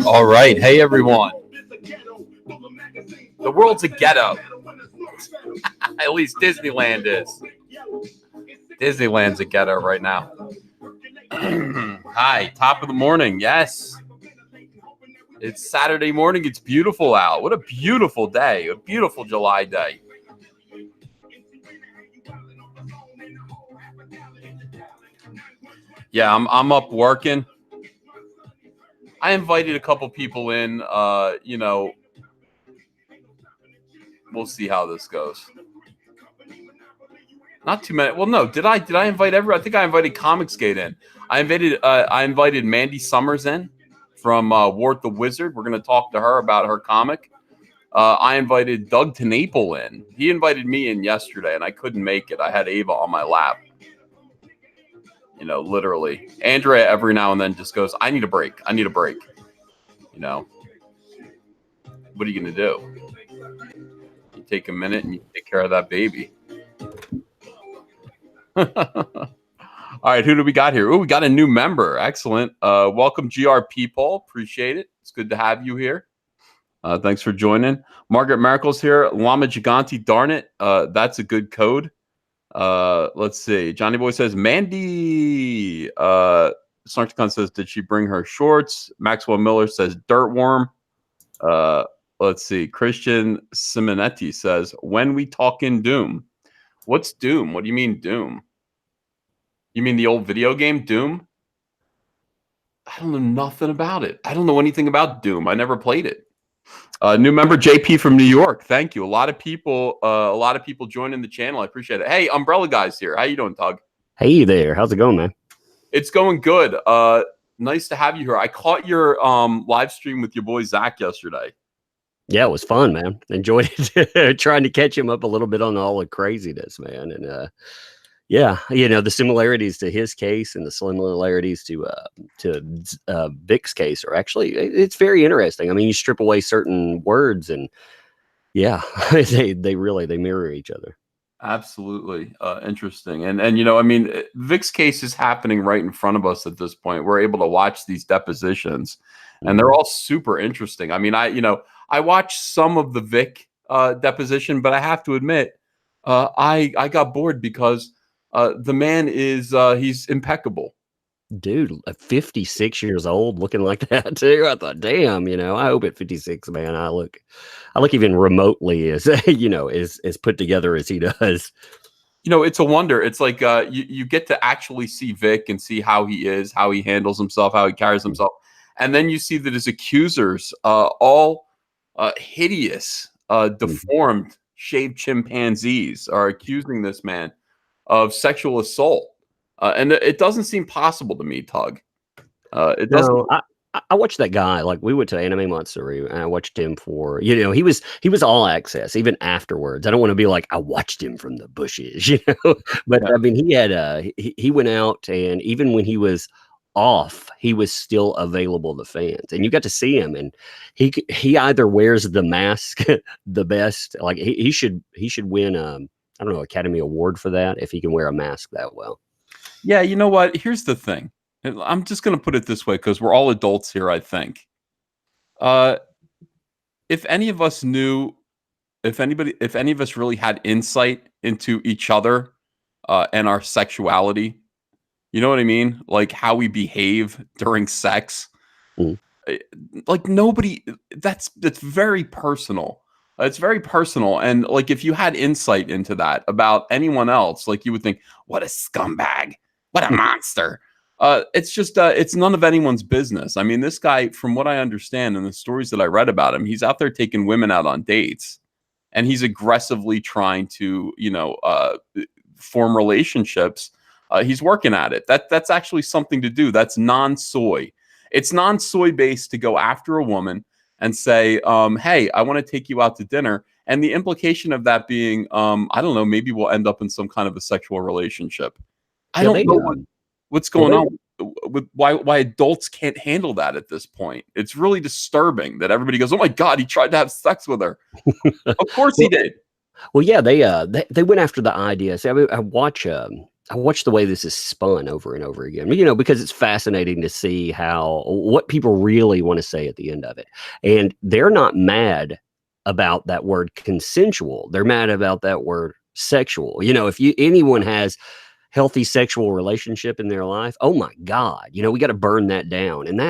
All right. Hey, everyone. The world's a ghetto. At least Disneyland is. Disneyland's a ghetto right now. Hi. Top of the morning. Yes. It's Saturday morning. It's beautiful out. What a beautiful day. A beautiful July day. Yeah, I'm up working. I invited a couple people in. We'll see how this goes. Not too many. Well, no. Did I invite everyone? I think I invited Comicsgate in. I invited Mandy Summers in from Wart the Wizard. We're going to talk to her about her comic. I invited Doug TeNapel in. He invited me in yesterday, and I couldn't make it. I had Ava on my lap. Literally. Andrea every now and then just goes, I need a break. What are you going to do? You take a minute and you take care of that baby. All right, who do we got here? Oh, we got a new member. Excellent. Welcome, GRP Paul. Appreciate it. It's good to have you here. Thanks for joining. Margaret Miracle's here. Llama Gigante, darn it. That's a good code. Let's see. Johnny Boy says, Mandy. Snarkticon says, did she bring her shorts? Maxwell Miller says, Dirtworm. Let's see. Christian Simonetti says, when we talk in Doom. What's Doom? What do you mean Doom? You mean the old video game Doom? I don't know nothing about it. I don't know anything about Doom. I never played it. New member JP from New York. Thank you. A lot of people joining the channel. I appreciate it. Hey, Umbrella Guy's here. How you doing, Tug? Hey there. How's it going, man? It's going good. Nice to have you here. I caught your live stream with your boy Zach yesterday. Yeah, it was fun, man. Enjoyed it. Trying to catch him up a little bit on all the craziness, man. And yeah, the similarities to his case and the similarities to Vic's case are actually, it's very interesting. I mean, you strip away certain words and yeah, they mirror each other. Absolutely. Interesting. And Vic's case is happening right in front of us at this point. We're able to watch these depositions and they're all super interesting. I mean, I watched some of the Vic deposition, but I have to admit, I got bored because the man is he's impeccable. Dude, 56 years old, looking like that too. I thought, damn, I hope at 56, man, I look even remotely as as put together as he does. It's a wonder. It's like you get to actually see Vic and see how he is, how he handles himself, how he carries himself, and then you see that his accusers, all hideous, deformed, shaved chimpanzees, are accusing this man of sexual assault. And it doesn't seem possible to me, Tug. It doesn't. No, I watched that guy. Like, we went to Anime Matsuri and I watched him for, he was all access even afterwards. I don't want to be like, I watched him from the bushes, but yeah. I mean, he had he went out, and even when he was off, he was still available to fans, and you got to see him, and he either wears the mask the best, like he should win I don't know, Academy Award for that if he can wear a mask that well. Yeah, you know what? Here's the thing. I'm just going to put it this way because we're all adults here, I think. If any of us knew, if any of us really had insight into each other and our sexuality, you know what I mean? Like how we behave during sex. uh, like nobody. That's very personal. It's very personal, and like if you had insight into that about anyone else, like you would think, what a scumbag, what a monster. It's just it's none of anyone's business. I mean, this guy, from what I understand and the stories that I read about him, he's out there taking women out on dates, and he's aggressively trying to, form relationships. He's working at it. That's actually something to do. That's non-soy. It's non-soy based to go after a woman and say, "Hey, I want to take you out to dinner," and the implication of that being, I don't know, maybe we'll end up in some kind of a sexual relationship. I Yeah, don't they know what's well going they on with why adults can't handle that at this point. It's really disturbing that everybody goes, "Oh my God, he tried to have sex with her." Of course he well, did. well, yeah, they went after the idea. See, I mean, I watch the way this is spun over and over again, because it's fascinating to see how what people really want to say at the end of it. And they're not mad about that word consensual. They're mad about that word sexual. If anyone has healthy sexual relationship in their life, oh my God, we got to burn that down. And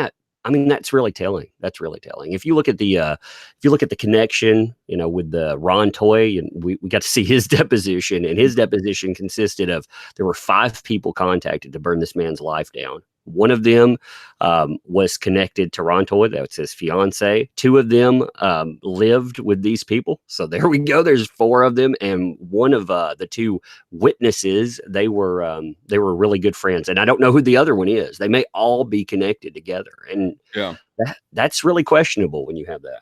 I mean, that's really telling. That's really telling. If you look at the connection, with the Ron Toy, and we got to see his deposition, and his deposition consisted of there were 5 people contacted to burn this man's life down. One of them was connected to Ron Toy. That's his fiance. 2 of them lived with these people. So there we go. There's 4 of them, and one of the 2 witnesses. They were really good friends, and I don't know who the other one is. They may all be connected together, and Yeah. that's really questionable when you have that.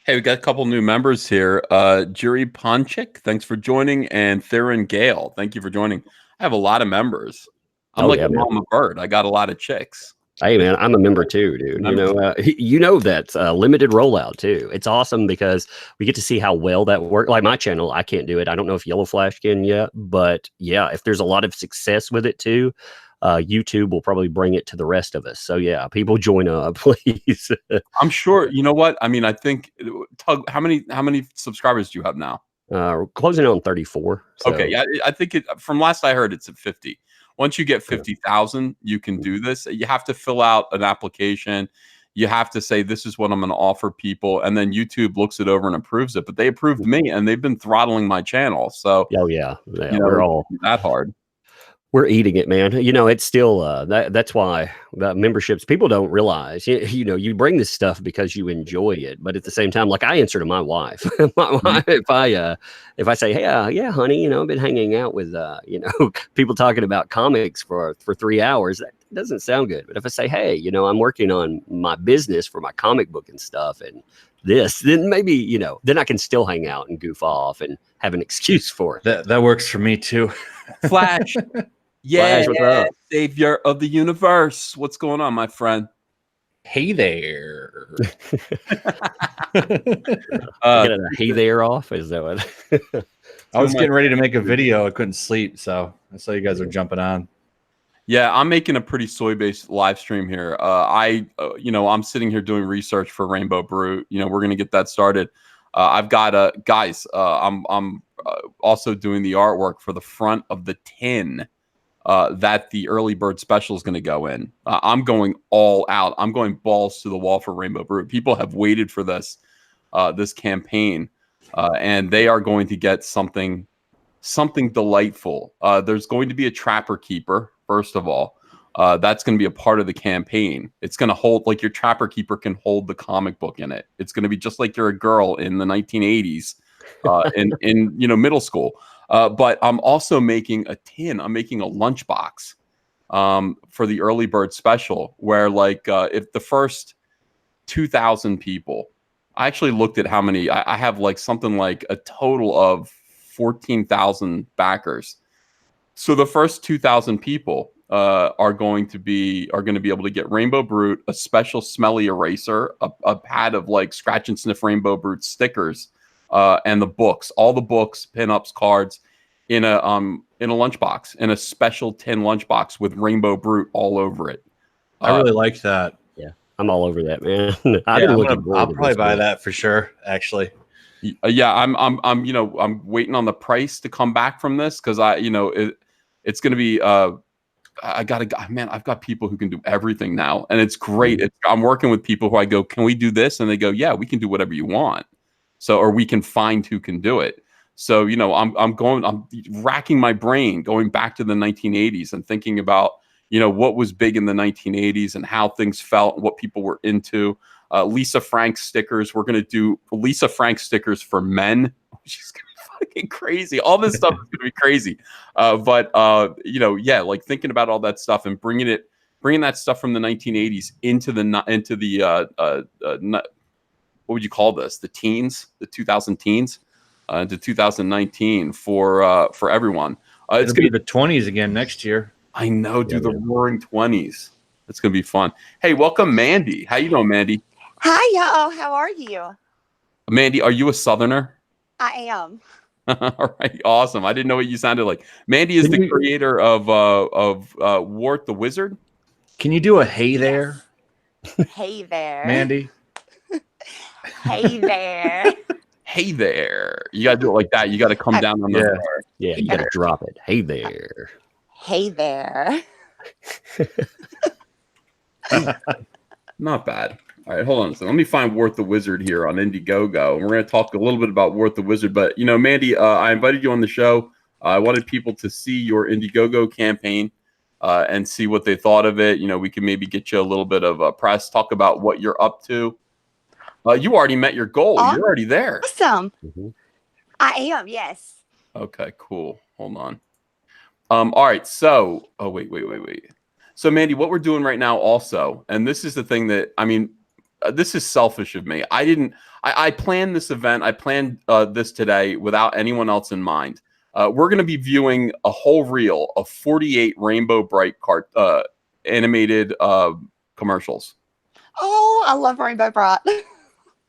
Hey, we got a couple new members here. Jiri Ponchik, thanks for joining, and Theron Gale, thank you for joining. I have a lot of members. I'm Oh like yeah, a man. mama bird. I got a lot of chicks. Hey man, I'm a member too, dude. Members. That's a limited rollout too. It's awesome because we get to see how well that works. Like my channel, I can't do it. I don't know if Yellow Flash can yet, but yeah, if there's a lot of success with it too, YouTube will probably bring it to the rest of us. So yeah, people join up, please. I'm sure. You know what? I mean, I think Tug. How many subscribers do you have now? We're closing on 34. Okay, So yeah, I think from last I heard, it's at 50. Once you get 50,000, you can do this. You have to fill out an application. You have to say, this is what I'm going to offer people. And then YouTube looks it over and approves it. But they approved me, and they've been throttling my channel. So, oh yeah, it's that hard. we're eating it, man. It's still that's why the memberships people don't realize. You bring this stuff because you enjoy it, but at the same time, like I answer to my wife. My wife, if I say, hey, yeah, honey, I've been hanging out with people talking about comics for 3 hours. That doesn't sound good. But if I say, hey, I'm working on my business for my comic book and stuff, and then maybe then I can still hang out and goof off and have an excuse for it. That works for me too. Flash. Yeah, Flash, what's up? savior of the universe. What's going on, my friend? Hey there. Get a hey there off. Is that what? I was getting ready to make a video. I couldn't sleep, so I saw you guys were jumping on. Yeah, I'm making a pretty soy-based live stream here. I'm sitting here doing research for Rainbow Brute. We're gonna get that started. I've got guys. I'm also doing the artwork for the front of the tin that the early bird special is going to go in. I'm going all out. I'm going balls to the wall for Rainbow Brute. People have waited for this campaign, and they are going to get something delightful. There's going to be a trapper keeper, first of all. That's going to be a part of the campaign. It's going to hold, like, your trapper keeper can hold the comic book in it. It's going to be just like you're a girl in the 1980s in middle school. But I'm also making a tin. I'm making a lunchbox for the early bird special, where if the first 2,000 people, I actually looked at how many. I have something like a total of 14,000 backers. So the first 2,000 people are going to be able to get Rainbow Brute, a special smelly eraser, a pad of scratch and sniff Rainbow Brute stickers, and the books, all the books, pinups, cards, in a lunchbox, in a special tin lunchbox with Rainbow Brute all over it. I really like that. Yeah, I'm all over that, man. I'll probably buy that for sure. Actually, yeah, I'm waiting on the price to come back from this, because it's going to be I got man, I've got people who can do everything now, and it's great. I'm working with people who I go, can we do this? And they go, yeah, we can do whatever you want. So, or we can find who can do it. So, I'm racking my brain, going back to the 1980s and thinking about, what was big in the 1980s and how things felt and what people were into. Lisa Frank stickers. We're going to do Lisa Frank stickers for men, which is fucking crazy. All this stuff is going to be crazy. Like thinking about all that stuff and bringing that stuff from the 1980s into the what would you call this? The 2000 teens, to 2019 for everyone. It's going to be the 20s again next year. I know, dude. The roaring 20s. It's going to be fun. Hey, welcome, Mandy. How you doing, Mandy? Hi, y'all. How are you? Mandy, are you a Southerner? I am. All right, awesome. I didn't know what you sounded like. Mandy is the creator of Wart the Wizard. Can you do a hey there? Hey there, Mandy. Hey there. Hey there. You got to do it like that. You got to come down on the bar. Yeah, you got to drop it. Hey there. Hey there. Not bad. All right, hold on a second. Let me find Wart the Wizard here on Indiegogo. And we're going to talk a little bit about Wart the Wizard. But, Mandy, I invited you on the show. I wanted people to see your Indiegogo campaign and see what they thought of it. We can maybe get you a little bit of press, talk about what you're up to. You already met your goal. You're already there. Awesome. I am, yes. Okay, cool. Hold on. All right. So, wait. So, Mandy, what we're doing right now also, and this is the thing that, this is selfish of me. I planned this event. I planned this today without anyone else in mind. We're going to be viewing a whole reel of 48 Rainbow Brite animated commercials. Oh, I love Rainbow Brite.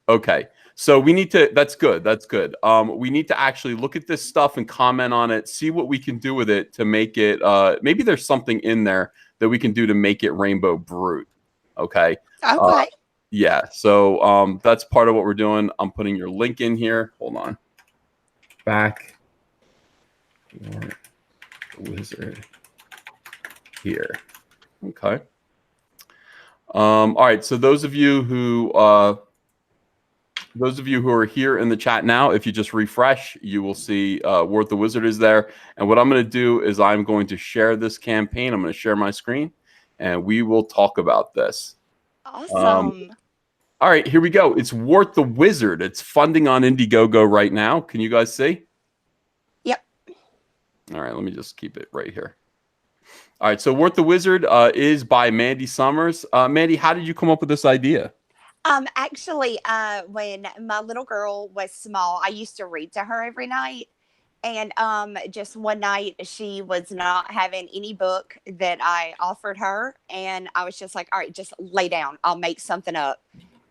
Okay. So we need to, that's good. We need to actually look at this stuff and comment on it, see what we can do with it to make it, maybe there's something in there that we can do to make it Rainbow Brute. Okay. Okay. Yeah. So that's part of what we're doing. I'm putting your link in here. Hold on. Back. Wizard. Here. Okay. All right. So those of you who are here in the chat now, if you just refresh, you will see Wart the Wizard is there. And what I'm going to do is I'm going to share this campaign. I'm going to share my screen, and we will talk about this. Awesome. All right, here we go. It's Wart the Wizard. It's funding on Indiegogo right now. Can you guys see? Yep. All right, let me just keep it right here. All right, so Wart the Wizard is by Mandy Summers. Mandy, how did you come up with this idea? Actually, when my little girl was small, I used to read to her every night. And just one night, she was not having any book that I offered her. And I was just like, all right, just lay down. I'll make something up.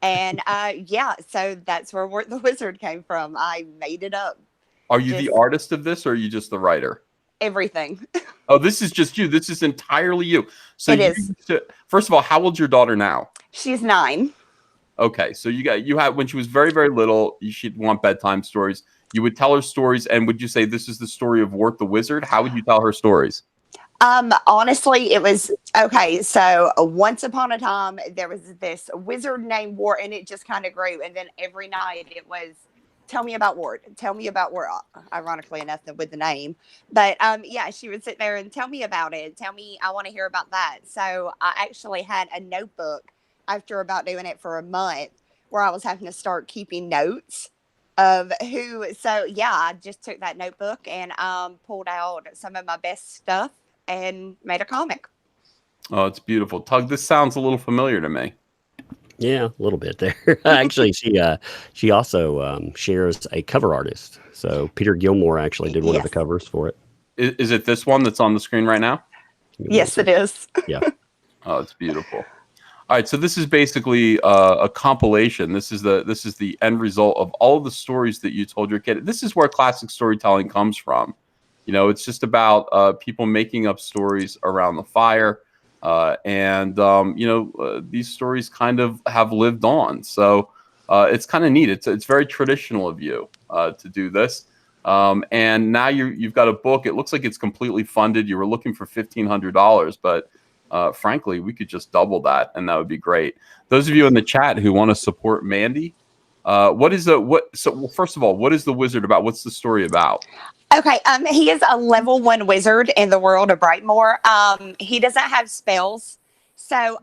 And so that's where Wart the Wizard came from. I made it up. Are you the artist of this, or are you just the writer? Everything. Oh, this is just you. This is entirely you. So it is. First of all, how old's your daughter now? She's 9. Okay, so you had when she was very, very little, she'd want bedtime stories. You would tell her stories, and would you say this is the story of Wart the Wizard? How would you tell her stories? Honestly, it was okay. So once upon a time, there was this wizard named Wart, and it just kind of grew. And then every night it was, tell me about Wart. Tell me about Wart. Ironically enough, with the name, but she would sit there and tell me about it. Tell me, I want to hear about that. So I actually had a notebook after about doing it for a month, where I was having to start keeping notes of who. So I just took that notebook and pulled out some of my best stuff and made a comic. Oh, it's beautiful. Tug, this sounds a little familiar to me. Yeah, a little bit there. Actually, she also shares a cover artist. So Peter Gilmore actually did one of the covers for it. Is it this one that's on the screen right now? Yes, it is. Yeah. Oh, it's beautiful. All right, so this is basically a compilation. This is the end result of all of the stories that you told your kid. This is where classic storytelling comes from. It's just about people making up stories around the fire, these stories kind of have lived on. So it's kind of neat. It's very traditional of you to do this. And now you've got a book. It looks like it's completely funded. You were looking for $1,500, but frankly, we could just double that, and that would be great. Those of you in the chat who want to support Mandy, so first of all, what is the wizard about? What's the story about? Okay, he is a level 1 wizard in the world of Brightmoor. He doesn't have spells. So,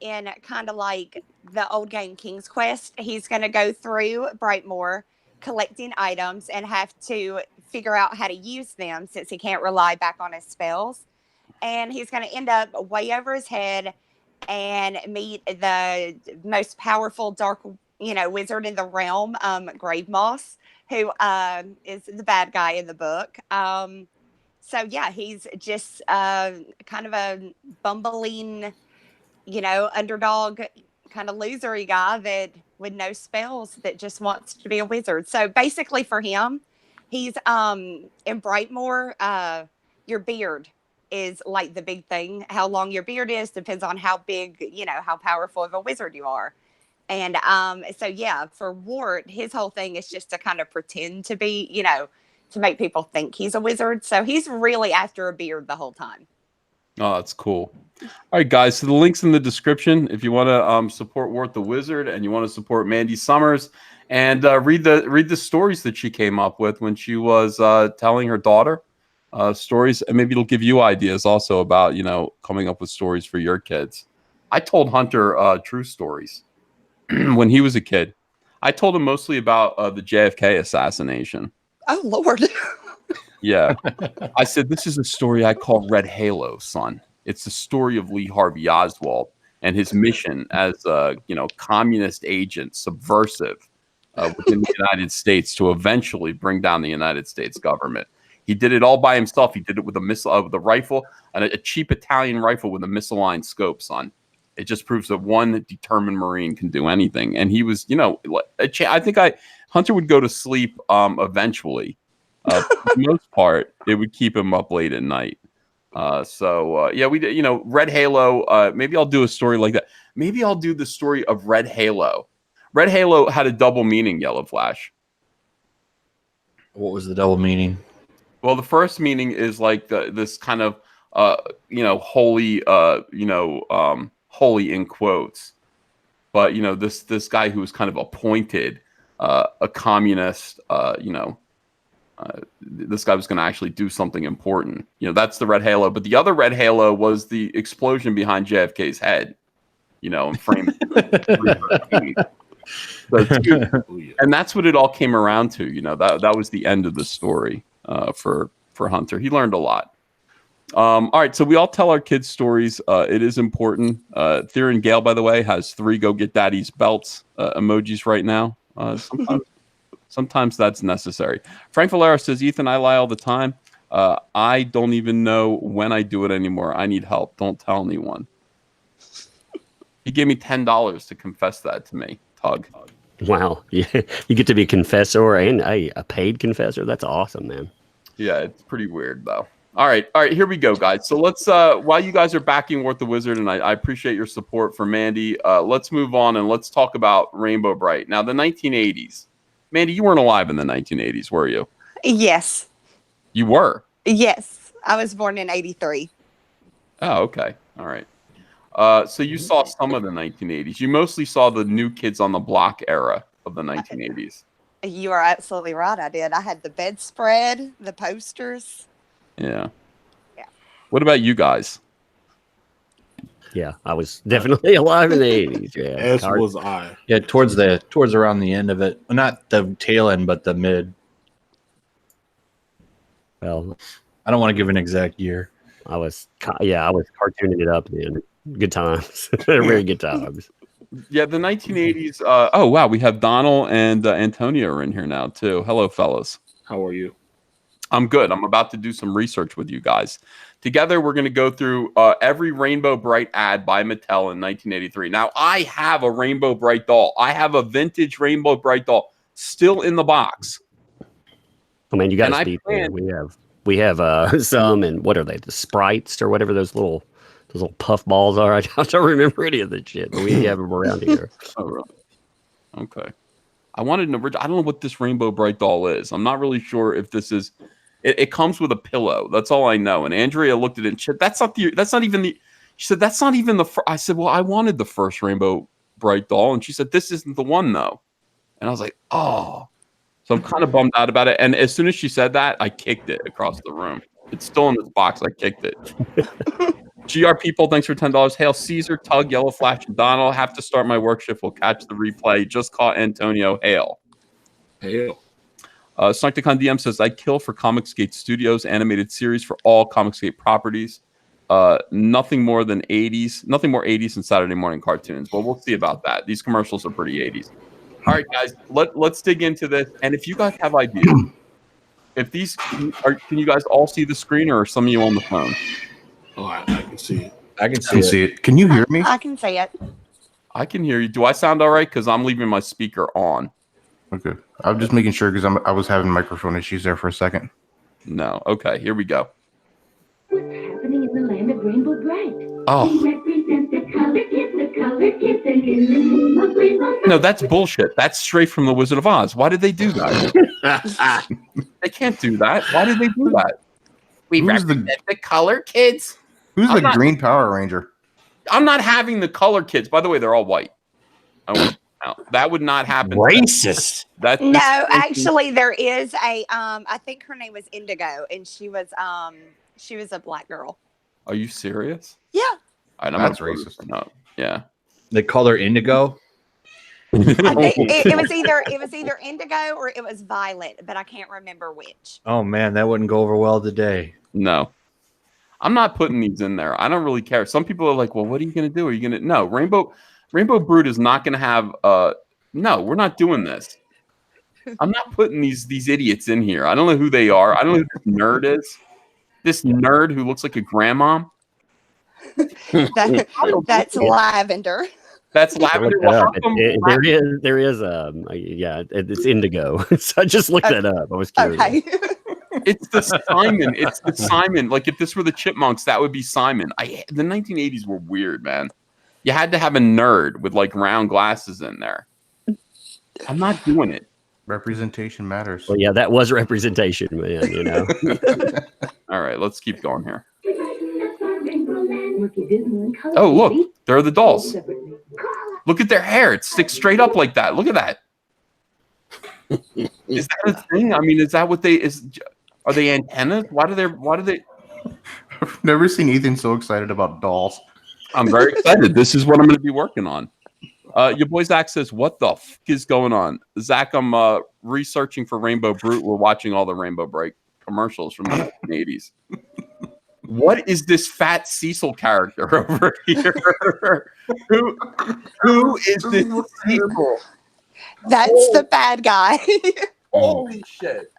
in kind of like the old game King's Quest, he's going to go through Brightmoor collecting items and have to figure out how to use them since he can't rely back on his spells. And he's going to end up way over his head and meet the most powerful dark, wizard in the realm, Grave Moss, who is the bad guy in the book. So yeah, he's just kind of a bumbling, underdog kind of losery guy that with no spells that just wants to be a wizard. So basically for him, he's in Brightmoor, your beard is like the big thing. How long your beard is depends on how big, how powerful of a wizard you are. And so yeah, for Wart, his whole thing is just to kind of pretend to be, to make people think he's a wizard. So he's really after a beard the whole time. Oh, that's cool. All right, guys. So the link's in the description if you want to support Wart the Wizard and you want to support Mandy Summers and read the stories that she came up with when she was telling her daughter stories, and maybe it'll give you ideas also about coming up with stories for your kids. I told Hunter true stories when he was a kid. I told him mostly about the JFK assassination. Oh Lord. Yeah. I said, this is a story I call Red Halo, son. It's the story of Lee Harvey Oswald and his mission as a communist agent, subversive within the United States to eventually bring down the United States government. He did it all by himself. He did it with a missile, with a rifle, and a cheap Italian rifle with a misaligned scope, son. It just proves that one determined Marine can do anything. And he was, I think Hunter would go to sleep eventually. For the most part, it would keep him up late at night. Yeah, we did, Red Halo. Maybe I'll do a story like that. Maybe I'll do the story of Red Halo. Red Halo had a double meaning, Yellow Flash. What was the double meaning? Well, the first meaning is like this kind of, holy, holy in quotes. But, this guy who was kind of appointed a communist, this guy was going to actually do something important. That's the Red Halo. But the other Red Halo was the explosion behind JFK's head, and framed. And that's what it all came around to. That was the end of the story for Hunter. He learned a lot. All right, so we all tell our kids stories. It is important. Theron Gale, by the way, has 3 Go Get Daddy's belts emojis right now. Sometimes that's necessary. Frank Valera says, Ethan, I lie all the time. I don't even know when I do it anymore. I need help. Don't tell anyone. He gave me $10 to confess that to me, Tug. Wow. Yeah. You get to be a confessor and a paid confessor. That's awesome, man. Yeah, it's pretty weird, though. All right, here we go, guys. So let's, while you guys are backing Wart the Wizard, and I appreciate your support for Mandy, let's move on and let's talk about Rainbow Brite. Now, the 1980s. Mandy, you weren't alive in the 1980s, were you? Yes. You were? Yes. I was born in 83. Oh, okay. All right. So you saw some of the 1980s. You mostly saw the New Kids on the Block era of the 1980s. You are absolutely right. I did. I had the bedspread, the posters. Yeah. Yeah. What about you guys? Yeah, I was definitely alive in the 80s. Yeah. As was I. Yeah, towards around the end of it. Well, not the tail end, but the mid. Well, I don't want to give an exact year. I was cartooning it up, man. Good times. Very good times. Yeah, the 1980s. Oh, wow. We have Donald and Antonio are in here now, too. Hello, fellas. How are you? I'm good. I'm about to do some research with you guys. Together, we're going to go through every Rainbow Brite ad by Mattel in 1983. Now, I have a Rainbow Brite doll. I have a vintage Rainbow Brite doll still in the box. I mean, you guys deep there. We have some, and what are they? The Sprites or whatever those little puff balls are. I don't remember any of the shit, but we have them around here. Oh, really? Okay. I wanted an original. I don't know what this Rainbow Bright doll is. I'm not really sure if this is. It comes with a pillow. That's all I know. And Andrea looked at it and said, "That's not even the." She said, "That's not even the." I said, "Well, I wanted the first Rainbow Bright doll," and she said, "This isn't the one though." And I was like, "Oh." So I'm kind of bummed out about it. And as soon as she said that, I kicked it across the room. It's still in this box. I kicked it. GR people, thanks for $10. Hail Caesar, Tug, Yellow Flash, and Donald. Have to start my work shift. We'll catch the replay. Just caught Antonio. Hail. Hail. Snarkticon DM says, I kill for Comicsgate Studios animated series for all Comicsgate properties. Nothing more 80s and Saturday morning cartoons. Well, we'll see about that. These commercials are pretty 80s. All right, guys, let's dig into this. And if you guys have ideas, if these can you guys all see the screen, or are some of you on the phone? Oh, I can see it. I can see it. Can you hear me? I can see it. I can hear you. Do I sound all right? Because I'm leaving my speaker on. Okay. I'm just making sure because I was having microphone issues there for a second. No. Okay, here we go. What's happening in the land of Rainbow Bright? Oh. We represent the color kids, and in the name of Rainbow Bright. No, that's bullshit. That's straight from The Wizard of Oz. Why did they do that? They can't do that. Why did they do that? We Who's represent the color kids. Who's I'm the not- Green Power Ranger? I'm not having the color kids. By the way, they're all white. I want out. That would not happen. Racist. That No, actually, there is a. I think her name was Indigo, and she was a black girl. Are you serious? Yeah. All right, That's gonna- racist. No. Yeah. They call her Indigo. I think it was either Indigo or it was Violet, but I can't remember which. Oh man, that wouldn't go over well today. No. I'm not putting these in there. I don't really care. Some people are like, well, what are you going to do? Are you going to... No, Rainbow Brute is not going to have... No, we're not doing this. I'm not putting these idiots in here. I don't know who they are. I don't know who this nerd is. This nerd who looks like a grandma. That's Lavender. That's I Lavender. looked that Well, up. how come There is yeah, it's Indigo. So I just looked that up. I was curious. Okay. It's the Simon. It's the Simon. Like if this were the Chipmunks, that would be Simon. The 1980s were weird, man. You had to have a nerd with like round glasses in there. I'm not doing it. Representation matters. Well, yeah, that was representation, man. You know. All right, let's keep going here. Oh, Oh, look, there are the dolls. Look at their hair. It sticks straight up like that. Look at that. Is that a thing? I mean, is that what are they antennas? Why do they? I've never seen Ethan so excited about dolls. I'm very excited. This is what I'm going to be working on. Your boy Zach says, what the f is going on? Zach, I'm researching for Rainbow Brute. We're watching all the Rainbow Bright commercials from the 1980s. What is this fat Cecil character over here? Who is this Cecil? That's the bad guy. Holy shit.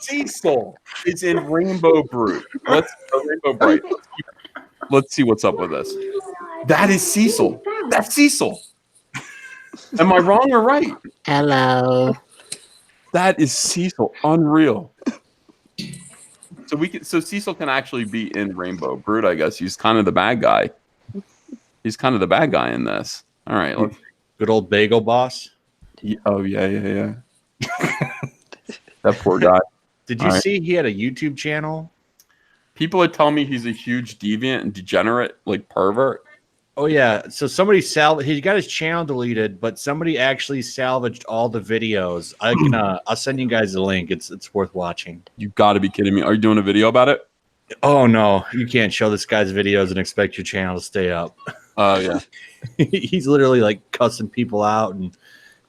Cecil is in Rainbow Brute. Rainbow Bright. Let's see what's up with this. That is Cecil. That's Cecil. Am I wrong or right? Hello. That is Cecil. Unreal. So Cecil can actually be in Rainbow Brute, I guess. He's kind of the bad guy. He's kind of the bad guy in this. All right. Let's... Good old bagel boss. Oh, yeah. That poor guy. Did you see he had a YouTube channel? People are telling me he's a huge deviant and degenerate, like pervert. Oh yeah. So somebody he got his channel deleted, but somebody actually salvaged all the videos. I can I'll send you guys a link. It's worth watching. You got to be kidding me. Are you doing a video about it? Oh no, you can't show this guy's videos and expect your channel to stay up. Oh yeah. He's literally like cussing people out and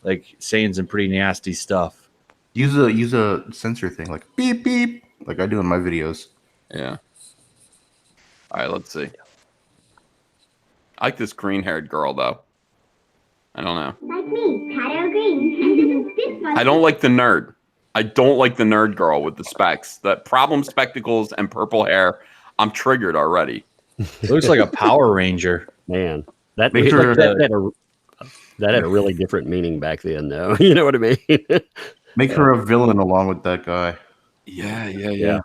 like saying some pretty nasty stuff. Use a censor thing like beep beep like I do in my videos. Yeah. All right, let's see. I like this green-haired girl, though. I don't know. Like me, Tyler Green. This one. I don't like the nerd. I don't like the nerd girl with the specs. The problem spectacles and purple hair. I'm triggered already. It looks like a Power Ranger. Man, that Make sure that had a really different meaning back then, though. You know what I mean? Make her a villain along with that guy. Yeah.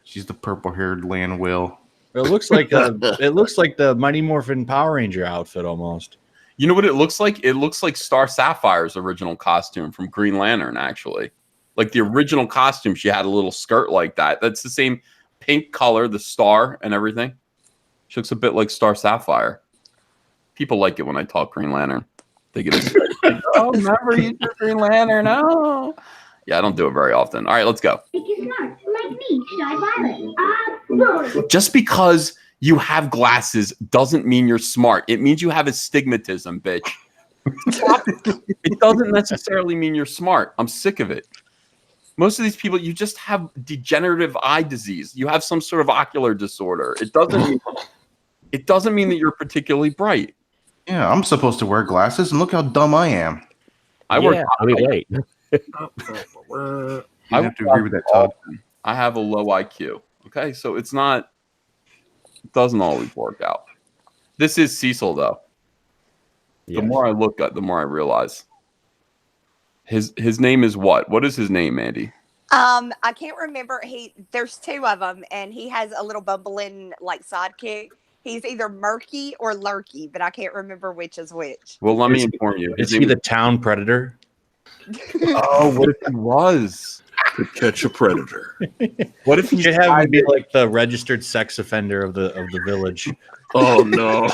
She's the purple-haired land whale. It looks like the Mighty Morphin Power Ranger outfit almost. You know what it looks like? It looks like Star Sapphire's original costume from Green Lantern, actually. Like the original costume, she had a little skirt like that. That's the same pink color, the star and everything. She looks a bit like Star Sapphire. People like it when I talk Green Lantern. They get excited. Like, oh, remember you did Green Lantern? No. Yeah, I don't do it very often. All right, let's go. It's smart, like me, Shy Violet. Just because you have glasses doesn't mean you're smart. It means you have astigmatism, bitch. It doesn't necessarily mean you're smart. I'm sick of it. Most of these people, you just have degenerative eye disease. You have some sort of ocular disorder. It doesn't mean that you're particularly bright. Yeah, I'm supposed to wear glasses, and look how dumb I am. Wait. I have to agree with that, Todd. I have a low IQ. Okay, so it doesn't always work out. This is Cecil, though. Yeah. The more I look at, the more I realize. His name is what? What is his name, Andy? I can't remember. There's two of them, and he has a little bumbling like sidekick. He's either Murky or Lurky, but I can't remember which is which. Well, let me inform you. Is he the town predator? Oh, what if he was? To catch a predator. What if You he should have him be like the registered sex offender of the village. Oh no.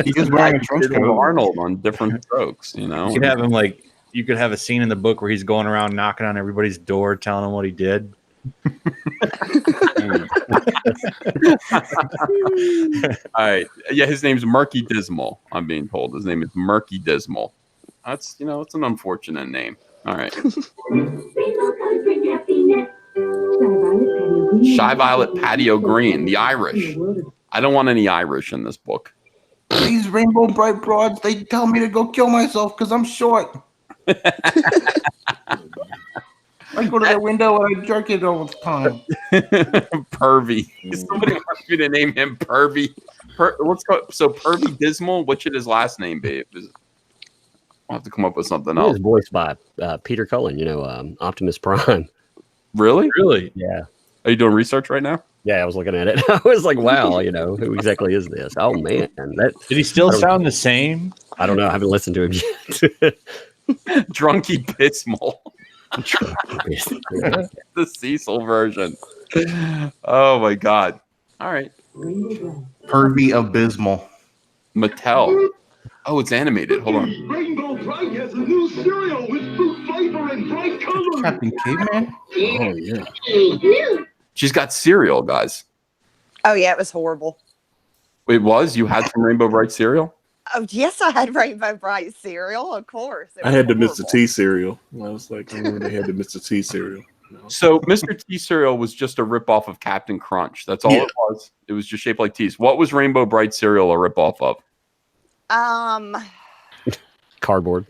He's just wearing a trench did coat. Arnold on different strokes, you know? You could have him like you could have a scene in the book where he's going around knocking on everybody's door, telling them what he did. All right. Yeah, his name's Murky Dismal, I'm being told. His name is Murky Dismal. That's, it's an unfortunate name. All right. Rainbow colors bring happiness. Shy Violet Patio Green, the Irish. I don't want any Irish in this book. These rainbow bright broads, they tell me to go kill myself because I'm short. I go to that window and I jerk it all the time. Pervy. Somebody wants me to name him Pervy. Let's go. So Pervy Dismal, what should his last name be? I'll have to come up with something He else. was voiced by Peter Cullen, Optimus Prime. Really? Really? Yeah. Are you doing research right now? Yeah, I was looking at it. I was like, wow, who exactly is this? Oh, man. Did he still sound the same? I don't know. I haven't listened to him yet. Drunky Dismal. The Cecil version. Oh, my God. All right. Pervy Abysmal. Mattel. Oh, it's animated. Hold on. Rainbow Brite has a new cereal with fruit flavor and bright colors. Captain Caveman? Oh yeah. She's got cereal, guys. Oh yeah, it was horrible. It was? You had some Rainbow Bright cereal? Oh yes, I had Rainbow Bright cereal, of course. It I was had the horrible. Mr. T cereal. I was like, I remember they had the Mr. T cereal. So Mr. T cereal was just a ripoff of Captain Crunch. That's all it was. It was just shaped like teas. What was Rainbow Bright cereal a ripoff of? Cardboard.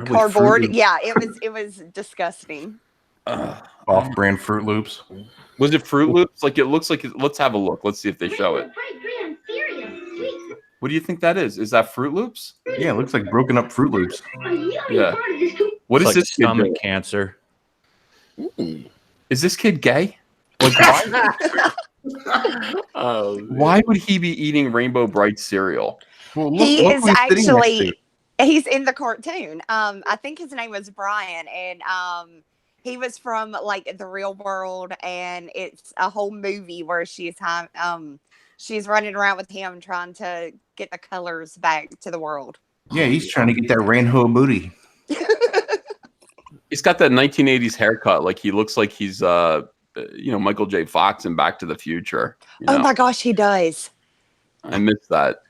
Cardboard. Yeah, it was disgusting. Off-brand Fruit Loops. Was it Fruit Loops? Like it looks like it, let's have a look. Let's see if they show it. What do you think that is? Is that Fruit Loops? Yeah, it looks like broken up Fruit Loops. Yeah. What is It's like this kid stomach doing? cancer? Is this kid gay? Like why, Oh, why would he be eating Rainbow Bright cereal? Well, He look is who he's sitting next actually to. he's in the cartoon. I think his name was Brian, and he was from like the real world, and it's a whole movie where she's running around with him trying to get the colors back to the world. Yeah, he's trying to get that rainbow booty. He's got that 1980s haircut. Like he looks like he's Michael J. Fox in Back to the Future. Oh my gosh, he does. I miss that.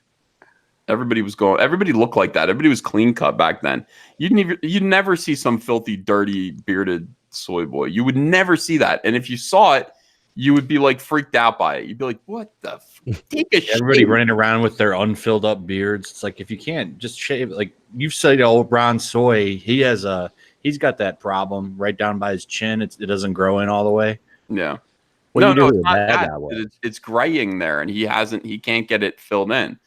Everybody looked like that. Everybody was clean cut back then. You'd never see some filthy, dirty, bearded soy boy. You would never see that. And if you saw it, you would be like freaked out by it. You'd be like, what the take a Everybody shave. running around with their unfilled up beards. It's like if you can't just shave, like you've said, old Ron Soy, he's got that problem right down by his chin. It doesn't grow in all the way. Yeah. What do you do it's with not that that. guy was? It's graying there, and he can't get it filled in.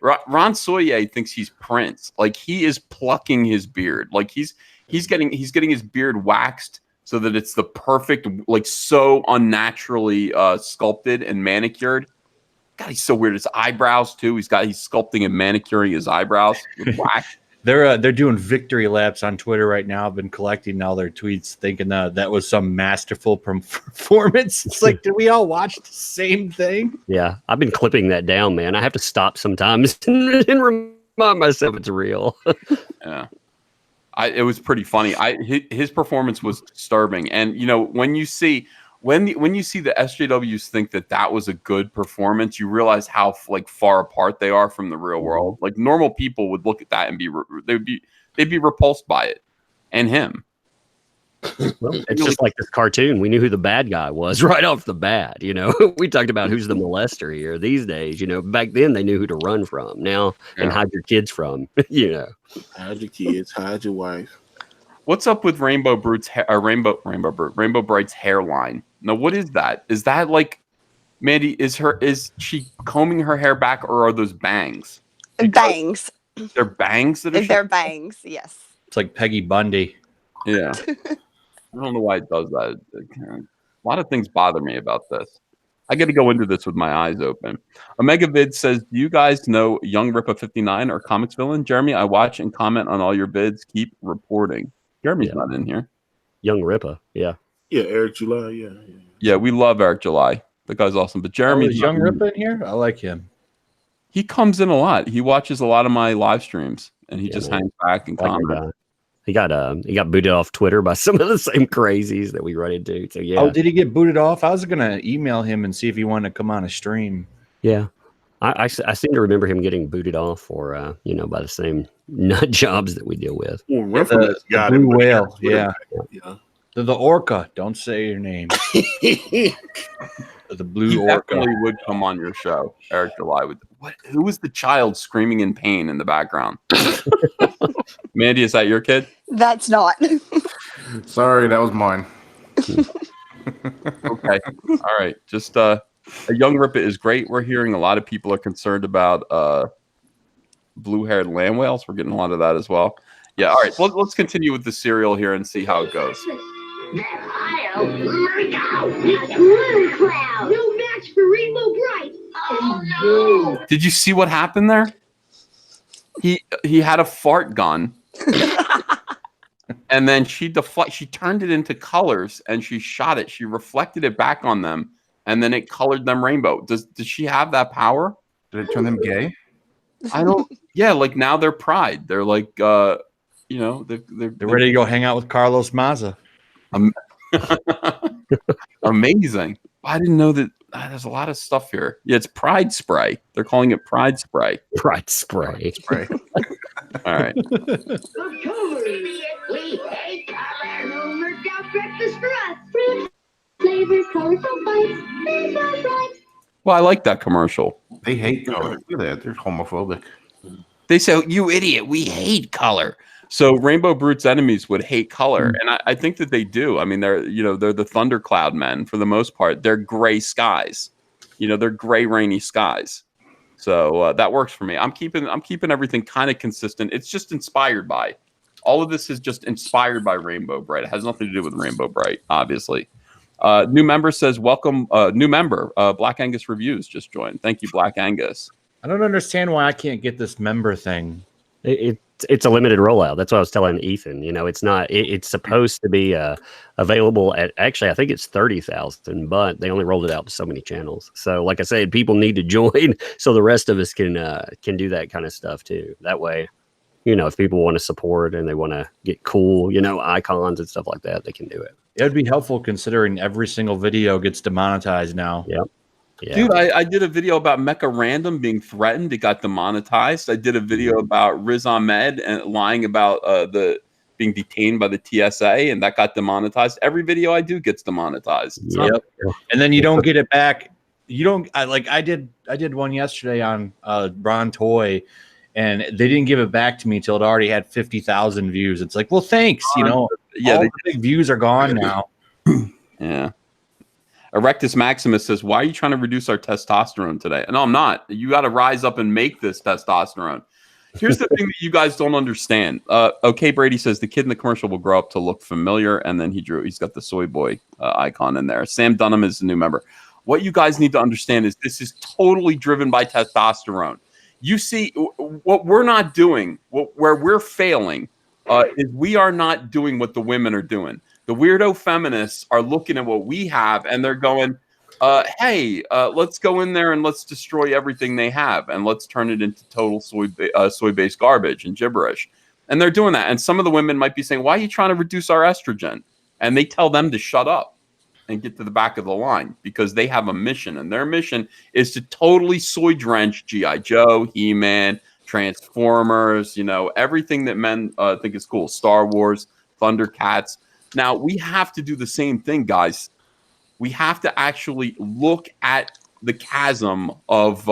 Ron Soye thinks he's Prince. Like he is plucking his beard. Like he's getting his beard waxed so that it's the perfect, like so unnaturally sculpted and manicured. God, he's so weird. His eyebrows too. He's sculpting and manicuring his eyebrows with wax. They're doing victory laps on Twitter right now. I've been collecting all their tweets, thinking that was some masterful performance. It's like, did we all watch the same thing? Yeah, I've been clipping that down, man. I have to stop sometimes and remind myself it's real. Yeah, it was pretty funny. His performance was disturbing, and when you see when you see the SJWs think that was a good performance, you realize how far apart they are from the real world. Like normal people would look at that and they'd be repulsed by it, and him. Well, it's just like this cartoon. We knew who the bad guy was right off the bat. We talked about who's the molester here. These days, back then they knew who to run from. Now and hide your kids from. Hide your kids. Hide your wife. What's up with Rainbow Brite's hairline? Now, what is that? Is that like, Mandy? Is she combing her hair back, or are those bangs? Bangs. They're bangs that are. They're bangs. Yes. It's like Peggy Bundy. Yeah. I don't know why it does that. A lot of things bother me about this. I got to go into this with my eyes open. Omega Vid says, "Do you guys know Young Rippa 59 or Comics Villain?" Jeremy, I watch and comment on all your vids. Keep reporting. Jeremy's not in here. Young Rippa, yeah. Yeah, Eric July, yeah. Yeah, we love Eric July. The guy's awesome. But Jeremy's Young Rippa in here? I like him. He comes in a lot. He watches a lot of my live streams, and he just hangs back and comments. He got booted off Twitter by some of the same crazies that we run into. So yeah. Oh, did he get booted off? I was gonna email him and see if he wanted to come on a stream. Yeah. I seem to remember him getting booted off or by the same nut jobs that we deal with. Well, the blue whale, yeah. The orca. Don't say your name. The blue orca definitely would come on your show. Eric July would. What? Who was the child screaming in pain in the background? Mandy, is that your kid? That's not. Sorry, that was mine. Okay. All right. Just a Young Rippa is great. We're hearing a lot of people are concerned about blue-haired land whales. We're getting a lot of that as well. Yeah. All right. Let's continue with the serial here and see how it goes. Glitter cloud. No match for Rainbow Brite. Oh no! Did you see what happened there? He had a fart gun, and then she turned it into colors, and she shot it. She reflected it back on them, and then it colored them rainbow. Does she have that power? Did it turn them gay? I don't. Yeah, like now they're pride. They're like, they're ready to go hang out with Carlos Maza. Amazing. I didn't know that. There's a lot of stuff here. Yeah, it's Pride Spray. They're calling it Pride Spray. Pride Spray. All right. Good colors. We hate color. No workout breakfast for us. Fruit, flavors, colorful bites. Rainbow Brite. Well, I like that commercial. They hate color. Look at that. They're homophobic. They say, "You idiot, we hate color." So Rainbow Brite's enemies would hate color, and I think that they do. I mean, they're the thundercloud men for the most part. They're gray skies, they're gray rainy skies. So that works for me. I'm keeping everything kind of consistent. It's just inspired by. All of this is just inspired by Rainbow Brite. It has nothing to do with Rainbow Brite, obviously. New member says, "Welcome, new member. Black Angus Reviews just joined. Thank you, Black Angus." I don't understand why I can't get this member thing. It's a limited rollout. That's what I was telling Ethan. It's not. It's supposed to be available at. Actually, I think it's 30,000, but they only rolled it out to so many channels. So, like I said, people need to join so the rest of us can do that kind of stuff too. That way, if people want to support and they want to get cool, icons and stuff like that, they can do it. It would be helpful considering every single video gets demonetized now. Yep. Yeah. Dude, I did a video about Mecha Random being threatened. It got demonetized. I did a video about Riz Ahmed and lying about the being detained by the TSA, and that got demonetized. Every video I do gets demonetized. Yep. And then you don't get it back. You don't. I did one yesterday on Bron Toy, and they didn't give it back to me until it already had 50,000 views. It's like, well, thanks. Yeah, all the big views are gone now. Yeah. Erectus Maximus says, "Why are you trying to reduce our testosterone today?" No, I'm not. You got to rise up and make this testosterone. Here's the thing that you guys don't understand. Okay, Brady says the kid in the commercial will grow up to look familiar, and then he's got the soy boy icon in there. Sam Dunham is a new member. What you guys need to understand is this is totally driven by testosterone. You see, what we're not doing, where we're failing, is we are not doing what the women are doing. The weirdo feminists are looking at what we have, and they're going, hey, let's go in there and let's destroy everything they have, and let's turn it into total soy-based garbage and gibberish. And they're doing that. And some of the women might be saying, why are you trying to reduce our estrogen? And they tell them to shut up and get to the back of the line because they have a mission. And their mission is to totally soy drench G.I. Joe, He-Man, Transformers, everything that men think is cool. Star Wars, Thundercats. Now, we have to do the same thing, guys. We have to actually look at the chasm of,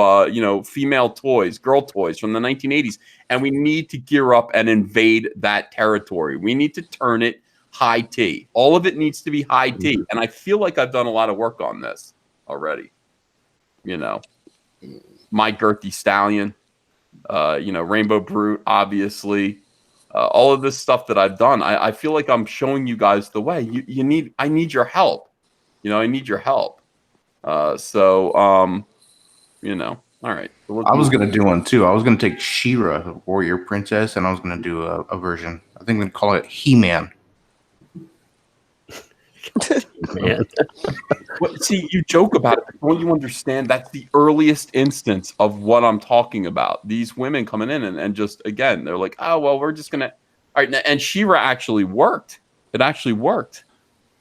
female toys, girl toys from the 1980s, and we need to gear up and invade that territory. We need to turn it high T. All of it needs to be high T. And I feel like I've done a lot of work on this already. My Girthy Stallion, Rainbow Brute, obviously. All of this stuff that I've done, I feel like I'm showing you guys the way. I need your help. I need your help. All right. I was going to do one too. I was going to take She-Ra, the warrior princess, and I was going to do a version. I think we'd call it He-Man. Man. See, you joke about it, but don't you understand that's the earliest instance of what I'm talking about? These women coming in and just, again, they're like, oh, well, we're just going to. All right. And She-Ra actually worked. It actually worked.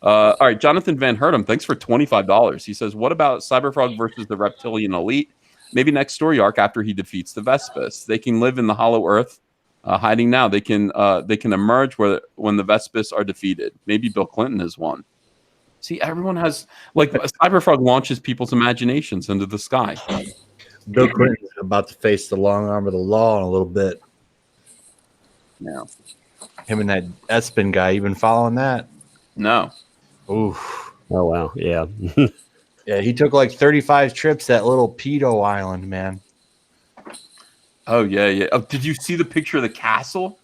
All right. Jonathan Van Hertem, thanks for $25. He says, what about Cyberfrog versus the Reptilian Elite? Maybe next story arc after he defeats the Vespis. They can live in the Hollow Earth, hiding now. They can emerge when the Vespis are defeated. Maybe Bill Clinton has won. See, everyone has, Cyberfrog launches people's imaginations into the sky. Bill Clinton's about to face the long arm of the law in a little bit. Yeah. Him and that Espen guy, you been following that? No. Oof. Oh, wow. Yeah. Yeah, he took like 35 trips that little pedo island, man. Oh, yeah. Oh, did you see the picture of the castle?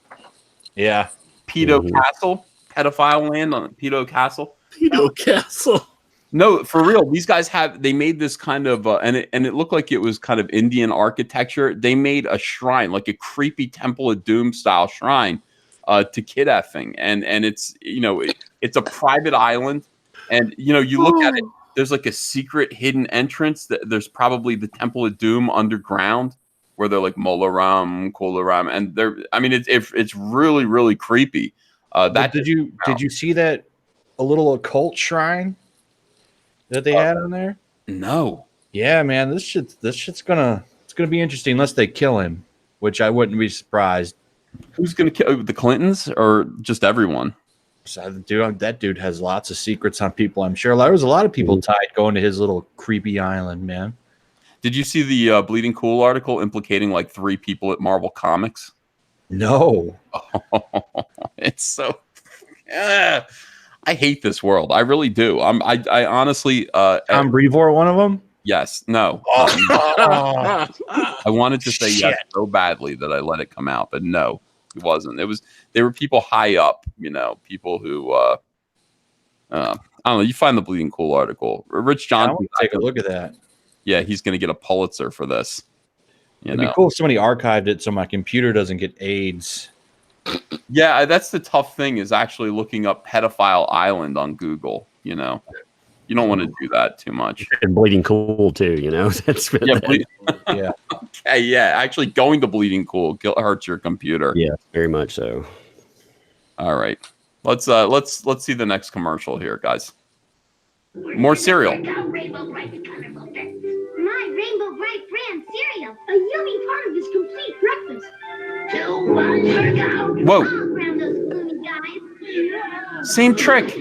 Yeah. Pedo Castle? Pedophile land on Pedo Castle? Pedo Castle. No, for real. These guys they made this kind of, and it looked like it was kind of Indian architecture. They made a shrine, like a creepy Temple of Doom style shrine to kid effing. And it's, it's a private island. And, you look at it, there's like a secret hidden entrance. There's probably the Temple of Doom underground where they're like Molaram, Kolaram. And it's really, really creepy. Did you see that a little occult shrine that they had on there? No. Yeah, man, this shit's gonna be interesting unless they kill him, which I wouldn't be surprised. Who's gonna kill the Clintons or just everyone? So, that dude has lots of secrets on people. I'm sure there was a lot of people tied going to his little creepy island, man. Did you see the Bleeding Cool article implicating like 3 people at Marvel Comics? No. It's so. I hate this world. I really do. I honestly. Tom Brevoort, one of them. Yes. No. I wanted to say yes so badly that I let it come out, but no, it wasn't. They were people high up. People who. I don't know. You find the Bleeding Cool article. Rich Johnson. I want to take a look at that. Yeah, he's going to get a Pulitzer for this. It'd be cool if somebody archived it so my computer doesn't get AIDS. Yeah, that's the tough thing is actually looking up Pedophile Island on Google. You don't want to do that too much. And Bleeding Cool too. That's yeah. Okay, yeah. Actually, going to Bleeding Cool hurts your computer. Yeah, very much so. All right, let's see the next commercial here, guys. More cereal. My Rainbow Bright brand cereal, a yummy part of this complete breakfast. Too much for go. Whoa. Around those gloomy guys. Same trick.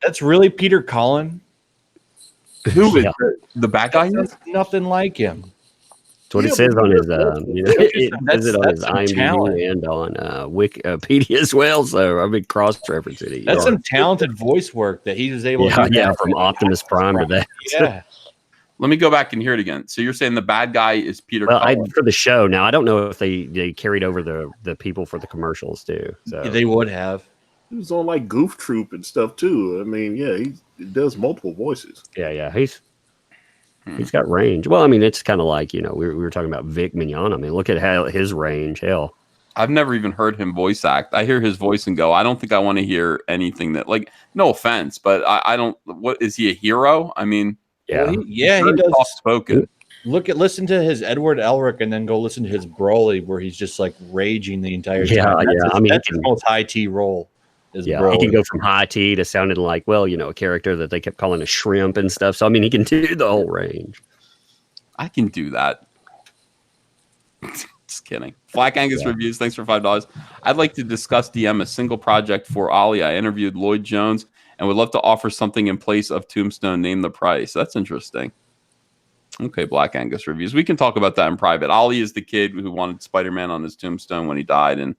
That's really Peter Cullen. Who is the bad guy? That's nothing like him. That's what it says on his. It says it on his some IMDb talent. and on Wikipedia as well. So I've been cross-referencing it. That's some talented voice work that he was able to do. Yeah, from Optimus Prime to that. Yeah. Let me go back and hear it again. So you're saying the bad guy is Peter Cullen? For the show. Now I don't know if they carried over the people for the commercials too. So They would have. He was on like Goof Troop and stuff too. I mean, yeah, he does multiple voices. Yeah, he's got range. Well, I mean, it's kind of like, we were talking about Vic Mignogna. I mean, look at how his range. Hell, I've never even heard him voice act. I hear his voice and go, I don't think I want to hear anything that, like, no offense, but I don't. What is he, a hero? I mean, yeah, Well, he does. soft spoken. Listen to his Edward Elric, and then go listen to his Broly, where he's just like raging the entire Yeah, time. yeah. I mean, that's his most high T role. Is yeah, Broly. he can go from high T to sounding like, well, a character that they kept calling a shrimp and stuff. So I mean, he can do the whole range. I can do that. Just kidding. Black Angus Reviews, thanks for $5. I'd like to discuss DM a single project for Ollie. I interviewed Lloyd Jones and would love to offer something in place of Tombstone. Name the price. That's interesting. Okay, Black Angus Reviews. We can talk about that in private. Ollie is the kid who wanted Spider-Man on his tombstone when he died, and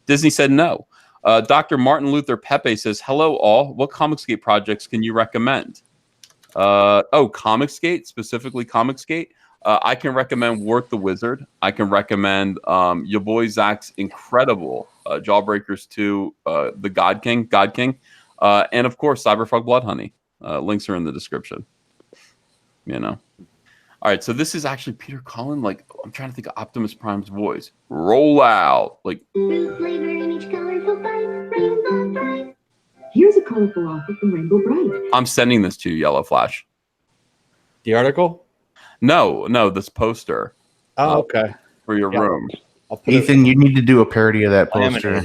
Disney said no. Dr. Martin Luther Pepe says, hello, all. What Comicsgate projects can you recommend? Comicsgate, specifically Comicsgate. I can recommend Wart the Wizard. I can recommend your boy Zach's incredible Jawbreakers 2, the God King, and of course Cyberfrog Blood Honey. Links are in the description. All right, so this is actually Peter Cullen. Like, I'm trying to think of Optimus Prime's voice. Roll out, like. Fruit flavor in each colorful bite. Rainbow Brite. Here's a colorful offer from Rainbow Brite. I'm sending this to you, Yellow Flash. The article? No, this poster. Oh, okay. For your room. Ethan, you need to do a parody of that poster.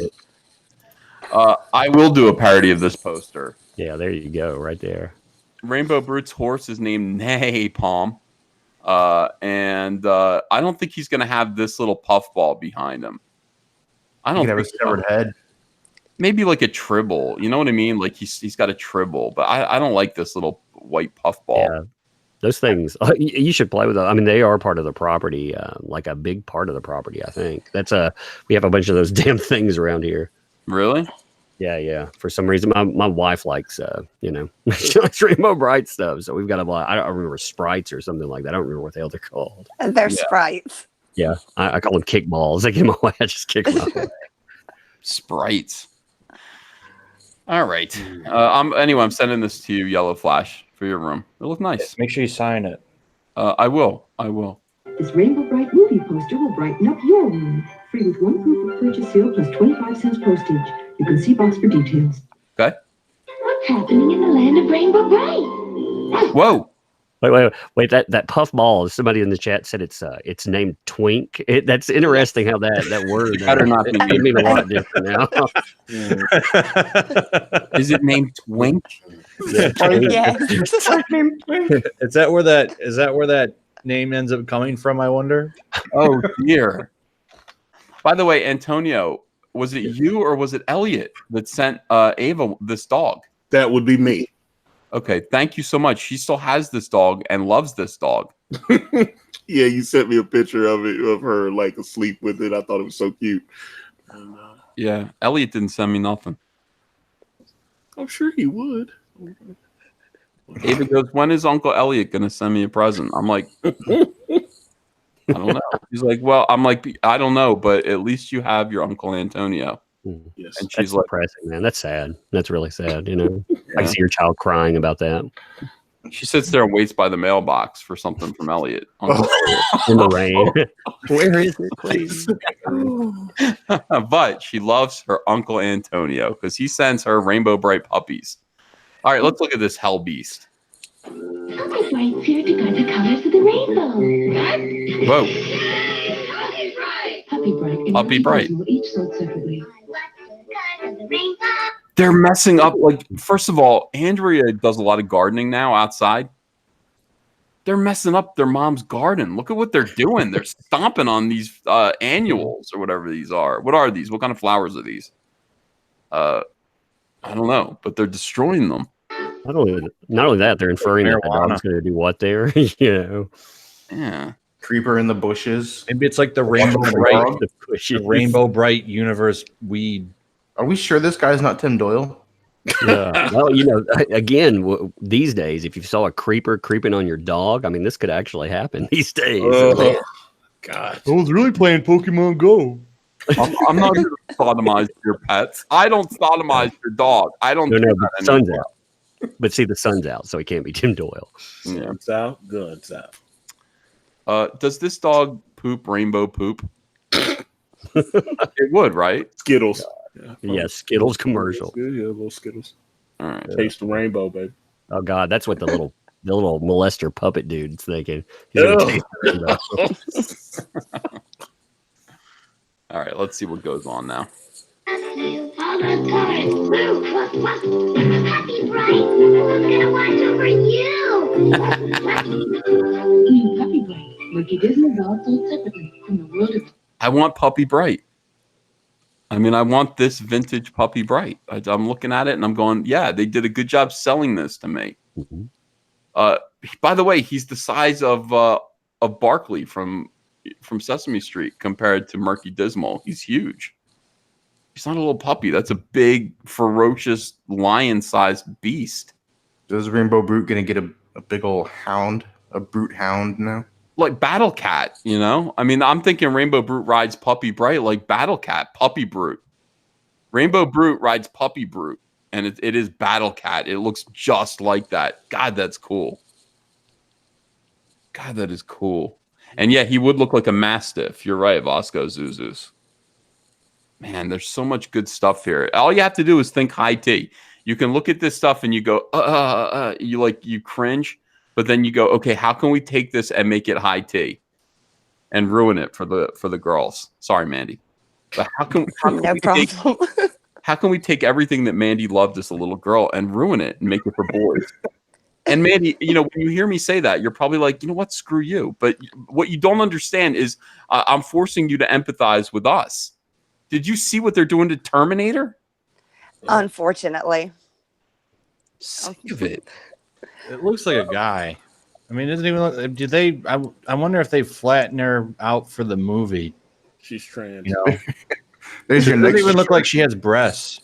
I will do a parody of this poster. Yeah, there you go, right there. Rainbow Brute's horse is named Napalm. And I don't think he's going to have this little puffball behind him. I don't think have a severed head. Maybe like a tribble. You know what I mean? Like he's got a tribble, but I don't like this little white puffball. Yeah. Those things, you should play with them. I mean, they are part of the property, like a big part of the property, I think. We have a bunch of those damn things around here. Really? Yeah. For some reason, my wife likes, she likes Rainbow Brite stuff. So we've got I don't remember sprites or something like that. I don't remember what the hell they're called. They're sprites. Yeah, I call them kickballs. I get my way. I just kick them out. Sprites. All right. I'm sending this to you, Yellow Flash, for your room. It look nice. Make sure you sign it. I will. This Rainbow Brite movie poster will brighten up your room. Free with one proof of purchase seal plus 25 cents postage. You can see box for details. Okay. What's happening in the land of Rainbow Brite? Whoa. Wait! That puff ball. Somebody in the chat said it's named Twink. That's interesting how that word. Better not be it mean a lot different now. Is it named Twink? Yeah, Yes. Is that where that name ends up coming from? I wonder. Oh dear. By the way, Antonio, was it you or was it Elliot that sent Ava this dog? That would be me. Okay, thank you so much. She still has this dog and loves this dog. Yeah, you sent me a picture of her like asleep with it. I thought it was so cute. And, Yeah, Elliot didn't send me nothing. I'm sure he would. Ava goes, when is Uncle Elliot going to send me a present? I'm like, I don't know. He's like, well, I'm like, I don't know, but at least you have your Uncle Antonio. Yes. And That's she's like, depressing, man. That's sad. That's really sad. I see your child crying about that she sits there and waits by the mailbox for something from Elliot. Uncle in the rain. Where is it, please? Elliot. But she loves her Uncle Antonio because he sends her Rainbow Brite puppies. All right, let's look at this hell beast. Puppy Brite's here to guide the colors of the rainbow. Whoa. Puppy Brite. and Puppy Brite. will each sold separately. They're messing up. Like, first of all, Andrea does a lot of gardening now outside. They're messing up their mom's garden. Look at what they're doing. They're stomping on these annuals or whatever these are. What are these? What kind of flowers are these? I don't know, but they're destroying them. Not only that, they're inferring that the dog's going to do what there. Yeah. Creeper in the bushes. Maybe it's like the Rainbow Brite, the Rainbow Brite universe weed. Are we sure this guy's not Tim Doyle? Yeah. Well, again, these days, if you saw a creeper creeping on your dog, I mean, this could actually happen these days. Oh, God. I was really playing Pokemon Go. I'm not here to sodomize your pets. I don't sodomize your dog. I don't. No, do but that the sun's anymore. out. But see, the sun's out, so he can't be Tim Doyle. Yeah. Guns out, guns out. Does this dog poop rainbow poop? It would, right? Skittles. Yeah, Skittles commercial. Yeah, little Skittles. All right. Taste the rainbow, baby. Oh God, that's what the little molester puppet dude's thinking. He's gonna Ugh. taste the rainbow. All right. Let's see what goes on now. All the time. Happy Bright, who's gonna watch over you? Puppy Bright, Monkey Disney doll sold separately from the world of I want Puppy Bright. I mean, I want this vintage Puppy Bright. I'm looking at it and I'm going, yeah, they did a good job selling this to me. Mhm. By the way, he's the size of Barkley from Sesame Street compared to Murky Dismal. He's huge. He's not a little puppy. That's a big, ferocious, lion-sized beast. Is Rainbow Brute gonna get a big old hound, a brute hound now? Like Battle Cat, you know? I mean, I'm thinking Rainbow Brute rides Puppy Bright like Battle Cat, Puppy Brute. Rainbow Brute rides Puppy Brute, and it is Battle Cat. It looks just like that. God, that's cool. God, that is cool. And yeah, he would look like a Mastiff. You're right, Vasco Zuzus. Man, there's so much good stuff here. All you have to do is think high tea. You can look at this stuff and you go, you cringe, but then you go, okay, how can we take this and make it high tea and ruin it for the girls? Sorry, Mandy. But how can we take everything that Mandy loved as a little girl and ruin it and make it for boys? And Mandy, when you hear me say that, you're probably like, you know what, screw you. But what you don't understand is I'm forcing you to empathize with us. Did you see what they're doing to Terminator? Unfortunately. Sick of it. It looks like a guy. I mean, it doesn't even look. Did they? I wonder if they flatten her out for the movie. She's trans. You know, There's it your doesn't next even look like she has breasts.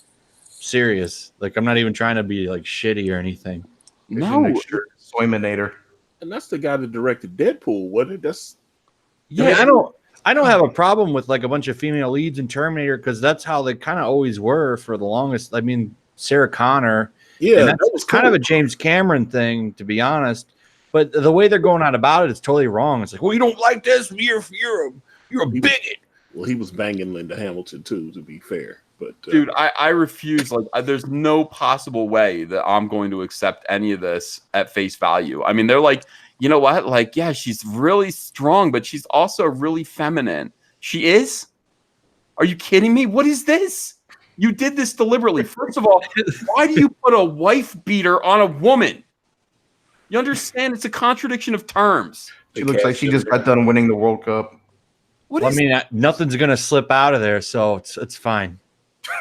Serious. Like, I'm not even trying to be like shitty or anything. No. Soyminator. And that's the guy that directed Deadpool, wasn't it? That's Yeah, I don't have a problem with like a bunch of female leads in Terminator because that's how they kind of always were for the longest. I mean, Sarah Connor. yeah, And that that's was kind of cool. a James Cameron thing, to be honest. But the way they're going out about it is totally wrong. It's like, well, you don't like this, you're a bigot. Well, he was banging Linda Hamilton too, to be fair. But Dude, I refuse. There's no possible way that I'm going to accept any of this at face value. I mean, they're like, you know what? Like, yeah, she's really strong, but she's also really feminine. She is? Are you kidding me? What is this? You did this deliberately. First of all, why do you put a wife beater on a woman? You understand? It's a contradiction of terms. She looks like she just got done winning the World Cup. What Well, I is mean, nothing's gonna slip out of there, so it's fine.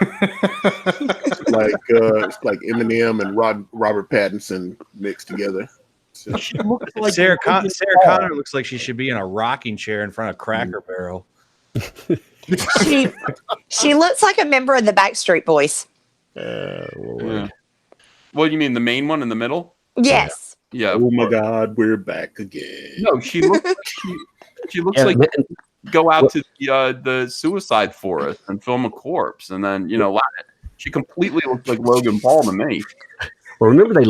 it's like Eminem and Robert Pattinson mixed together. So, she looks like Sarah Connor looks like she should be in a rocking chair in front of Cracker Barrel. She looks like a member of the Backstreet Boys. Yeah. What do you mean, the main one in the middle? Yes. Yeah. oh my God, we're back again. No, she looks. She looks like go out to the suicide forest and film a corpse, and then she completely looks like Logan Paul to me. Well, remember they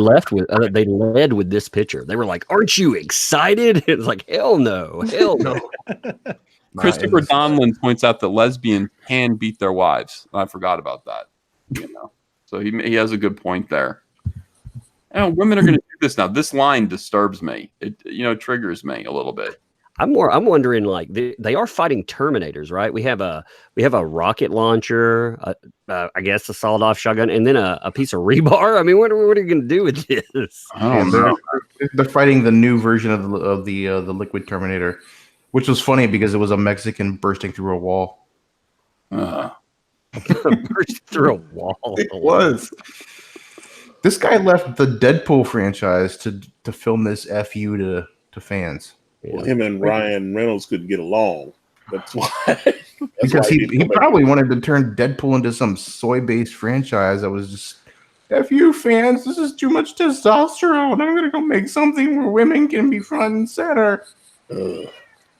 led with this picture. They were like, "Aren't you excited?" It's like, "Hell no, hell no." Christopher Donlin points out that lesbians can beat their wives. I forgot about that. So he has a good point there. Women are going to do this now. This line disturbs me. It triggers me a little bit. I'm wondering, like, they are fighting Terminators, right? We have a rocket launcher, I guess a sawed-off shotgun, and then a piece of rebar. I mean, what are you going to do with this? They're fighting the new version of the Liquid Terminator, which was funny because it was a Mexican bursting through a wall. Burst through a wall. It was. This guy left the Deadpool franchise to film this FU to fans. Well, him and Ryan Reynolds couldn't get along. That's why. Because he probably wanted to turn Deadpool into some soy-based franchise that was just, FU fans, this is too much testosterone. I'm going to go make something where women can be front and center.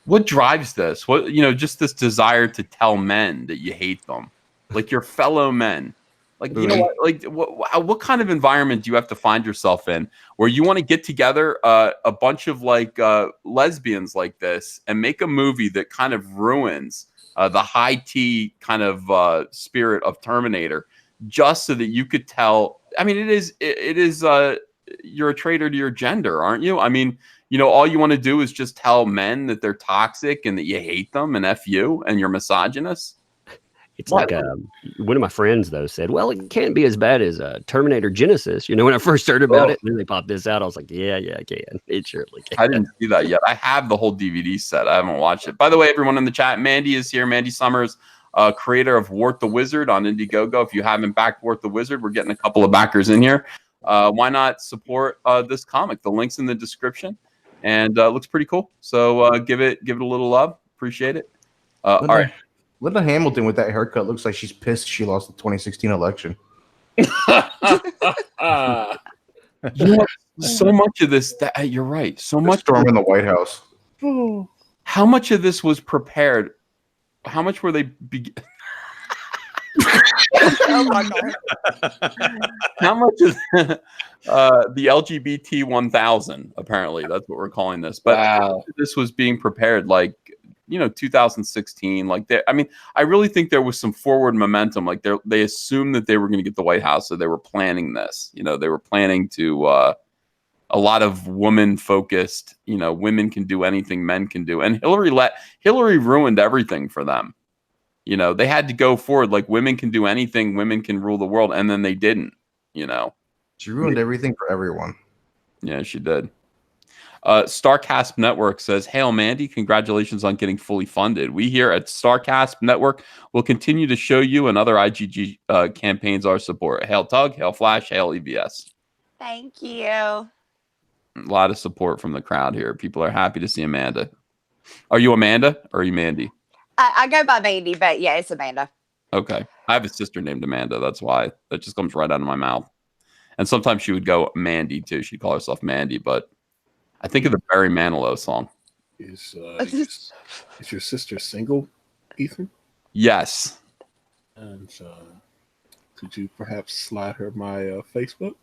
What drives this? What, just this desire to tell men that you hate them, like your fellow men. Like, you know what? Like, what kind of environment do you have to find yourself in where you want to get together a bunch of like lesbians like this and make a movie that kind of ruins the high tea kind of spirit of Terminator, just so that you could tell? I mean, it is you're a traitor to your gender, aren't you? I mean, all you want to do is just tell men that they're toxic and that you hate them and F you and you're misogynist. It's like one of my friends, though, said, well, it can't be as bad as Terminator Genesis. When I first heard about it, and then they popped this out, I was like, yeah, it can. It surely can. I didn't see that yet. I have the whole DVD set. I haven't watched it. By the way, everyone in the chat, Mandy is here. Mandy Summers, creator of Wart the Wizard on Indiegogo. If you haven't backed Wart the Wizard, we're getting a couple of backers in here. Why not support this comic? The link's in the description. And it looks pretty cool. So give it a little love. Appreciate it. All right. Linda Hamilton with that haircut looks like she's pissed she lost the 2016 election. So much of this, you're right. So much storm in the White House. How much of this was prepared? How much were they? Oh my God. How much is the LGBT 1000? Apparently, that's what we're calling this. But this was being prepared, like 2016. Like, I really think there was some forward momentum. Like, they assumed that they were going to get the White House, so they were planning this. They were planning to a lot of woman-focused. Women can do anything men can do, and Hillary ruined everything for them. They had to go forward like women can do anything, women can rule the world, and then they didn't. She ruined everything for everyone. Yeah, she did. Starcasp Network says, "Hail, Mandy! Congratulations on getting fully funded. We here at Starcasp Network will continue to show you and other IGG campaigns our support. Hail, Tug! Hail, Flash! Hail, EBS!" Thank you. A lot of support from the crowd here. People are happy to see Amanda. Are you Amanda or are you Mandy? I go by Mandy, but yeah, it's Amanda. Okay. I have a sister named Amanda. That's why. That just comes right out of my mouth. And sometimes she would go Mandy too. She'd call herself Mandy, but I think of the Barry Manilow song. Is your sister single, Ethan? Yes. And could you perhaps slide her my Facebook?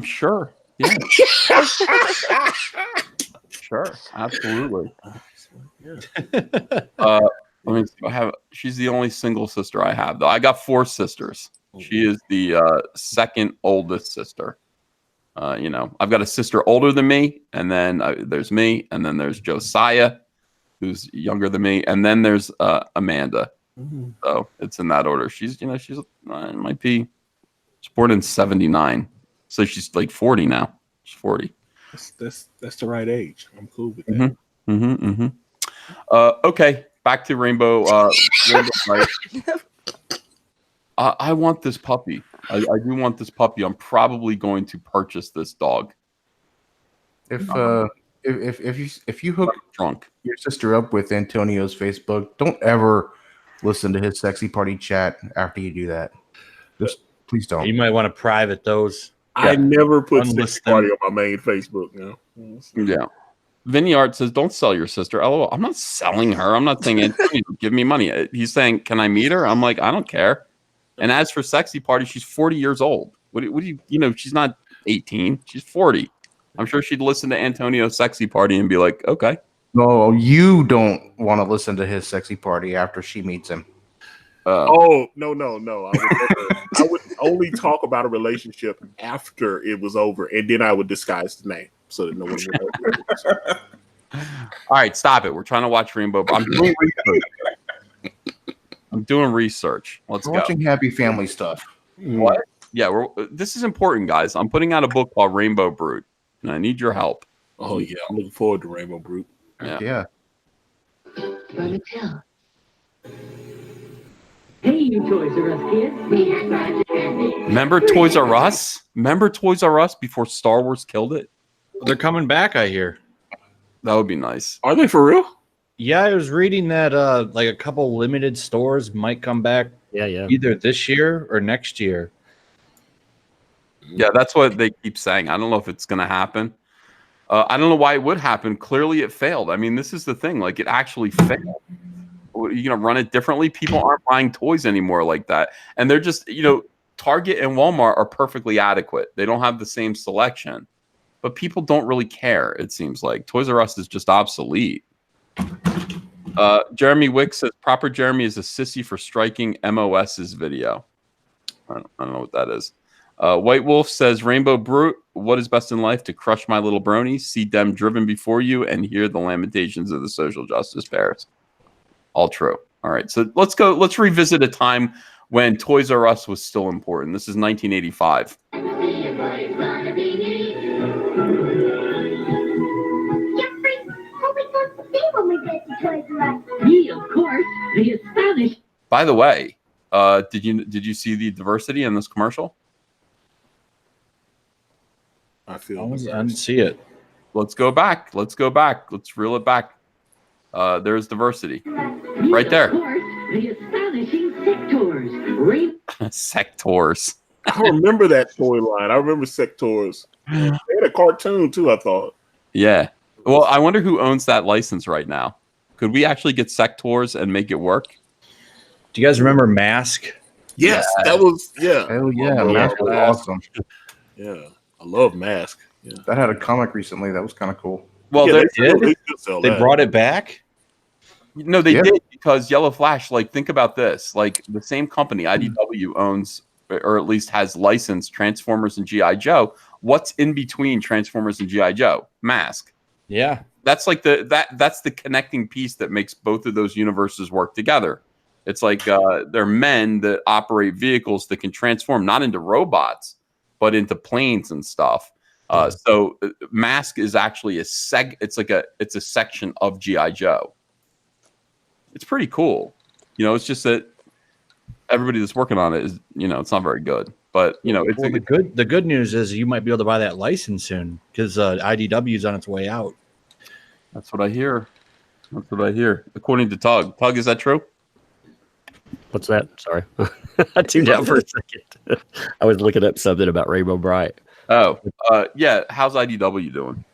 Sure. Yeah. Sure. Absolutely. Let me see. She's the only single sister I have, though. I got 4 sisters. She is the second oldest sister. I've got a sister older than me, and then there's me, and then there's Josiah, who's younger than me, and then there's Amanda. Mm-hmm. So it's in that order. She's might be. She's born in 79, so she's like 40 now. She's 40. That's the right age. I'm cool with that. Okay, back to Rainbow Brite. I want this puppy. I do want this puppy. I'm probably going to purchase this dog. If you hook your sister up with Antonio's Facebook, don't ever listen to his sexy party chat after you do that. Just please don't. You might want to private those. I never put sexy party on my main Facebook. Yeah. Vinny Art says, "Don't sell your sister." LOL. I'm not selling her. I'm not saying give me money. He's saying, "Can I meet her?" I'm like, I don't care. And as for sexy party, she's 40 years old. What do you? She's not 18. She's 40. I'm sure she'd listen to Antonio's sexy party and be like, okay. No, you don't want to listen to his sexy party after she meets him. No. I would only talk about a relationship after it was over, and then I would disguise the name so that no one would know. All right, stop it. We're trying to watch Rainbow. I'm doing research. Let's go. Watching happy family stuff. What? Yeah, this is important, guys. I'm putting out a book called Rainbow Brute, and I need your help. Oh yeah, I'm looking forward to Rainbow Brute. Yeah. Hey, you Toys R Us kids. Remember Toys R Us? Remember Toys R Us before Star Wars killed it? They're coming back, I hear. That would be nice. Are they for real? Yeah, I was reading that like a couple limited stores might come back. Yeah. Either this year or next year. Yeah, that's what they keep saying. I don't know if it's going to happen. I don't know why it would happen. Clearly, it failed. I mean, this is the thing. Like, it actually failed. You're gonna run it differently. People aren't buying toys anymore like that, and they're just, Target and Walmart are perfectly adequate. They don't have the same selection, but people don't really care. It seems like Toys R Us is just obsolete. Jeremy Wick says Proper Jeremy is a sissy for striking MOS's video. I don't know what that is. White Wolf says Rainbow Brute, what is best in life? To crush my little bronies, see them driven before you, and hear the lamentations of the social justice bears. All true. All right, so let's go. Let's revisit a time when Toys R Us was still important. This is 1985. Of course, the astonished. By the way, did you see the diversity in this commercial? I feel I didn't see it. Let's go back. Let's reel it back. There's diversity right there. Of course, the astonishing sectors. Sectors. I remember that toy line. I remember Sectors. They had a cartoon too, I thought. Yeah. Well, I wonder who owns that license right now. Could we actually get Sectors and make it work? Do you guys remember Mask? Yes, that was Hell yeah, Mask was awesome. Yeah, I love Mask. Yeah, that had a comic recently. That was kind of cool. Well, yeah, they brought it back. No, they did, because Yellow Flash. Like, think about this. Like, the same company, IDW, owns, or at least has licensed Transformers and G.I. Joe. What's in between Transformers and G.I. Joe? Mask. Yeah, that's like that's the connecting piece that makes both of those universes work together. It's like they're men that operate vehicles that can transform not into robots, but into planes and stuff. So Mask is actually it's a section of G.I. Joe. It's pretty cool. It's just that everybody that's working on it is, it's not very good. But it's the good news is you might be able to buy that license soon, because IDW is on its way out. That's what I hear. According to Tug. Tug, is that true? What's that? Sorry. I tuned out for a second. I was looking up something about Rainbow Brite. Oh, yeah. How's IDW doing?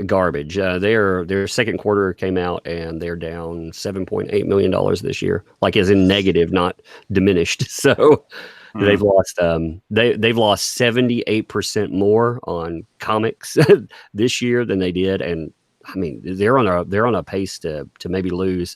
Garbage. Their second quarter came out and they're down $7.8 million this year, like as in negative, not diminished. So they've lost 78% more on comics this year than they did, and I mean they're on a pace to maybe lose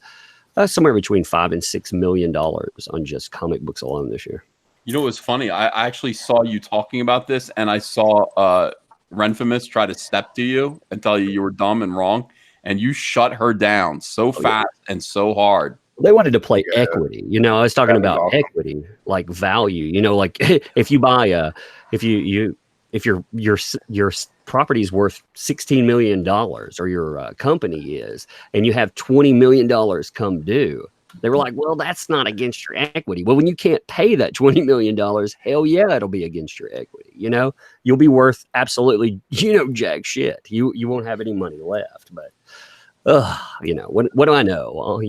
somewhere between $5 and $6 million on just comic books alone this year. You know what's funny? I actually saw you talking about this, and I saw Renfamous try to step to you and tell you were dumb and wrong, and you shut her down so fast and so hard. They wanted to play equity. I was talking about equity, like value. Like if you buy if your property is worth $16 million, or your company is, and you have $20 million come due, they were like, well, that's not against your equity. Well, when you can't pay that $20 million, hell yeah, it'll be against your equity. You'll be worth absolutely, jack shit. You won't have any money left. But, what do I know? Well,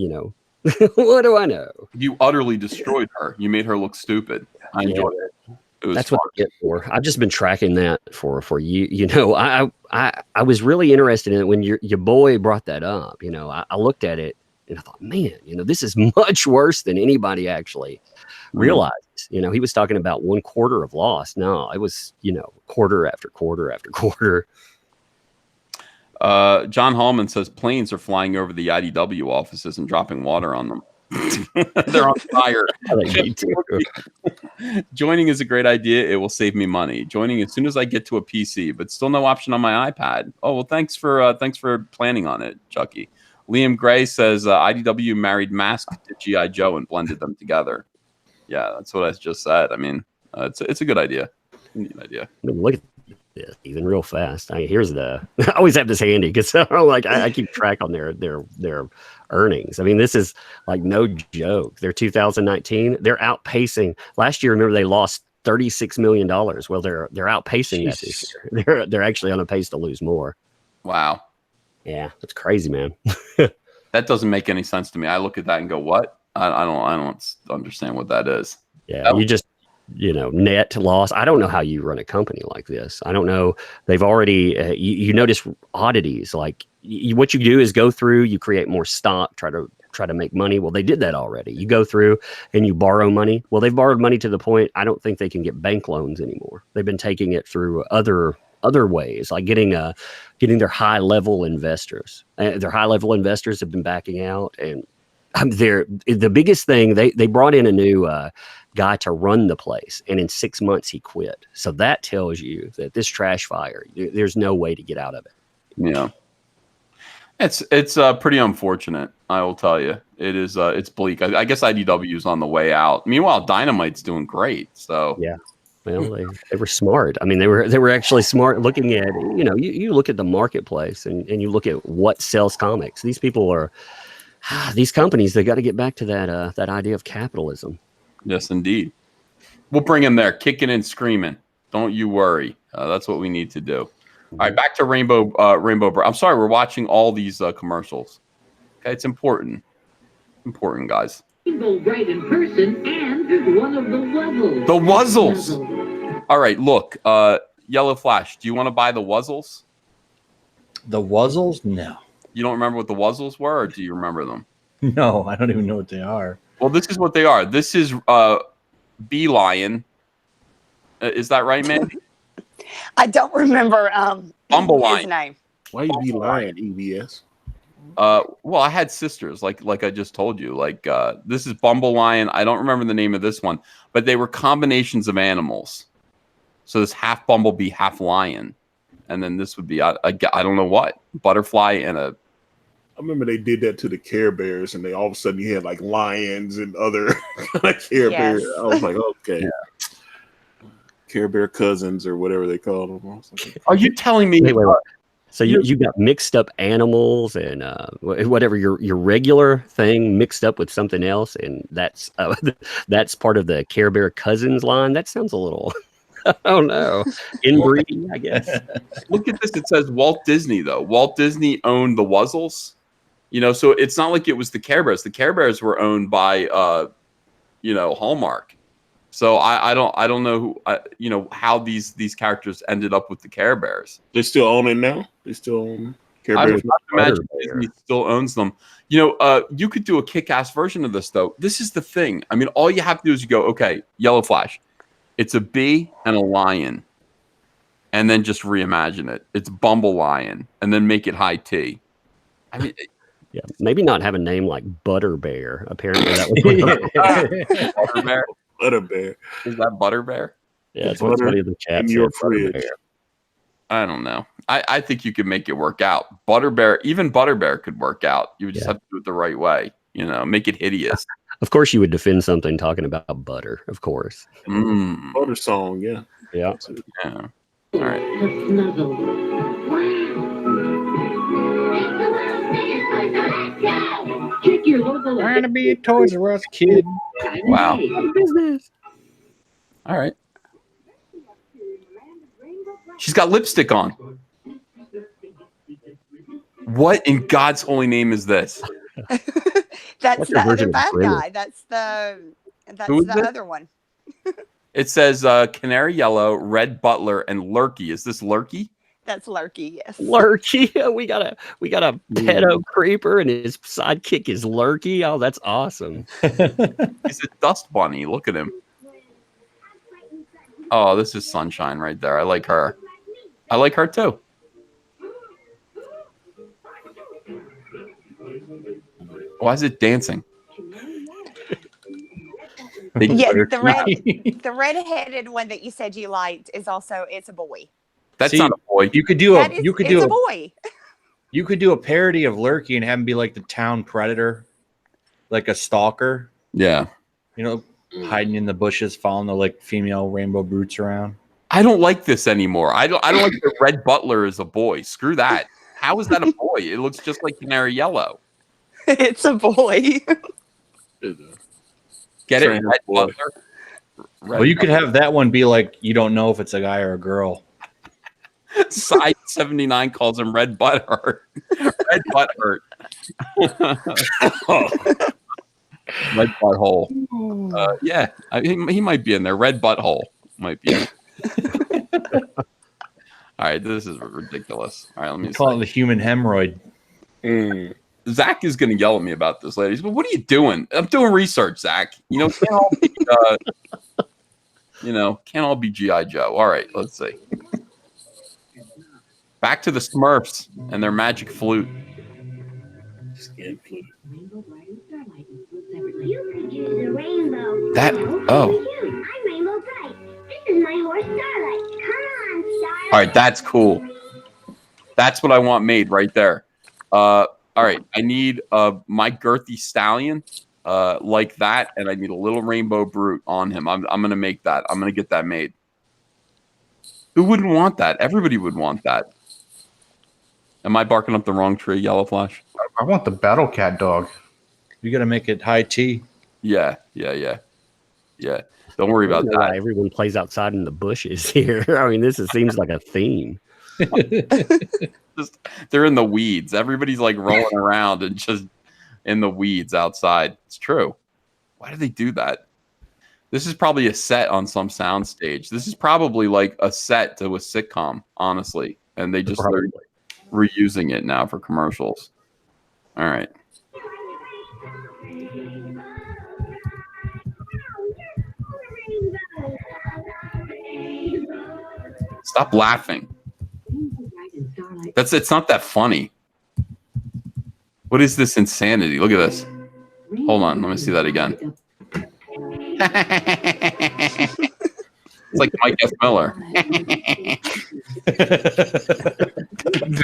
what do I know? You utterly destroyed her. You made her look stupid. I enjoyed it. That's what I get for. I've just been tracking that for you. I was really interested in it when your boy brought that up. I looked at it and I thought, man, this is much worse than anybody actually realizes. He was talking about 1 quarter of loss. No, it was quarter after quarter after quarter. John Hallman says planes are flying over the IDW offices and dropping water on them. They're on fire. Joining is a great idea. It will save me money. Joining as soon as I get to a PC, but still no option on my iPad. Oh, well, thanks for planning on it, Chucky. Liam Gray says IDW married Mask to G.I. Joe and blended them together. Yeah, that's what I just said. I mean, it's a good idea. Good idea. Look at this, even real fast. Here's I always have this handy because I keep track on their earnings. I mean, this is like no joke. They're 2019. They're outpacing last year. Remember, they lost $36 million. Well, they're outpacing that this year. They're actually on a pace to lose more. Wow. Yeah, that's crazy, man. That doesn't make any sense to me. I look at that and go, "What? I don't understand what that is." Yeah, net loss. I don't know how you run a company like this. I don't know. They've already, you notice oddities. Like what you do is go through, you create more stock, try to make money. Well, they did that already. You go through and you borrow money. Well, they've borrowed money to the point, I don't think they can get bank loans anymore. They've been taking it through other ways, like getting their high level investors. Their high level investors have been backing out, and the biggest thing, they brought in a new guy to run the place, and in 6 months he quit. So that tells you that this trash fire, there's no way to get out of it. Yeah, it's pretty unfortunate. I will tell you, it is. It's bleak. I guess IDW is on the way out. Meanwhile, Dynamite's doing great. So yeah. Well, they were smart. I mean, they were actually smart looking at, you look at the marketplace and you look at what sells comics. These people are, these companies, they got to get back to that idea of capitalism. Yes, indeed. We'll bring him there, kicking and screaming. Don't you worry. That's what we need to do. All right, back to Rainbow Brite. I'm sorry, we're watching all these commercials. Okay, it's important. Important, guys. Rainbow Brite in person and one of the Wuzzles. The Wuzzles. All right, look, Yellow Flash, do you want to buy the Wuzzles? The Wuzzles? No. You don't remember what the Wuzzles were, or do you remember them? No, I don't even know what they are. Well, this is what they are. This is Bee Lion. Is that right, man? I don't remember Bumble his Lion. name. Why you be lying, EVS? Well, I had sisters, like I just told you. Like this is Bumble Lion. I don't remember the name of this one, but they were combinations of animals. So this half bumblebee, half lion, and then this would be I don't know what, butterfly and a. I remember they did that to the Care Bears, and they all of a sudden you had like lions and other Care Bears. I was like, okay, Care Bear cousins or whatever they call them. Are you telling me? Wait. So you got mixed up animals and whatever your regular thing mixed up with something else, and that's part of the Care Bear cousins line. That sounds a little, oh no, inbreeding, I guess. Look at this. It says Walt Disney though. Walt Disney owned the Wuzzles. So it's not like it was the Care Bears. The Care Bears were owned by Hallmark. So I don't know who how these characters ended up with the Care Bears. They still own it now. They still own Care Bears. I would not imagine Disney still owns them. You could do a kick-ass version of this though. This is the thing. I mean, all you have to do is you go, okay, Yellow Flash. It's a bee and a lion, and then just reimagine it. It's Bumble Lion, and then make it high T. I mean. Yeah, maybe not have a name like Butterbear. Apparently that was Butterbear. Butterbear. Is that Butterbear? Yeah, that's what's funny in the chat. In your fridge. I don't know. I think you can make it work out. Even Butterbear could work out. You would just have to do it the right way. Make it hideous. Of course, you would defend something talking about butter. Of course. Butter song, yeah. Yeah. All right. Check your local. Trying to be a Toys R Us kid. Wow. All right. She's got lipstick on. What in God's holy name is this? That's the other bad guy. That's the other one. It says Canary Yellow, Red Butler, and Lurky. Is this Lurky? That's Lurky, yes. Lurky. We got a pedo creeper and his sidekick is Lurky. Oh, that's awesome. He's a dust bunny. Look at him. Oh, this is Sunshine right there. I like her. I like her too. Why is it dancing? Yeah, the red-headed one that you said you liked is also it's a boy. That's not a boy. You could do a boy. You could do a parody of Lurky and have him be like the town predator, like a stalker. Yeah. Hiding in the bushes, following the female rainbow brutes around. I don't like this anymore. I don't like the Red Butler as a boy. Screw that. How is that a boy? It looks just like Canary Yellow. It's a boy. Get it, Red Butler? Well, you could have that one be like you don't know if it's a guy or a girl. Side 79 calls him Red Butthurt. Red Butthurt. Red Butthole. Yeah, he might be in there. Red butthole might be in there. All right, this is ridiculous. All right, let me call it the human hemorrhoid. Zach is going to yell at me about this, ladies. But what are you doing? I'm doing research, Zach. Can't all be, can't all be GI Joe. All right, let's see. Back to the Smurfs and their magic flute. You could use a rainbow. That I'm Rainbow Bright. This is my horse Starlight. Come on, Starlight. All right, that's cool. That's what I want made right there. All right, I need my girthy stallion like that, and I need a little rainbow brute on him. I'm gonna make that. I'm gonna get that made. Who wouldn't want that? Everybody would want that. Am I barking up the wrong tree, Yellow Flash? I want the Battle Cat dog. You got to make it high tea. Yeah. Don't worry about that. Everyone plays outside in the bushes here. I mean, seems like a theme. They're in the weeds. Everybody's like rolling around and just in the weeds outside. It's true. Why do they do that? This is probably a set on some soundstage. This is probably like a set to a sitcom, honestly. And they just are reusing it now for commercials. All right. Stop laughing. It's not that funny. What is this insanity? Look at this. Hold on, let me see that again. It's like Mike F. Miller. Did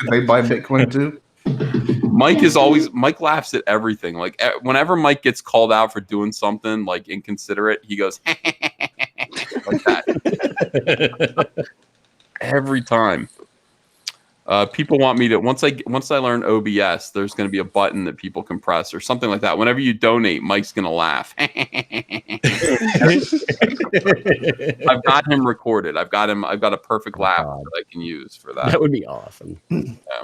they buy Bitcoin too? Mike laughs at everything. Like whenever Mike gets called out for doing something like inconsiderate, he goes like that. Every time. People want me to once I learn OBS, there's going to be a button that people can press or something like that. Whenever you donate, Mike's going to laugh. I've got him recorded. I've got a perfect laugh that I can use for that. That would be awesome. Yeah.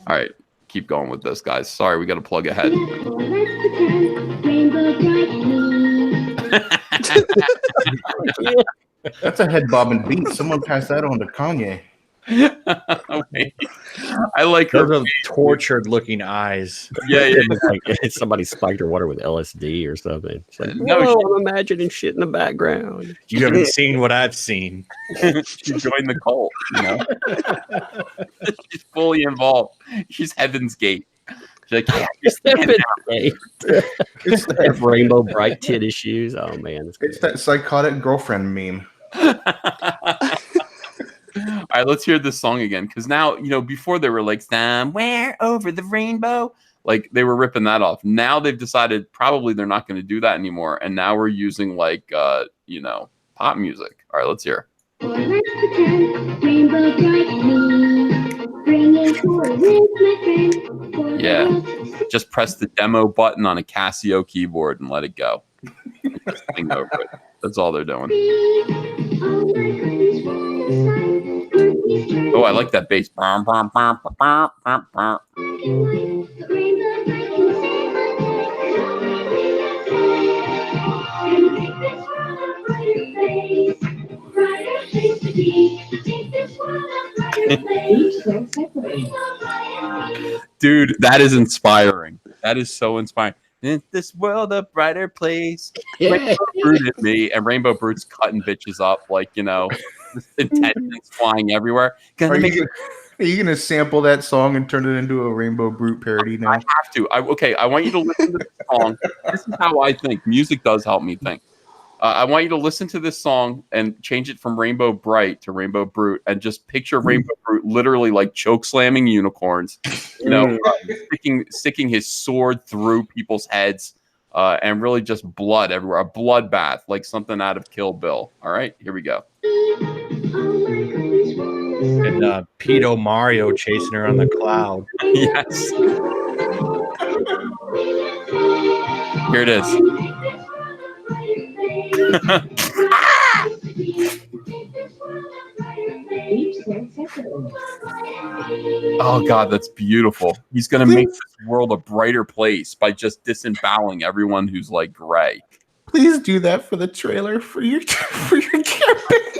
All right, keep going with this, guys. Sorry, we got to plug ahead. That's a head bobbing beat. Someone passed that on to Kanye. Wait. I like her tortured looking eyes. Yeah. Like somebody spiked her water with LSD or something. Like, No, I'm imagining shit in the background. You haven't seen what I've seen. She joined the cult, She's fully involved. She's Heaven's Gate. She's like, it's that Rainbow Bright titty shoes. Oh man, it's that psychotic girlfriend meme. All right, let's hear this song again. Because now, before they were like, somewhere over the rainbow. Like, they were ripping that off. Now they've decided probably they're not going to do that anymore. And now we're using, like, pop music. All right, let's hear. Yeah. Just press the demo button on a Casio keyboard and let it go. Just sing over it. That's all they're doing. Oh, I like that bass. Dude, that is inspiring. That is so inspiring. In this world a brighter place. Rainbow Brute is me, and Rainbow Brute's cutting bitches up like, intelligence flying everywhere. Are you gonna sample that song and turn it into a Rainbow Brute parody now? I have to. I want you to listen to this song. This is how I think. Music does help me think. I want you to listen to this song and change it from Rainbow Bright to Rainbow Brute, and just picture Rainbow Brute literally like choke slamming unicorns, sticking his sword through people's heads, and really just blood everywhere. A bloodbath, like something out of Kill Bill. All right, here we go. And Pedo Mario chasing her on the cloud. Yes. Here it is. Oh God, that's beautiful. He's gonna make this world a brighter place by just disemboweling everyone who's like gray. Please do that for the trailer for your campaign.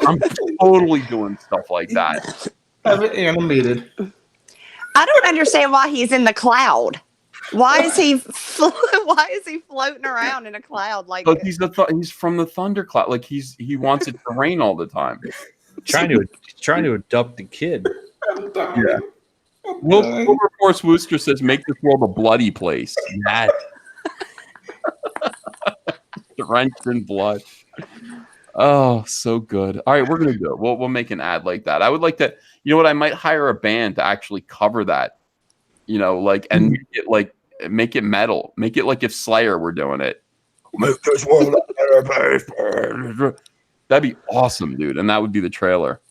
I'm totally doing stuff like that. Have it animated. I don't understand why he's in the cloud. Why is he why is he floating around in a cloud like But he's from the thundercloud. Like he wants it to rain all the time. Trying to abduct the kid. Yeah. Wilberforce Wooster says, "Make this world a bloody place." Yes. Drenched in blood. Oh, so good. All right, we're gonna do it. We'll make an ad like that. I would like to. You know what? I might hire a band to actually cover that. You know, like and make it metal. Make it like if Slayer were doing it. Make this world a better place. That'd be awesome, dude. And that would be the trailer.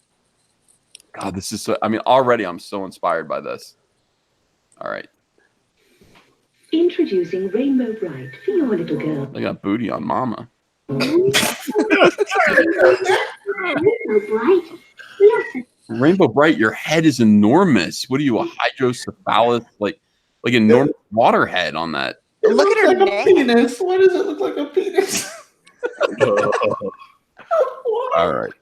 God, this is so. I mean, already I'm so inspired by this. All right. Introducing Rainbow Brite for your little girl. They got booty on mama. Rainbow Brite, your head is enormous. What are you, a hydrocephalus? Like enormous water head on that. Look at her neck. Penis. Why does it look like a penis? All right.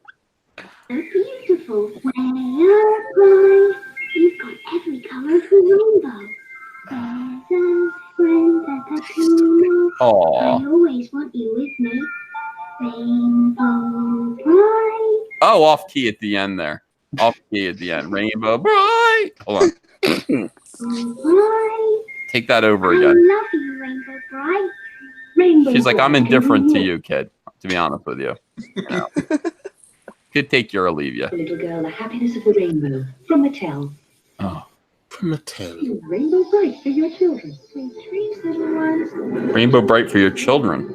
Beautiful. When you're blind, you've got every color of the rainbow. Presents, friends, and happiness. I Aw. always want you with me. Rainbow bright. Oh, off key at the end there. Off key at the end. Rainbow Bright. Hold on. Bright. Take that over I again. love you, Rainbow bright. Rainbow She's like, I'm bright. indifferent to you, kid. To be honest with you. No. Could take you or leave you. Little girl, the happiness of the rainbow from Mattel. Oh. From Mattel. Rainbow Brite for your children. Sweet dreams, little ones. Rainbow Bright for your children.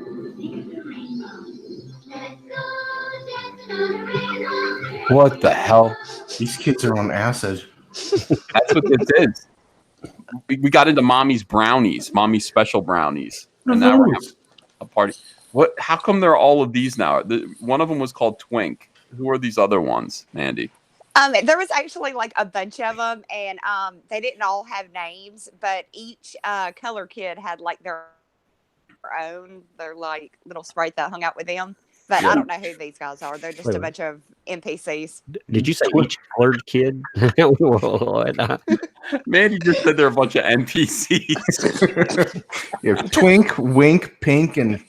What the hell? These kids are on acid. That's what this is. We got into mommy's brownies, mommy's special brownies, and now we're having a party. What? How come there are all of these now? One of them was called Twink. Who are these other ones, Mandy? There was actually like a bunch of them, and they didn't all have names, but each color kid had like their own. They're like little sprite that hung out with them. But Yeah. I don't know who these guys are. They're just a bunch of NPCs. Did you say each colored kid? What? Mandy just said they're a bunch of NPCs. You have Twink, Wink, Pink, and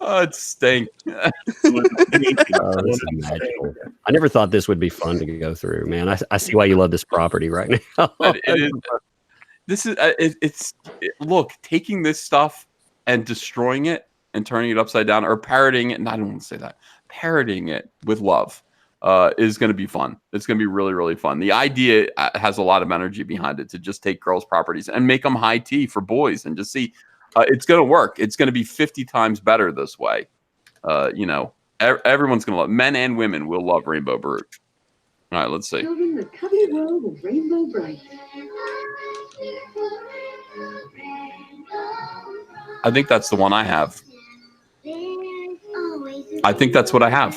Oh, it stink. Oh, this is magical. I never thought this would be fun to go through, man. I see why you love this property right now. But it is. This is. Look, taking this stuff and destroying it and turning it upside down, or parroting it. And I don't want to say that. Parroting it with love is going to be fun. It's going to be really, really fun. The idea has a lot of energy behind it to just take girls' properties and make them high tea for boys, and just see. It's going to work. It's going to be 50 times better this way. You know, everyone's going to love. Men and women will love Rainbow Brite. All right, let's see. Children, the cuddly world of Rainbow Brite. I think that's the one I have. I think that's what I have.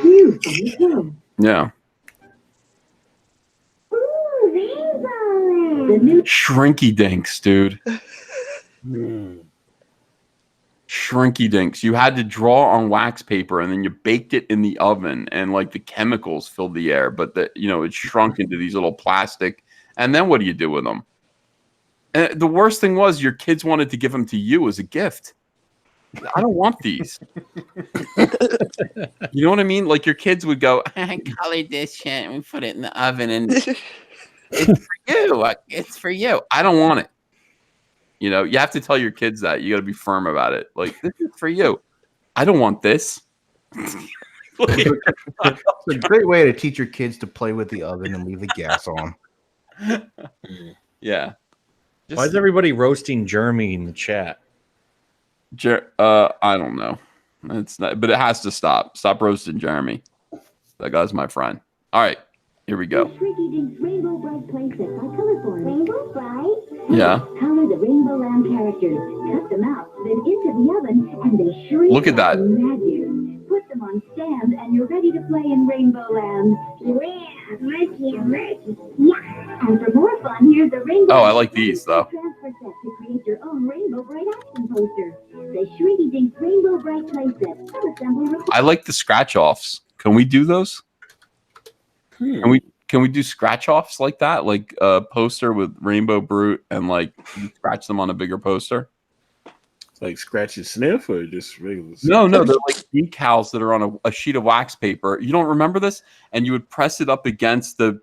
New from Mattel. Yeah. Ooh, rainbow. The new Shrinky dinks, dude. Shrinky dinks. You had to draw on wax paper and then you baked it in the oven, and like the chemicals filled the air, but it shrunk into these little plastic. And then what do you do with them? And the worst thing was your kids wanted to give them to you as a gift. I don't want these. You know what I mean? Like your kids would go, I colored this shit and we put it in the oven and it's for you. It's for you. I don't want it. You know, you have to tell your kids that. You got to be firm about it. Like, this is for you. I don't want this. it's a great way to teach your kids to play with the oven and leave the gas on. Yeah. Why is everybody roasting Jeremy in the chat? I don't know. It's not, but it has to stop. Stop roasting Jeremy. That guy's my friend. All right, here we go. Shrinky Dink's Rainbow Brite playset by Color Form. Rainbow bright. Yeah. Color the Rainbow Land characters, cut them out, then into the oven, and they shrink. Look at that. like magic. Put them on stands, and you're ready to play in Rainbow Land. Yeah, Marky. Yeah. And for more fun, here's the Rainbow. Oh, I like these, though. Transfer set to create your own Rainbow Brite action poster. The Shrinky Bright playset. Some assembly required. I like the scratch offs. Can we do those? Can we do scratch offs like that? Like a poster with Rainbow Brute and like you scratch them on a bigger poster? Like scratch and sniff or just regular? No, they're like decals that are on a sheet of wax paper. You don't remember this? And you would press it up against the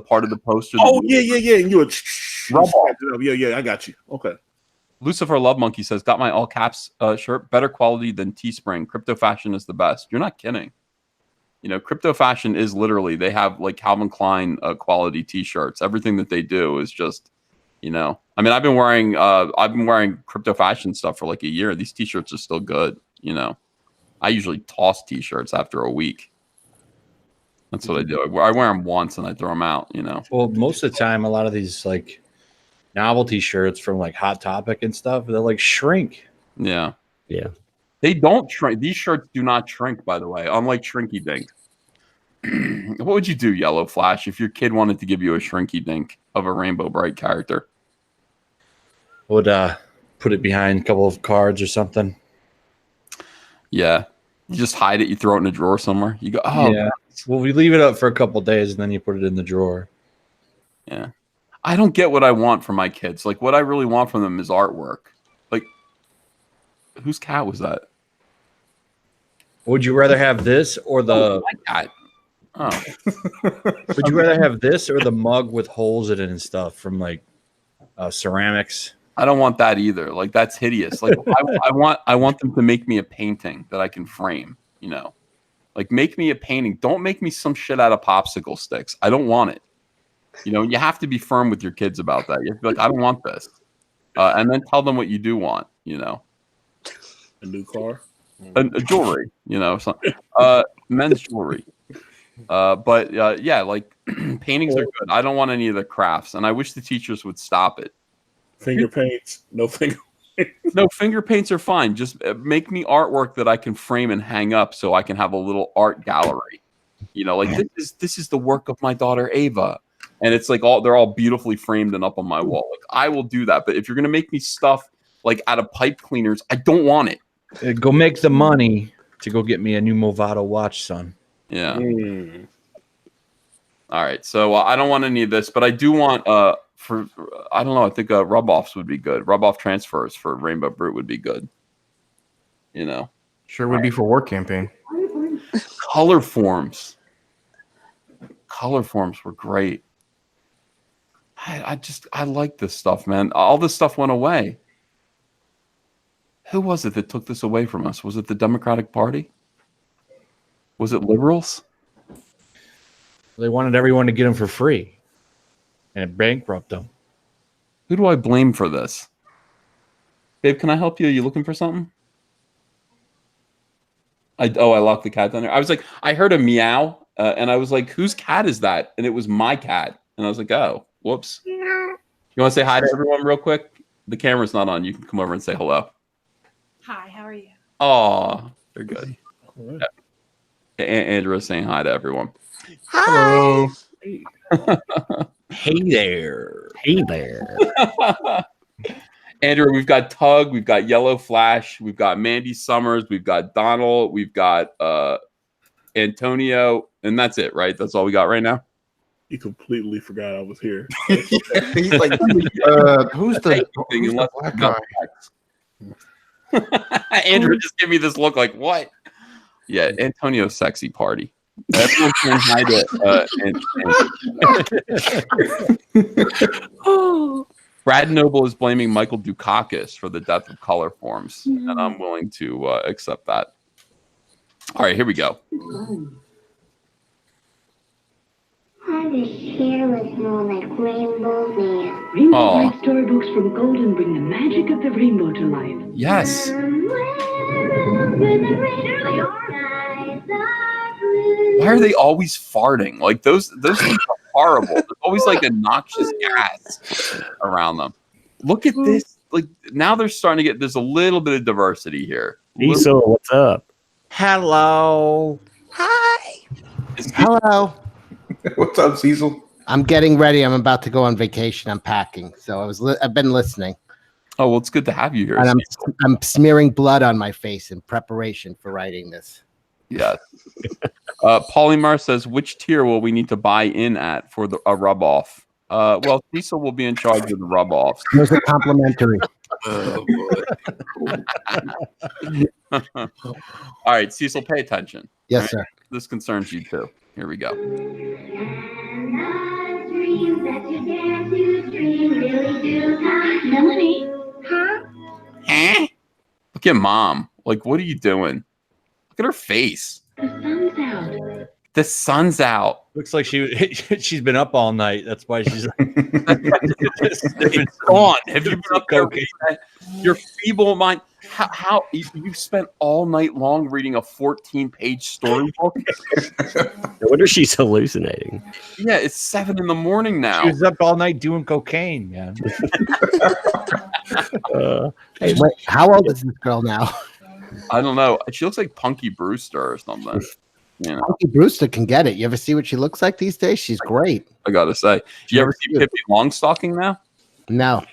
part of the poster. Oh, yeah. And you would rub off. Yeah, I got you. Okay. Lucifer Love Monkey says, got my all caps shirt. Better quality than Teespring. Crypto Fashion is the best. You're not kidding. You know, Crypto Fashion is literally, they have like Calvin Klein quality t-shirts. Everything that they do is just, you know, I mean, I've been wearing Crypto Fashion stuff for like a year. These t-shirts are still good. You know, I usually toss t-shirts after a week. That's what I do. I wear them once and I throw them out, you know. Well, most of the time, a lot of these like novelty shirts from like Hot Topic and stuff, they're like shrink. Yeah. Yeah. They don't shrink. These shirts do not shrink, by the way, unlike Shrinky Dink. What would you do, Yellow Flash, if your kid wanted to give you a Shrinky Dink of a Rainbow Bright character? Would put it behind a couple of cards or something. Yeah. You just hide it. You throw it in a drawer somewhere. You go, oh. Yeah. Well, we leave it up for a couple of days and then you put it in the drawer. Yeah. I don't get what I want from my kids. Like, what I really want from them is artwork. Like, whose cat was that? Would you rather have this or the my cat? Oh. Would you rather have this or the mug with holes in it and stuff from like ceramics? I don't want that either. Like, that's hideous. Like, I want them to make me a painting that I can frame, you know. Like, make me a painting. Don't make me some shit out of popsicle sticks. I don't want it. You know, you have to be firm with your kids about that. You have to be like, I don't want this. And then tell them what you do want, you know. A new car? A jewelry, you know, men's jewelry. But yeah, like paintings are good. I don't want any of the crafts, and I wish the teachers would stop it. Finger paints? No finger paints. No, finger paints are fine. Just make me artwork that I can frame and hang up so I can have a little art gallery. You know, like this is the work of my daughter Ava. And it's like they're all beautifully framed and up on my wall. Like, I will do that. But if you're gonna make me stuff like out of pipe cleaners, I don't want it. Go make the money to go get me a new Movado watch, son. Yeah. All right. So I don't want any of this, but I do want I don't know. I think rub offs would be good. Rub off transfers for Rainbow Brute would be good. You know. Sure would be for work campaign. Color forms. Color forms were great. I like this stuff, man. All this stuff went away. Who was it that took this away from us? Was it the Democratic Party? Was it liberals? They wanted everyone to get them for free, and it bankrupted them. Who do I blame for this? Babe, can I help you? Are you looking for something? I locked the cat down there. I was like, I heard a meow, and I was like, whose cat is that? And it was my cat. And I was like, oh, whoops. You want to say hi to everyone real quick? The camera's not on. You can come over and say hello. Hi, how are you? Oh, they're good. Yeah. Andrew's saying hi to everyone. Hi. Hello. Hey there. Hey there. Andrew, we've got Tug, we've got Yellow Flash, we've got Mandy Summers, we've got Donald, we've got Antonio, and that's it, right? That's all we got right now? He completely forgot I was here. He's like, who's the black guy? Andrew just give me this look like, what? Yeah, Antonio's sexy party. Everyone's saying hi to Brad Noble is blaming Michael Dukakis for the death of color forms, and I'm willing to accept that. All right, here we go. I wish hair was more like Rainbow Man. Rainbow Bright storybooks from Golden bring the magic of the rainbow to life. Yes. Why are they always farting? Like those things are horrible. There's always like a noxious gas around them. Look at this. Like now they're starting to get. There's a little bit of diversity here. Diesel, what's up? Hello. Hi. Hello. What's up, Cecil? I'm getting ready. I'm about to go on vacation. I'm packing, so I've been listening. Oh, well, it's good to have you here. And I'm smearing blood on my face in preparation for writing this. Yes. Polymar says, which tier will we need to buy in at for a rub off? Well, Cecil will be in charge of the rub offs. Those are complimentary. Oh boy. All right, Cecil, pay attention. Yes, right? sir. This concerns you too. Here we go. Melanie, huh? Look at Mom. Like, what are you doing? Look at her face. The sun's out. The sun's out. Looks like she's been up all night. That's why she's like, It's gone. Have you been up there? Your feeble mind. How you spent all night long reading a 14-page storybook? I wonder if she's hallucinating. Yeah, it's 7 a.m. now. She was up all night doing cocaine, man. Hey, wait, how old is this girl now? I don't know. She looks like Punky Brewster or something. You know, Punky Brewster can get it. You ever see what she looks like these days? She's great. I gotta say. You ever see Pippi Longstocking now? No.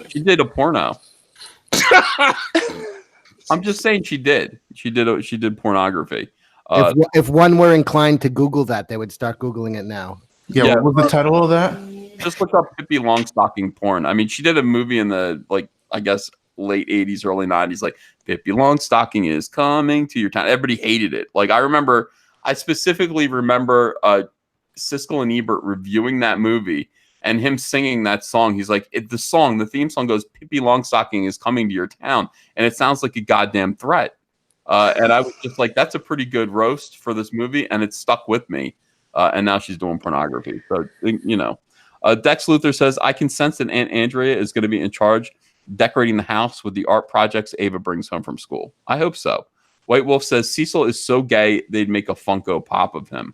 She did a porno. I'm just saying she did. She did pornography. If one were inclined to Google that, they would start Googling it now. Yeah, what was the title of that? Just look up Pippi Longstocking porn. I mean, she did a movie in the I guess late 80s, early 90s, like Pippi Longstocking is coming to your town. Everybody hated it. Like I specifically remember Siskel and Ebert reviewing that movie and him singing that song. He's like, the theme song goes, Pippi Longstocking is coming to your town. And it sounds like a goddamn threat. And I was just like, that's a pretty good roast for this movie. And it stuck with me. And now she's doing pornography. So, you know, Dex Luther says, I can sense that Aunt Andrea is going to be in charge decorating the house with the art projects Ava brings home from school. I hope so. White Wolf says, Cecil is so gay, they'd make a Funko Pop of him.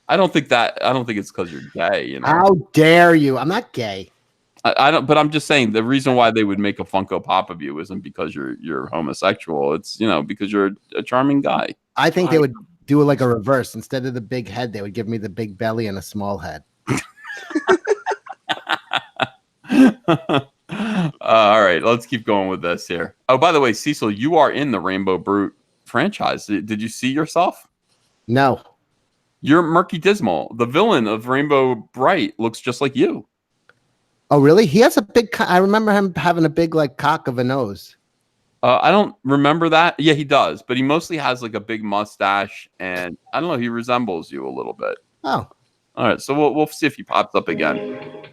I don't think it's because you're gay. You know? How dare you? I'm not gay. I don't. But I'm just saying the reason why they would make a Funko Pop of you isn't because you're homosexual. It's because you're a charming guy. I think they would do it like a reverse. Instead of the big head, they would give me the big belly and a small head. All right, let's keep going with this here. Oh, by the way, Cecil, you are in the Rainbow Brute franchise. Did you see yourself? No. You're Murky Dismal. The villain of Rainbow Bright looks just like you. Oh, really? He has a big. I remember him having a big cock of a nose. I don't remember that. Yeah, he does, but he mostly has like a big mustache, and I don't know. He resembles you a little bit. Oh. All right, so we'll see if he pops up again.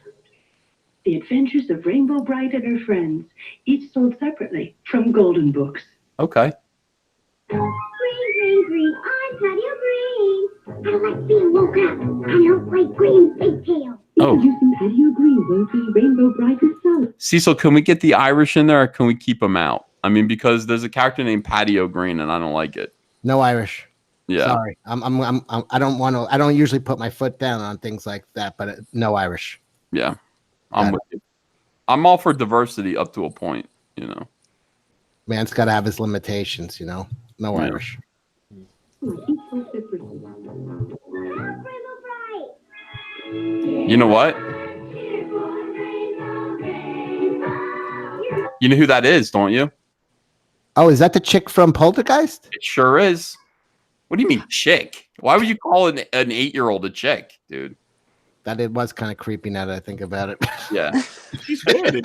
The Adventures of Rainbow Brite and Her Friends, each sold separately from Golden Books. Okay. Green, green, green, I'm Patio Green. I like being woke up. I don't like green pigtail. Oh. Introducing Patio Green, Rosary Rainbow Brite herself. Cecil, can we get the Irish in there, or can we keep him out? I mean, because there's a character named Patio Green, and I don't like it. No Irish. Yeah. Sorry. I don't want to. I don't usually put my foot down on things like that, but no Irish. Yeah. I'm with you. I'm all for diversity up to a point, you know. Man's got to have his limitations, you know. No Irish. You know what? You know who that is, don't you? Oh, is that the chick from Poltergeist? It sure is. What do you mean chick? Why would you call an 8-year-old a chick, dude? That it was kind of creepy now that I think about it. Yeah. She's dead.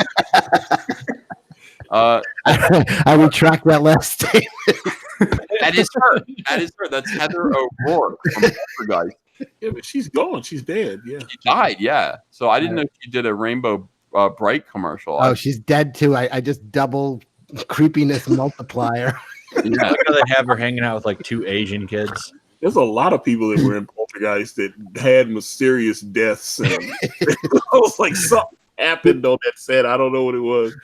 I retract that last statement. That is her. That is her. That's Heather O'Rourke from Poltergeist. Yeah, but she's gone. She's dead. Yeah. She died, yeah. So I didn't know she did a Rainbow Bright commercial. Oh, she's dead too. I just double creepiness multiplier. Yeah. Look how they have her hanging out with like 2 Asian kids. There's a lot of people that were in Poltergeist that had mysterious deaths. And it was like something happened on that set. I don't know what it was.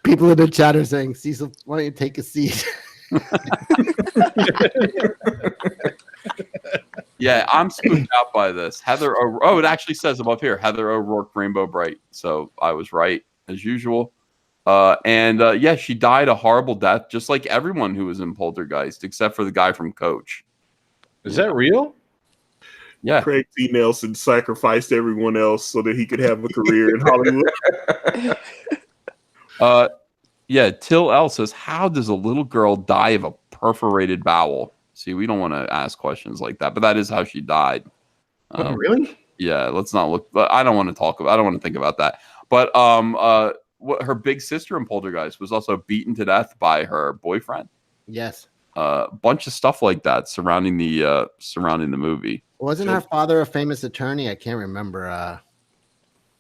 People in the chat are saying, Cecil, why don't you take a seat? Yeah, I'm spooked out by this. Heather it actually says above here, Heather O'Rourke, Rainbow Bright. So I was right, as usual. Yeah, she died a horrible death, just like everyone who was in Poltergeist, except for the guy from Coach. Is that real? Yeah. Craig T. Nelson sacrificed everyone else so that he could have a career in Hollywood. Yeah, Till L says, how does a little girl die of a perforated bowel? See, we don't want to ask questions like that, but that is how she died. Really? Yeah, let's not look. But I don't want to talk about. I don't want to think about that. But what her big sister in Poltergeist was also beaten to death by her boyfriend. Yes. A bunch of stuff like that surrounding the movie. Wasn't her father a famous attorney? I can't remember.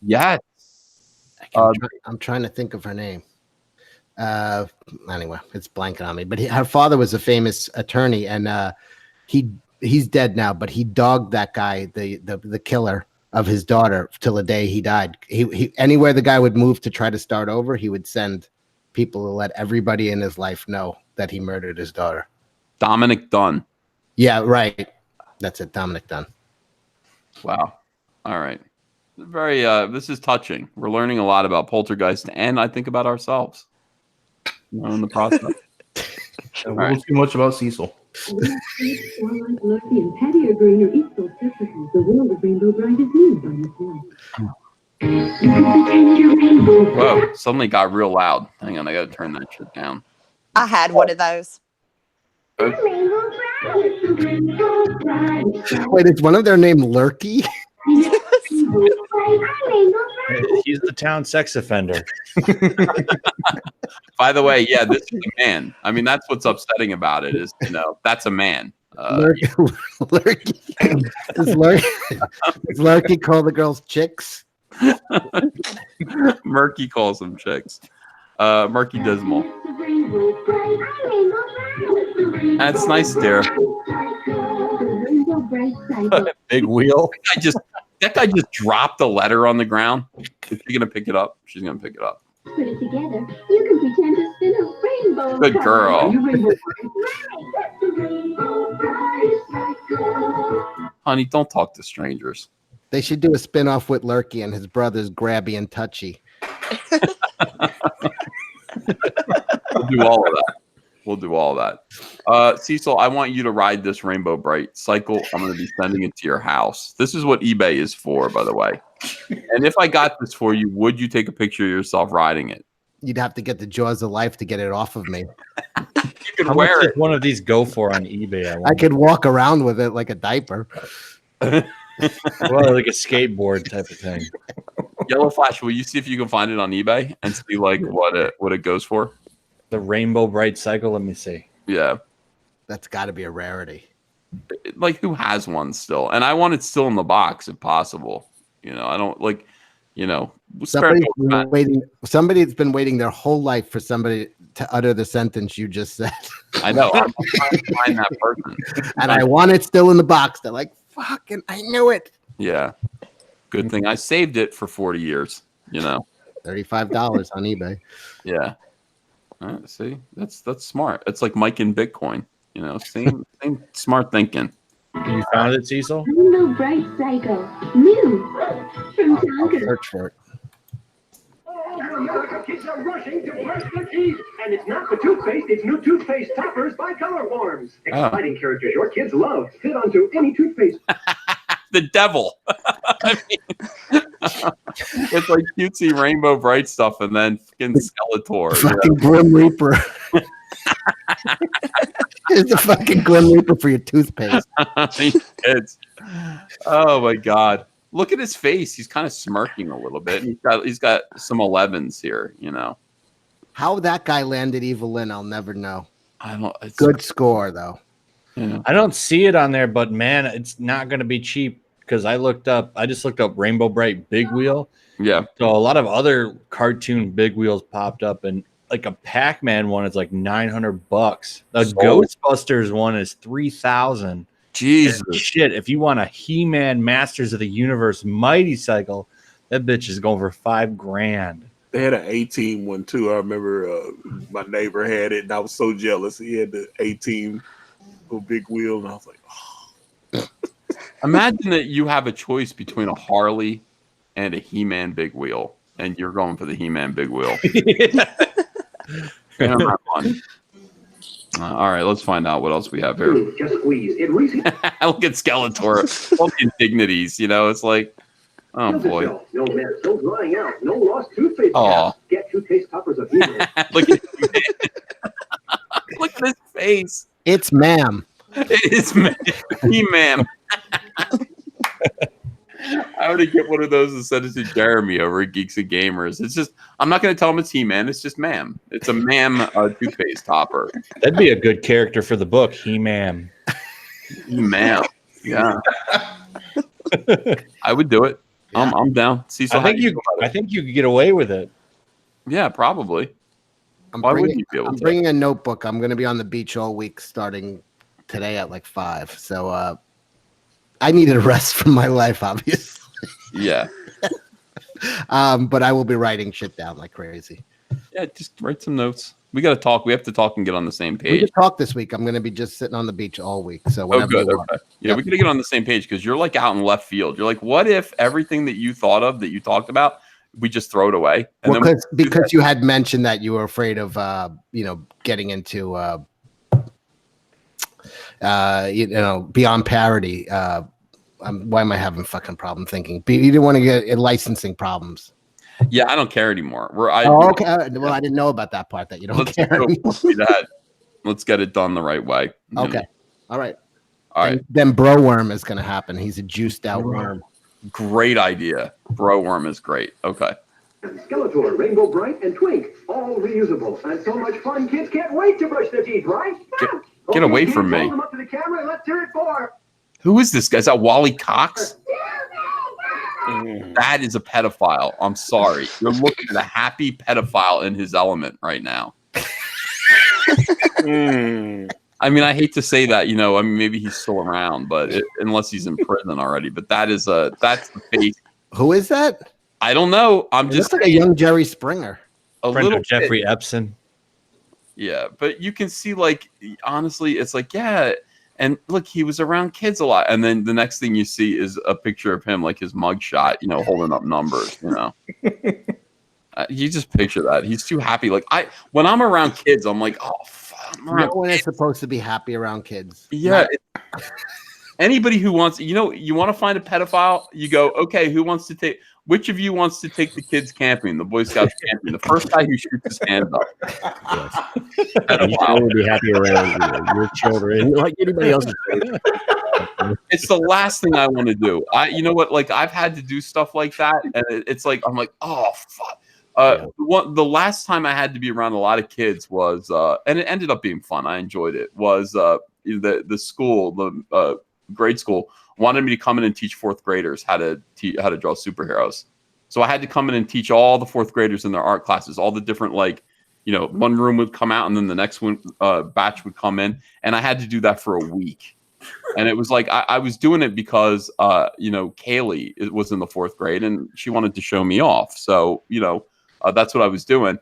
Yes. I'm trying to think of her name. Anyway, it's blanking on me. But her father was a famous attorney, and he's dead now. But he dogged that guy, the killer of his daughter, till the day he died. He anywhere the guy would move to try to start over, he would send people to let everybody in his life know that he murdered his daughter. Dominic Dunn. Yeah, right. That's it, Dominic Dunn. Wow. All right. Very. This is touching. We're learning a lot about Poltergeist, and I think about ourselves. In the process. A little too much about Cecil. Starlight, Lucky, and Patty are green or equal separately. The world of Rainbow Brite is new by Miss Light. Whoa! Suddenly got real loud. Hang on, I gotta turn that shit down. I had one of those. I'm Rainbow Brite. Wait, is one of their name Lurky? He's the town sex offender. By the way, yeah, this is a man. I mean, that's what's upsetting about it is, that's a man. Lurky. Does Lurky call the girls chicks? Murky calls them chicks. Murky Dismal. That's nice, dear. Big wheel. That guy just dropped a letter on the ground. Is she gonna pick it up? She's gonna pick it up. Put it together. You can pretend to spin a rainbow. Good girl. Honey, don't talk to strangers. They should do a spin-off with Lurky and his brothers Grabby and Touchy. We'll do all of that. We'll do all of that. Cecil, I want you to ride this Rainbow Brite cycle. I'm going to be sending it to your house. This is what eBay is for, by the way. And if I got this for you, would you take a picture of yourself riding it? You'd have to get the jaws of life to get it off of me. You could How wear much it. does one of these go for on eBay? I could walk around with it like a diaper. Well, like a skateboard type of thing. Yellow Flash, will you see if you can find it on eBay and see like what it goes for? The Rainbow Brite cycle. Let me see. Yeah. That's got to be a rarity. Like, who has one still? And I want it still in the box if possible. I don't like, Somebody's been waiting their whole life for somebody to utter the sentence you just said. I know. I'm trying to find that person. And I want it still in the box. They're like, fucking, I knew it. Yeah. Good thing I saved it for 40 years, $35 on eBay. Yeah. See, that's smart. It's like Mike in Bitcoin, same smart thinking. You found it, Cecil? Rainbow Brite Psycho. New. From I'll Tonka. search for it. Kids are rushing to brush their teeth. And it's not the toothpaste, it's new toothpaste toppers by Color Forms. Exciting characters your kids love fit onto any toothpaste. The devil. I mean, it's like cutesy Rainbow Brite stuff and then fucking Skeletor. Fucking Grim Reaper. Here's the fucking Grim Reaper for your toothpaste. Kids. Oh my god. Look at his face. He's kind of smirking a little bit. He's got some 11s here, How that guy landed Evelyn, I'll never know. I don't. Good score though. I don't see it on there, but man, it's not going to be cheap because I just looked up Rainbow Brite Big Wheel. Yeah. So a lot of other cartoon big wheels popped up, and like a Pac-Man one is like $900. The Ghostbusters one is $3,000. Jesus. Shit, if you want a He-Man Masters of the Universe Mighty Cycle, that bitch is going for $5,000. They had an A-Team one too. I remember my neighbor had it, and I was so jealous. He had the A-Team big wheel, and I was like, oh. Imagine that you have a choice between a Harley and a He-Man big wheel, and you're going for the He-Man big wheel. Fun. All right, let's find out what else we have here. Just squeeze. It reaches. Look at Skeletor. All the indignities, it's like, oh boy. No mess, no drying out, no lost toothpaste. Oh, get toothpaste toppers of He-Man. Look at look at his face. It's ma'am. It is He-Man. I ought to get one of those and send it to Jeremy over at Geeks and Gamers. It's just, I'm not going to tell him it's He-Man. It's just ma'am. It's a ma'am toothpaste topper. That'd be a good character for the book, He-Man. He-Man. Yeah. I would do it. Yeah. I'm down. I think you could get away with it. Yeah, probably. I'm bringing a notebook. I'm going to be on the beach all week starting today at like 5. So I needed a rest from my life, obviously. Yeah. But I will be writing shit down like crazy. Yeah, just write some notes. We got to talk. We have to talk and get on the same page. We can talk this week. I'm going to be just sitting on the beach all week. So whenever good. Okay. Yeah, we got to get on the same page because you're like out in left field. You're like, what if everything that you thought of, that you talked about, we just throw it away? And because you had mentioned that you were afraid of, getting into, beyond parody. Why am I having fucking problem thinking? You didn't want to get licensing problems. Yeah, I don't care anymore. Okay. Well, I didn't know about that part that you don't care anymore. Let's get it done the right way. Okay. All right. All right. Then Bro Worm is going to happen. He's a juiced out worm. Great idea. Bro Worm is great. Okay. Skeletor, Rainbow Brite, and Twink, all reusable. And so much fun, kids can't wait to brush their teeth, right? Get away from me. Hold them up to the camera and let's hear it for. Who is this guy? Is that Wally Cox? That is a pedophile. I'm sorry. You're looking at a happy pedophile in his element right now. I mean, I hate to say that, maybe he's still around, but unless he's in prison already. But that's the face. Who is that? I don't know. It looks like a young Jerry Springer. A little Jeffrey Epson. Yeah, but you can see, like, honestly, it's like, yeah. And look, he was around kids a lot. And then the next thing you see is a picture of him, like his mugshot, holding up numbers, You just picture that. He's too happy. Like when I'm around kids, I'm like, oh, fuck. No one is supposed to be happy around kids. Yeah. Anybody who wants, you want to find a pedophile, you go, okay, which of you wants to take the kids camping, the Boy Scouts camping? The first guy who shoots his hands up. Yes. I would be happy around your children, like anybody else. It's the last thing I want to do. You know what? Like I've had to do stuff like that, and it's like I'm like, oh fuck. The last time I had to be around a lot of kids was, and it ended up being fun. I enjoyed it. Was the school, the grade school, wanted me to come in and teach 4th graders how to draw superheroes. So I had to come in and teach all the 4th graders in their art classes, all the different, like, one room would come out and then the next one batch would come in, and I had to do that for a week. And it was like I was doing it because Kaylee was in the 4th grade and she wanted to show me off. So that's what I was doing.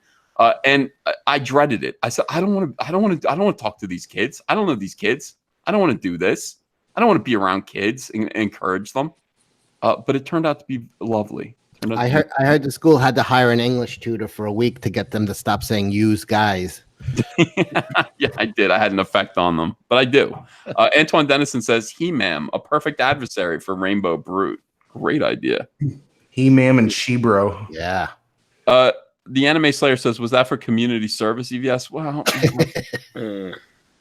And I dreaded it. I said, I don't want to talk to these kids. I don't know these kids. I don't want to do this. I don't want to be around kids and encourage them. But it turned out to be lovely. I heard the school had to hire an English tutor for a week to get them to stop saying "use guys." Yeah, I did. I had an effect on them, but I do. Antoine Dennison says, He-Man, a perfect adversary for Rainbow Brute. Great idea. He-Man and She-Bro. Yeah. The Anime Slayer says, was that for community service, EVS? Well,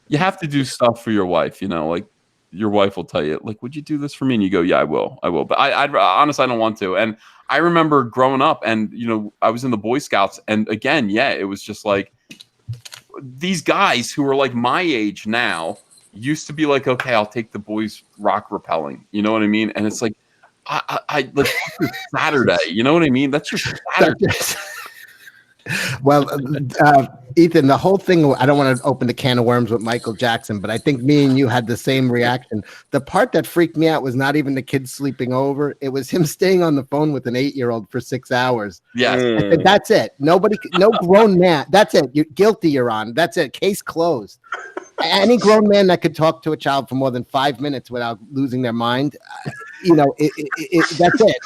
you have to do stuff for your wife, like your wife will tell you, like, would you do this for me? And you go, yeah, I will. But I honestly, I don't want to. And I remember growing up and, I was in the Boy Scouts. And again, yeah, it was just like these guys who are like my age now used to be like, okay, I'll take the boys rock rappelling. You know what I mean? And it's like, I let's do Saturday. You know what I mean? That's just Saturday. Well, Ethan, the whole thing, I don't want to open the can of worms with Michael Jackson, but I think me and you had the same reaction. The part that freaked me out was not even the kids sleeping over. It was him staying on the phone with an 8-year-old for 6 hours. Yeah. That's it. No grown man. That's it. You're guilty, you're on. That's it. Case closed. Any grown man that could talk to a child for more than 5 minutes without losing their mind, that's it.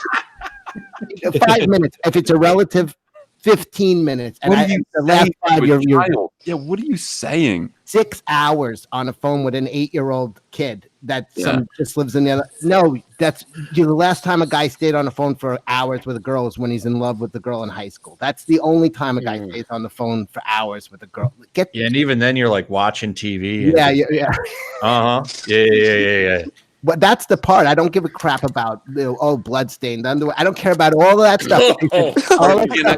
5 minutes. If it's a relative, 15 minutes. And What are you the last saying 5, to a you're child? Yeah, what are you saying? 6 hours on a phone with an 8-year-old kid that Yeah. just lives in the other. No, that's the last time a guy stayed on the phone for hours with a girl is when he's in love with the girl in high school. That's the only time a guy stays on the phone for hours with a girl. Yeah, and even then you're like watching TV. Yeah. Uh-huh. Yeah. But that's the part I don't give a crap about. Bloodstained underwear. I don't care about all of that stuff. All that stuff.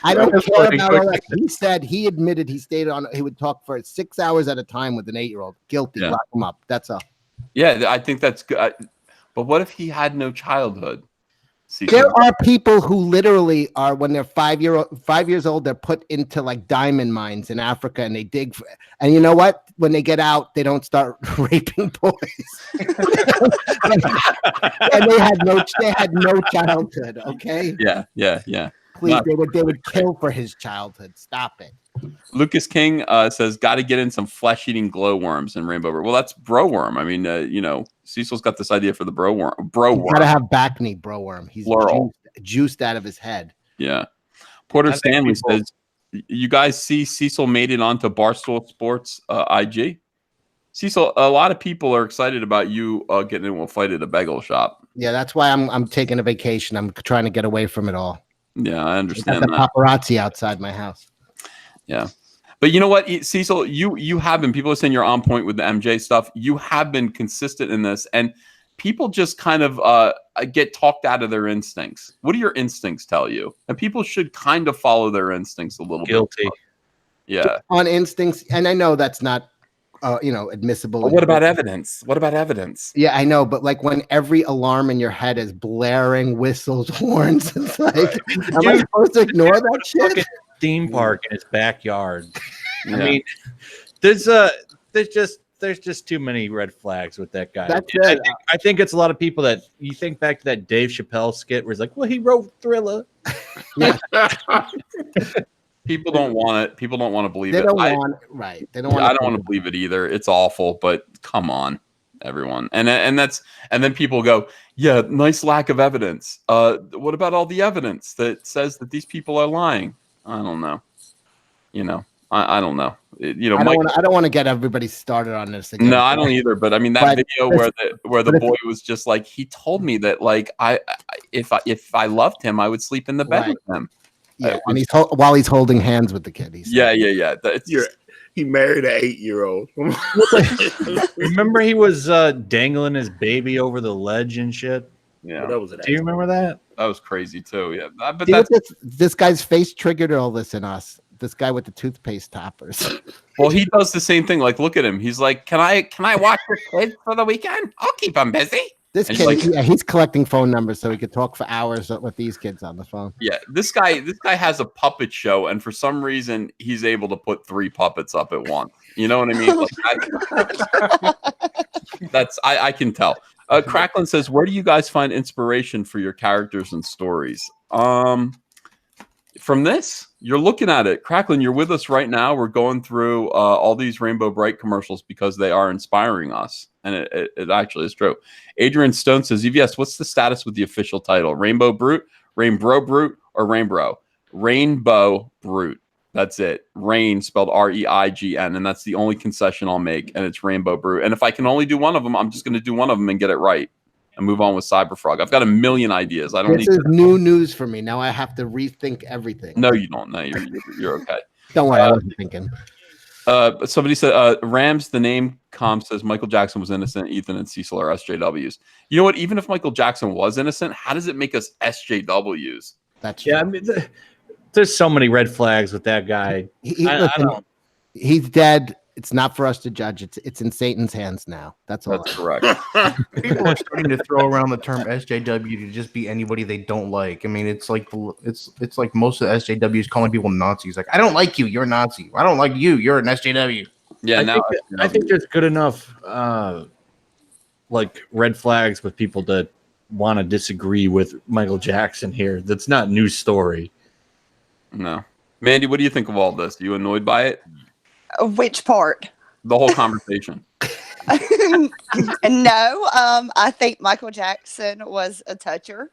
I don't care about all that. He admitted he stayed on. He would talk for 6 hours at a time with an 8-year-old. Guilty. Yeah. Lock him up. That's all. Yeah, I think that's good. But what if he had no childhood? There are people who literally are, when they're 5 years old, they're put into like diamond mines in Africa, and they dig. And you know what? When they get out, they don't start raping boys. And they had no childhood. Okay. Yeah. Please, they would kill for his childhood. Stop it. Lucas King says, got to get in some flesh-eating glowworms in Rainbow Brite. Well, that's bro worm. I mean, Cecil's got this idea for the bro worm. Got to have back knee bro worm. He's juiced out of his head. Yeah. Porter Stanley says, you guys see Cecil made it onto Barstool Sports IG? Cecil, a lot of people are excited about you getting into a fight at a bagel shop. Yeah, that's why I'm taking a vacation. I'm trying to get away from it all. Yeah, I understand that. Paparazzi outside my house. Yeah. But you know what, Cecil, you have been, people are saying you're on point with the MJ stuff. You have been consistent in this, and people just kind of get talked out of their instincts. What do your instincts tell you? And people should kind of follow their instincts a little bit. Guilty. Yeah. On instincts. And I know that's not, admissible. But what about evidence? What about evidence? Yeah, I know. But like when every alarm in your head is blaring, whistles, horns, it's like, am I supposed to ignore that shit? Theme park in his backyard. I mean, there's just too many red flags with that guy. That's it. I think it's a lot of people that you think back to that Dave Chappelle skit where he's like, well, he wrote Thriller. Yeah. People don't want it. People don't want to believe it. They don't want it. Right. They don't want. I don't want to believe it either. It's awful, but come on, everyone. And then people go, yeah, nice lack of evidence. What about all the evidence that says that these people are lying? I don't know. I don't know. I don't want to get everybody started on this again. No, I don't either. But I mean, that video where the boy was just like, he told me that like if I loved him, I would sleep in the bed with him. Yeah, and while he's holding hands with the kid. Yeah. He married an 8-year-old. Remember, he was dangling his baby over the ledge and shit. Yeah, that was Do you remember that? That was crazy too. Yeah, but this guy's face triggered all this in us. This guy with the toothpaste toppers. Well, he does the same thing. Like, look at him. He's like, "Can I watch your kids for the weekend? I'll keep them busy." This and kid, he's collecting phone numbers so he could talk for hours with these kids on the phone. Yeah, this guy has a puppet show, and for some reason, he's able to put 3 puppets up at once. You know what I mean? Like, I can tell. Cracklin says, "Where do you guys find inspiration for your characters and stories?" From this, you're looking at it. Cracklin, you're with us right now. We're going through all these Rainbow Brite commercials because they are inspiring us. And it actually is true. Adrian Stone says, EVS, what's the status with the official title? Rainbow Brute, Rainbow Brute, or Rainbow? Rainbow Brute. That's it. Rain spelled R-E-I-G-N. And that's the only concession I'll make. And it's Rainbow Brute. And if I can only do one of them, I'm just going to do one of them and get it right. And move on with Cyberfrog. I've got a million ideas. I don't need. This is new news for me. Now I have to rethink everything. No, you don't. No, you're okay. Don't worry, I wasn't thinking. Somebody said Rams. The name com says Michael Jackson was innocent. Ethan and Cecil are SJWs. You know what? Even if Michael Jackson was innocent, how does it make us SJWs? That's I mean, there's so many red flags with that guy. He's dead. It's not for us to judge. It's in Satan's hands now. That's all. That's correct. People are starting to throw around the term SJW to just be anybody they don't like. I mean, it's like most of the SJWs calling people Nazis. Like, I don't like you, you're a Nazi. I don't like you, you're an SJW. Yeah, I think there's good enough like red flags with people that want to disagree with Michael Jackson here. That's not news story. No, Mandy, what do you think of all this? Are you annoyed by it? Which part? The whole conversation. No, I think Michael Jackson was a toucher.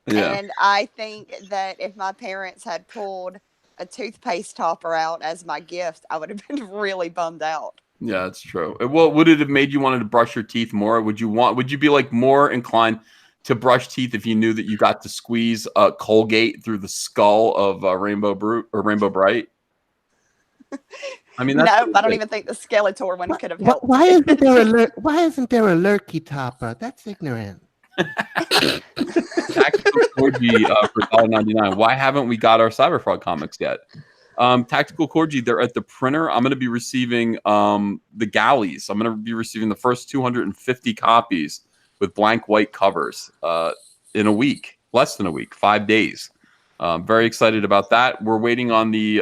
Yeah. And I think that if my parents had pulled a toothpaste topper out as my gift, I would have been really bummed out. Yeah, that's true. Well, would it have made you wanted to brush your teeth more? Would you be like more inclined to brush teeth if you knew that you got to squeeze Colgate through the skull of Rainbow Brute or Rainbow Bright? I mean, that's No, I don't even think the Skeletor one could have helped. Why isn't there a lurky topper? That's ignorant. Tactical Corgi for $1.99. Why haven't we got our Cyberfrog comics yet? Tactical Corgi, they're at the printer. I'm going to be receiving the galleys. I'm going to be receiving the first 250 copies with blank white covers in a week, less than a week, 5 days. Very excited about that. We're waiting on the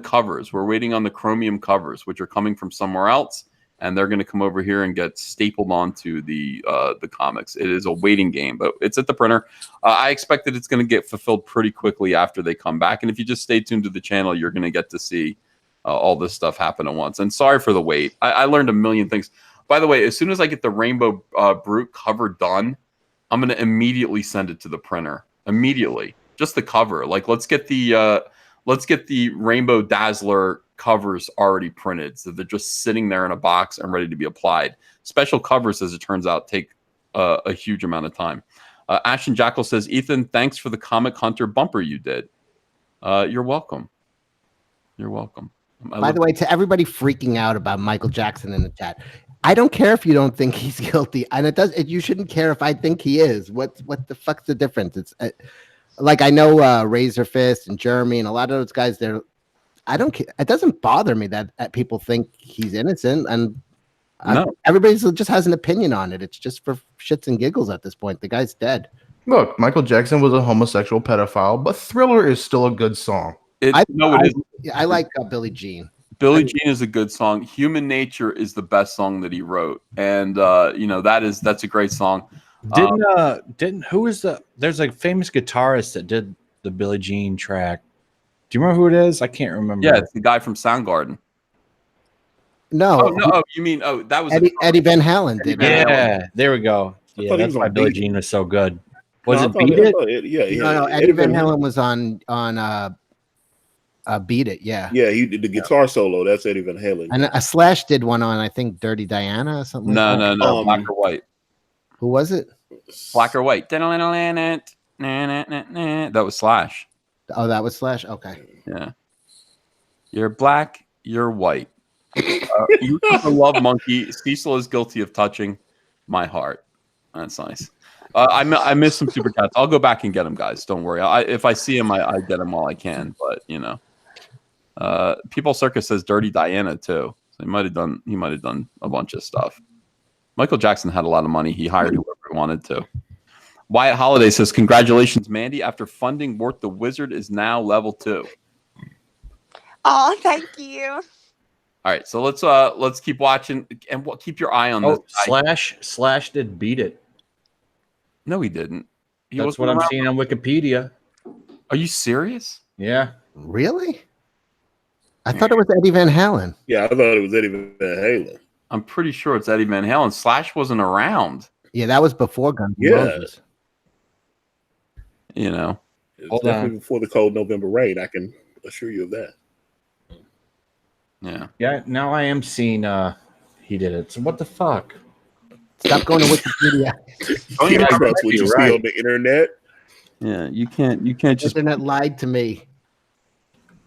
covers. We're waiting on the chromium covers, which are coming from somewhere else, and they're going to come over here and get stapled onto the comics. It is a waiting game, but it's at the printer. I expect that it's going to get fulfilled pretty quickly after they come back. And if you just stay tuned to the channel, you're going to get to see all this stuff happen at once. And sorry for the wait. I learned a million things. By the way, as soon as I get the Rainbow Brute cover done, I'm going to immediately send it to the printer. Immediately. Just the cover. Like, let's get the Rainbow Dazzler covers already printed, so they're just sitting there in a box and ready to be applied. Special covers, as it turns out, take a huge amount of time. Ashton Jackal says, Ethan, thanks for the Comic Hunter bumper you did. You're welcome. You're welcome. By the way, to everybody freaking out about Michael Jackson in the chat, I don't care if you don't think he's guilty, and you shouldn't care if I think he is. What the fuck's the difference? It's like, I know Razor Fist and Jeremy and a lot of those guys. I don't care. It doesn't bother me that people think he's innocent, and everybody just has an opinion on it. It's just for shits and giggles at this point. The guy's dead. Look, Michael Jackson was a homosexual pedophile, but Thriller is still a good song. I like Billie Jean. Billie Jean is a good song. Human Nature is the best song that he wrote, and that's a great song. There's a famous guitarist that did the Billie Jean track. Do you remember who it is? I can't remember. Yeah, it's the guy from Soundgarden. No. You mean that was Eddie Van Halen did. Yeah, there we go. Yeah, that's why Billie Jean was so good. Was it Beat It? Yeah. No, Eddie Van Halen was on Beat It. Yeah. Yeah, he did the guitar solo. That's Eddie Van Halen. And a Slash did one on, I think, Dirty Diana or something. No, Black or White. Who was it? Black or White. That was Slash. Oh, that was Slash. Okay. Yeah. You're black. You're white. You a love monkey. Cecil is guilty of touching my heart. That's nice. I missed some super chats. I'll go back and get them, guys. Don't worry. If I see them, I get them while I can. But People Circus says Dirty Diana too. So he might have done a bunch of stuff. Michael Jackson had a lot of money. He hired whoever he wanted to. Wyatt Holiday says, congratulations, Mandy. After funding Wart the Wizard is now level 2. Oh, thank you. All right, so let's keep watching and keep your eye on this. Slash did Beat It. No, he didn't. That's what I'm seeing on Wikipedia. Are you serious? Yeah. Really? I thought it was Eddie Van Halen. Yeah, I thought it was Eddie Van Halen. I'm pretty sure it's Eddie Van Halen. Slash wasn't around. Yeah, that was before Guns N' Roses. It was definitely before the cold November rain. I can assure you of that. Yeah. Yeah. Now I am seeing. He did it. So what the fuck? Stop going to Wikipedia. You can't trust what you see on the internet. Yeah, you can't just. Internet lied to me.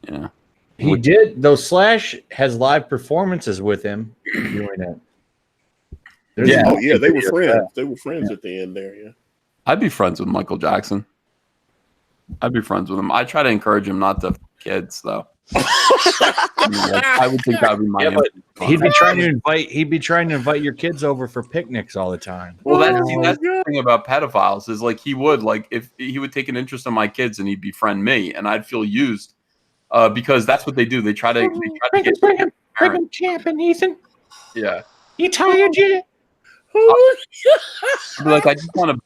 Yeah. He did. Though Slash has live performances with him doing it. They were friends. They were friends at the end there. Yeah. I'd be friends with Michael Jackson. I'd be friends with him. I try to encourage him not to have kids, though. I would think that would be my. But he'd be trying to invite your kids over for picnics all the time. Well, that's the thing about pedophiles is like he would if he would take an interest in my kids and he'd befriend me, and I'd feel used because that's what they do. They try to bring him camping, Ethan. Yeah. You tired yet? Like I just want a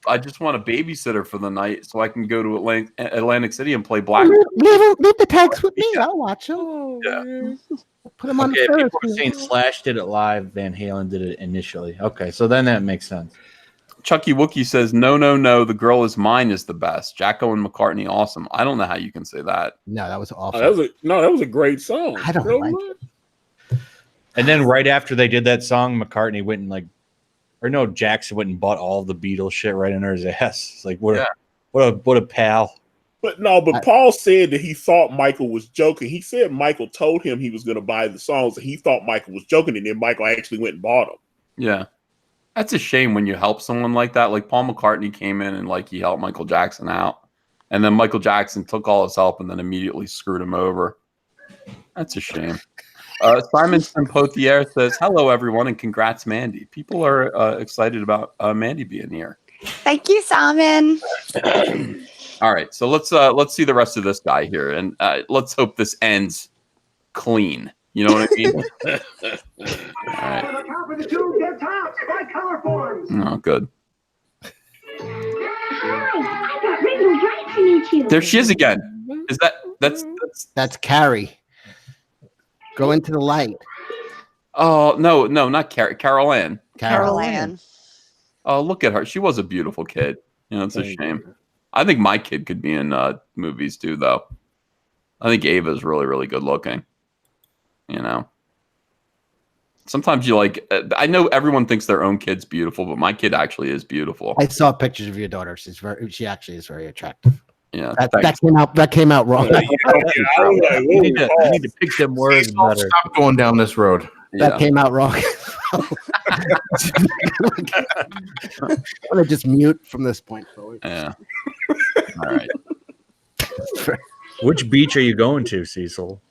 babysitter for the night so I can go to Atlantic City and play black. Leave the tags with me. I'll watch them. Yeah. Put them on the people are saying Slash did it live. Van Halen did it initially. Okay, so then that makes sense. Chucky Wookie says, no, no, no. The Girl Is Mine is the best. Jacko and McCartney, awesome. I don't know how you can say that. No, that was awful. That was a great song. I don't like it. And then right after they did that song, McCartney went and Jackson went and bought all the Beatles shit right under his ass. It's like what a pal. But Paul said that he thought Michael was joking. He said Michael told him he was going to buy the songs, and he thought Michael was joking, and then Michael actually went and bought them. Yeah. That's a shame when you help someone like that. Like Paul McCartney came in and like he helped Michael Jackson out. And then Michael Jackson took all his help and then immediately screwed him over. That's a shame. Simon Simpotier says, hello, everyone, and congrats, Mandy. People are excited about Mandy being here. Thank you, Simon. All right, so let's see the rest of this guy here, and let's hope this ends clean. You know what I mean? All right. The top of the tube gets tops by color forms. Oh, good. Hi, I got Rainbow Brite to meet you. There she is again. Is that's Carrie? Go into the light. Oh no, not Carol Ann. Carol Ann. Oh, look at her. She was a beautiful kid. You know, it's a shame. I think my kid could be in movies too, though. I think Ava's really, really good looking. You know, sometimes you like. I know everyone thinks their own kid's beautiful, but my kid actually is beautiful. I saw pictures of your daughter. She actually is very attractive. Yeah, that came out wrong. You need to pick them words better. Stop going down this road. That came out wrong. I'm gonna just mute from this point forward. Yeah. All right. Which beach are you going to, Cecil?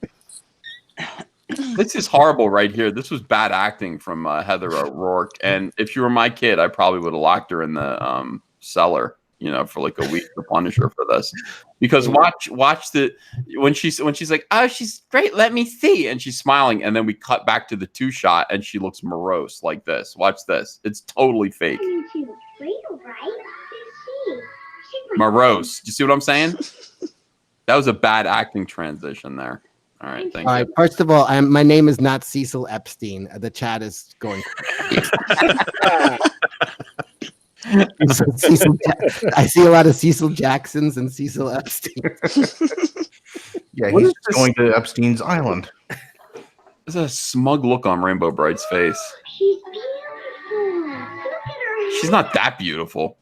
This is horrible right here. This was bad acting from Heather O'Rourke. And if you were my kid, I probably would have locked her in the cellar, you know, for like a week to punish her for this. Because watch the when she's like, oh, she's great, let me see, and she's smiling, and then we cut back to the 2-shot, and she looks morose like this. Watch this. It's totally fake. Morose. Do you see what I'm saying? That was a bad acting transition there. All right, thank you. All right. First of all, my name is not Cecil Epstein. The chat is going. I see a lot of Cecil Jacksons and Cecil Epstein. Yeah, he's going to Epstein's Island. There's a smug look on Rainbow Brite's face. She's beautiful. Look at her. She's not that beautiful.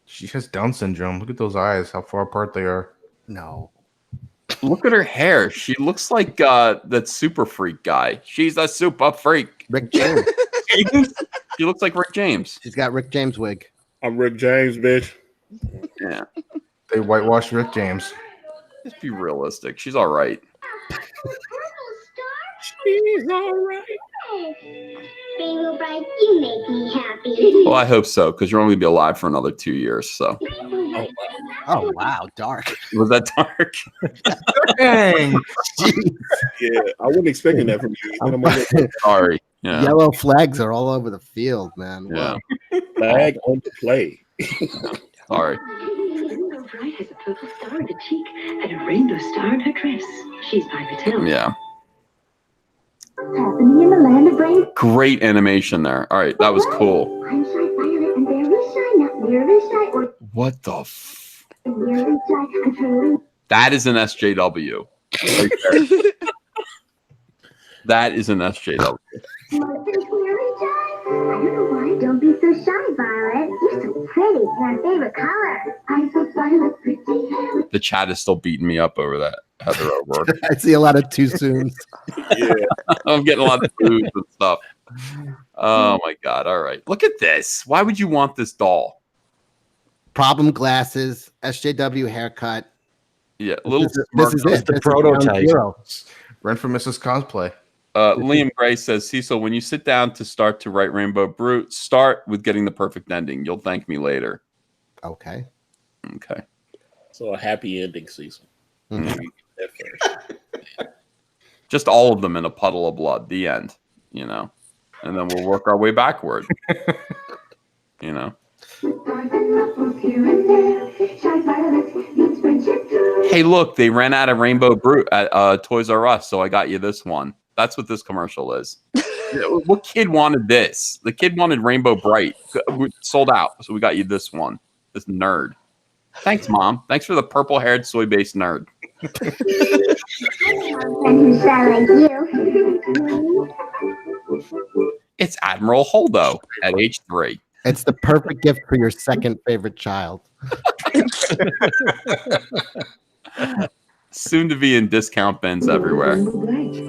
She has Down syndrome. Look at those eyes, how far apart they are. No. Look at her hair. She looks like that super freak guy. She's a super freak. Rick James. She looks like Rick James. She's got Rick James wig. I'm Rick James, bitch. Yeah. They whitewashed Rick James. Just be realistic. She's all right. She's all right. Rainbow Brite, you make me happy. Well, I hope so, because you're only going to be alive for another 2 years. So. Oh, wow. Dark. Was that dark? Dang. Yeah, I wasn't expecting that from you. Sorry. Yeah. Yellow flags are all over the field, man. Yeah. Wow. Flag on the play. Sorry. Rainbow Brite has a purple star in her cheek and a rainbow star in her dress. She's by Mattel. Yeah. Happening in the land of rain. Great animation there. All right, that was cool. I'm shy violet and very shy, not very shy or What the very shy. I'm totally That is an SJW. Right there. That is an SJW. very shy. I don't know why. Don't be so shy, Violet. You're so pretty. My favorite color. I'm so violet, pretty. The chat is still beating me up over that, Heather O'Rourke. I see a lot of too soon. Yeah. I'm getting a lot of food and stuff. Oh my god! All right, look at this. Why would you want this doll? Problem glasses, SJW haircut. Yeah, little. This is it. The This is prototype. Zero. Rent for Mrs. Cosplay. Liam Gray says, Cecil, when you sit down to start to write Rainbow Brute, start with getting the perfect ending. You'll thank me later. Okay. Okay. So a happy ending, Cecil. Mhm. That first. Just all of them in a puddle of blood. The end. You know, and then we'll work our way backward. You know. Hey, look, they ran out of Rainbow Brute at Toys R Us, so I got you this one. That's what this commercial is. What kid wanted this? The kid wanted Rainbow Bright. We sold out, so we got you this one. This nerd. Thanks, Mom. Thanks for the purple-haired, soy-based nerd. It's Admiral Holdo at age 3. It's the perfect gift for your second favorite child. Soon to be in discount bins everywhere.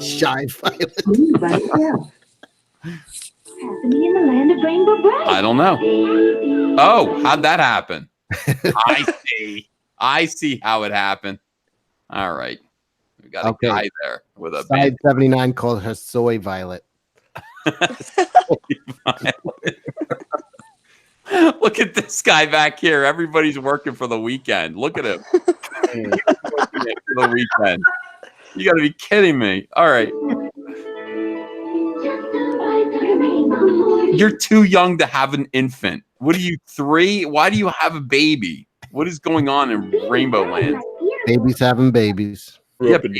Shy Violet. Happening in the land of Rainbow Bright. I don't know. Oh, how'd that happen? I see. I see how it happened. All right. We got a guy there with a Side 79 called her Soy Violet. Look at this guy back here. Everybody's working for the weekend. Look at him. For the weekend. You got to be kidding me. All right. You're too young to have an infant. What are you, 3? Why do you have a baby? What is going on in Rainbow Land? Babies having babies. Yeah, but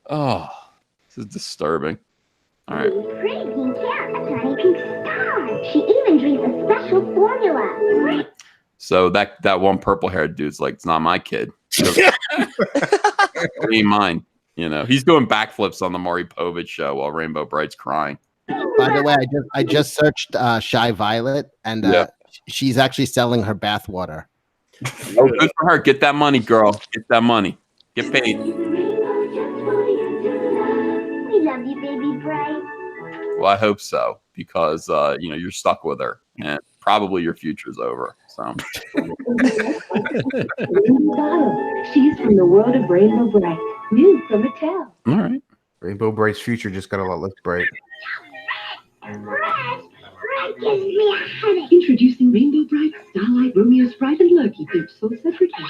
oh, this is disturbing. All right. She even drinks a special formula. So that one purple-haired dude's like, it's not my kid. It ain't mine. You know, he's doing backflips on the Maury Povich show while Rainbow Bright's crying. By the way, I just searched Shy Violet, and she's actually selling her bathwater. Oh, good for her. Get that money, girl. Get that money. Get paid. We love you, baby Bright. Well, I hope so, because you're stuck with her, and probably your future's over. So She's from the world of Rainbow Bright. New from Mattel. All right. Rainbow Bright's future just got a lot less bright. Introducing Rainbow Bright, Starlight, Romeo, Sprite, and Lurky, each sold separately.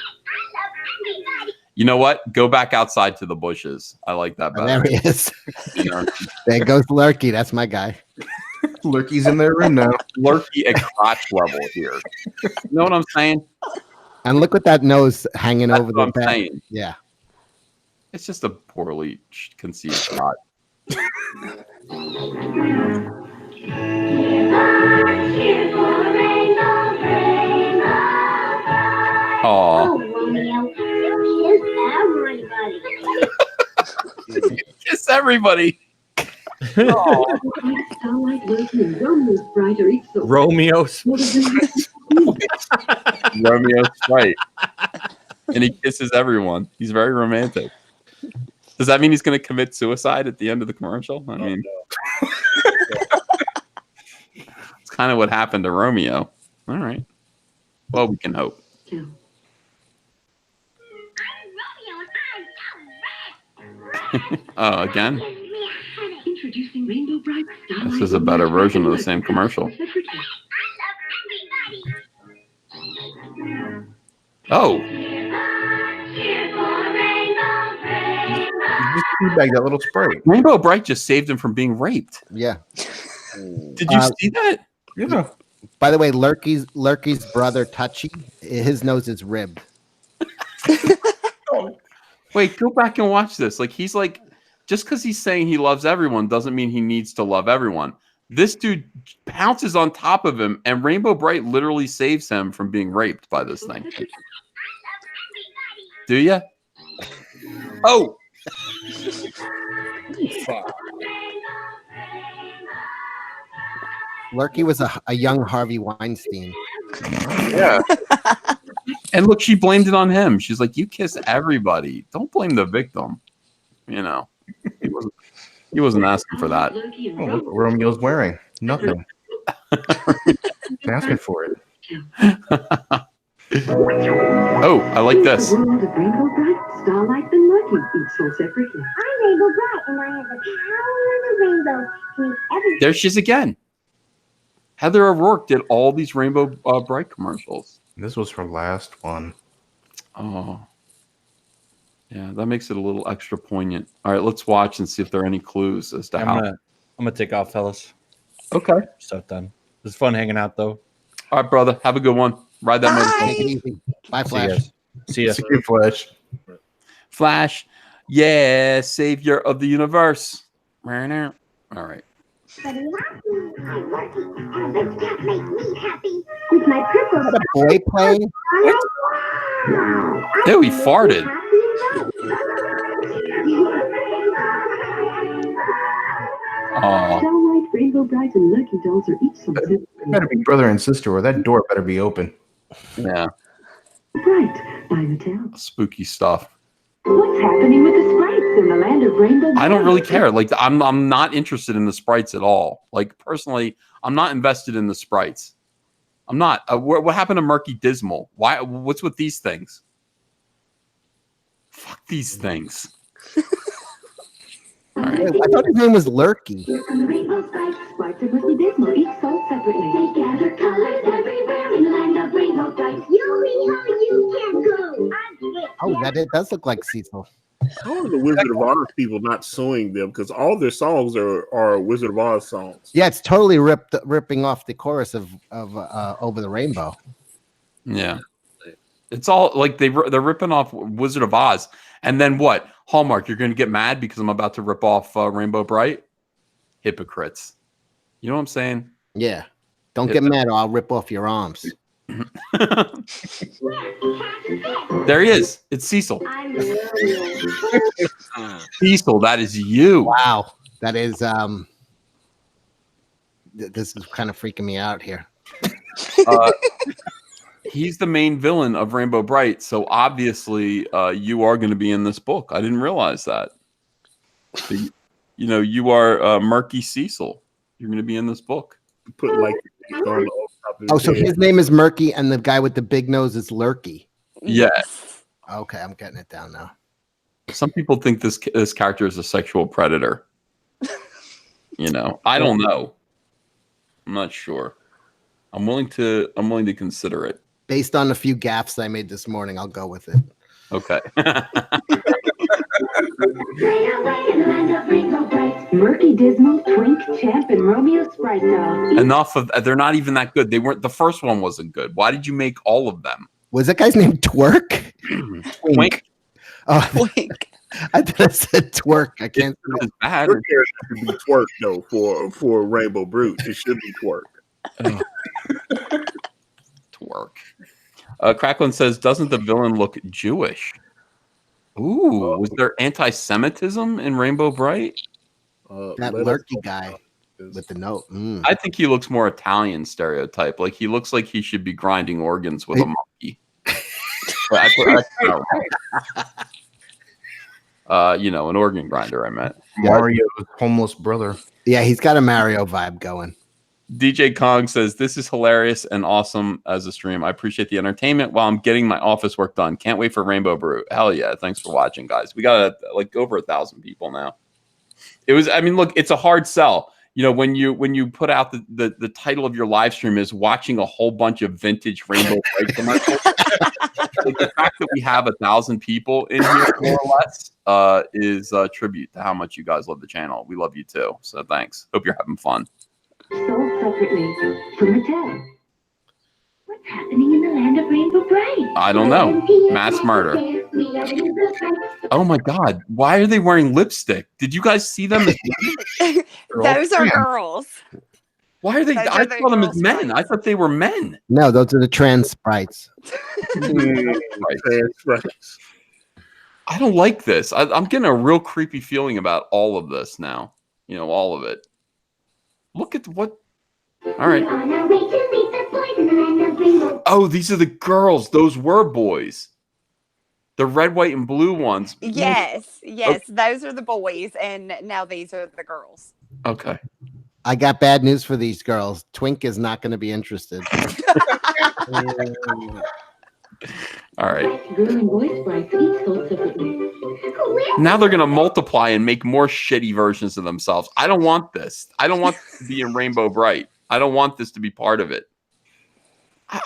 You know what? Go back outside to the bushes. I like that better. There he is. You know? There goes Lurky. That's my guy. Lurky's in their room now. Lurky at crotch level here. You know what I'm saying? And look at that nose hanging That's over what the I'm bed. saying. Yeah. It's just a poorly conceived shot. Oh, Romeo, kiss everybody. Kiss everybody. Starlight, Lurky, and Romeo, Sprite are each sold. Romeo. Romeo's right. And he kisses everyone. He's very romantic. Does that mean he's going to commit suicide at the end of the commercial? I mean, it's kind of what happened to Romeo. All right. Well, we can hope. Oh, again? Introducing Rainbow Bright, Starlight, This is a better version of the same commercial. Oh. Just teabag that little Sprite. Rainbow Bright just saved him from being raped. Yeah. Did you see that? Yeah. By the way, Lurky's brother Touchy, his nose is ribbed. Wait, go back and watch this. Like, he's like, just because he's saying he loves everyone doesn't mean he needs to love everyone. This dude pounces on top of him, and Rainbow Bright literally saves him from being raped by this thing. Do you? Oh! Lurky was a young Harvey Weinstein. Yeah. And look, she blamed it on him. She's like, you kiss everybody. Don't blame the victim. You know, he wasn't asking for that. Oh, look what Romeo's wearing. Nothing. Asking for it. Oh, I like this. The world of Rainbow Bright, Starlight, and Lurky, each sold separately. I'm Rainbow Bright, and I have the power of the rainbow to make everything. There she is again. Heather O'Rourke did all these Rainbow Bright commercials. This was her last one. Oh. Yeah, that makes it a little extra poignant. All right, let's watch and see if there are any clues as to how. I'm gonna take off, fellas. Okay. Stuff done. It was fun hanging out, though. All right, brother. Have a good one. Ride that motorcycle. Take it easy. Bye, Flash. See ya. See you, Flash. Flash. Yeah, savior of the universe. All right. With my purple Is that a boy playing? Ew, he farted. Oh, Starlight, Rainbow Bright, and Lucky Dolls are each sold separately. It better be brother and sister, or that door better be open. yeah. Bright by Mattel. Spooky stuff. What's happening with the sprites in the land of Rainbow Bright? I don't really care. Like, I'm not interested in the sprites at all. Like, personally, I'm not invested in the sprites. I'm not. What happened to Murky Dismal? Why? What's with these things? Fuck these things. All right. I thought his name was Lurky. Rainbow Bright, Sprites and Lucky Dismal, each sold separately. They gather colors everywhere in the land of Rainbow Bright. you can go. Oh, it does look like Cecil. How are the Wizard of Oz people not suing them? Because all their songs are Wizard of Oz songs. Yeah, it's totally ripping off the chorus of Over the Rainbow. Yeah. It's all like they're ripping off Wizard of Oz. And then what? Hallmark, you're going to get mad because I'm about to rip off Rainbow Bright? Hypocrites. You know what I'm saying? Yeah. Don't get mad or I'll rip off your arms. There he is. It's Cecil. Cecil, that is you. Wow. That is this is kind of freaking me out here. He's the main villain of Rainbow Bright, so obviously you are going to be in this book. I didn't realize that. So, you are Murky Cecil. You're going to be in this book. Put like on the top of Oh, so head. his name is Murky and the guy with the big nose is Lurky. Yes. Okay, I'm getting it down now. Some people think this character is a sexual predator. I don't know. I'm not sure. I'm willing to consider it. Based on a few gaffes I made this morning, I'll go with it. Okay. Murky Dismal, Twink, Champ, and Romeo Sprite doll. Enough of. They're not even that good. They weren't. The first one wasn't good. Why did you make all of them? Was that guy's name Twerk? Twink. Oh, Twink. I thought I said Twerk. I can't. It's bad. Your character should be Twerk though for Rainbow Brute. It should be Twerk. Twerk. Cracklin says, "Doesn't the villain look Jewish?" Ooh, was there anti-Semitism in Rainbow Bright? That Lurky guy with the note. I think he looks more Italian stereotype. Like he looks like he should be grinding organs with a monkey. An organ grinder. I meant Mario's homeless brother. Yeah, he's got a Mario vibe going. DJ Kong says, "This is hilarious and awesome as a stream. I appreciate the entertainment while I'm getting my office work done. Can't wait for Rainbow Brew." Hell yeah. Thanks for watching, guys. We got over 1,000 people now. Look, it's a hard sell. When you put out the title of your live stream is watching a whole bunch of vintage Rainbow Bright commercials. Like the fact that we have 1,000 people in here, more or less, is a tribute to how much you guys love the channel. We love you too. So thanks. Hope you're having fun. Sold separately from Mattel. What's happening in the land of Rainbow Bright? I don't know. Mass murder. Oh my God. Why are they wearing lipstick? Did you guys see them? Those are girls. Why are they? Those I are the saw them as girl men. sprites. I thought they were men. No, those are the trans sprites. I don't like this. I'm getting a real creepy feeling about all of this now. All of it. Look at what. All right. Oh, these are the girls. Those were boys. The red, white, and blue ones. Yes, Okay. those are the boys, and now these are the girls. Okay. I got bad news for these girls. Twink is not going to be interested. All right. Girl and boy sprites each sold separately. Now they're going to multiply and make more shitty versions of themselves. I don't want this. I don't want this to be in Rainbow Bright. I don't want this to be part of it.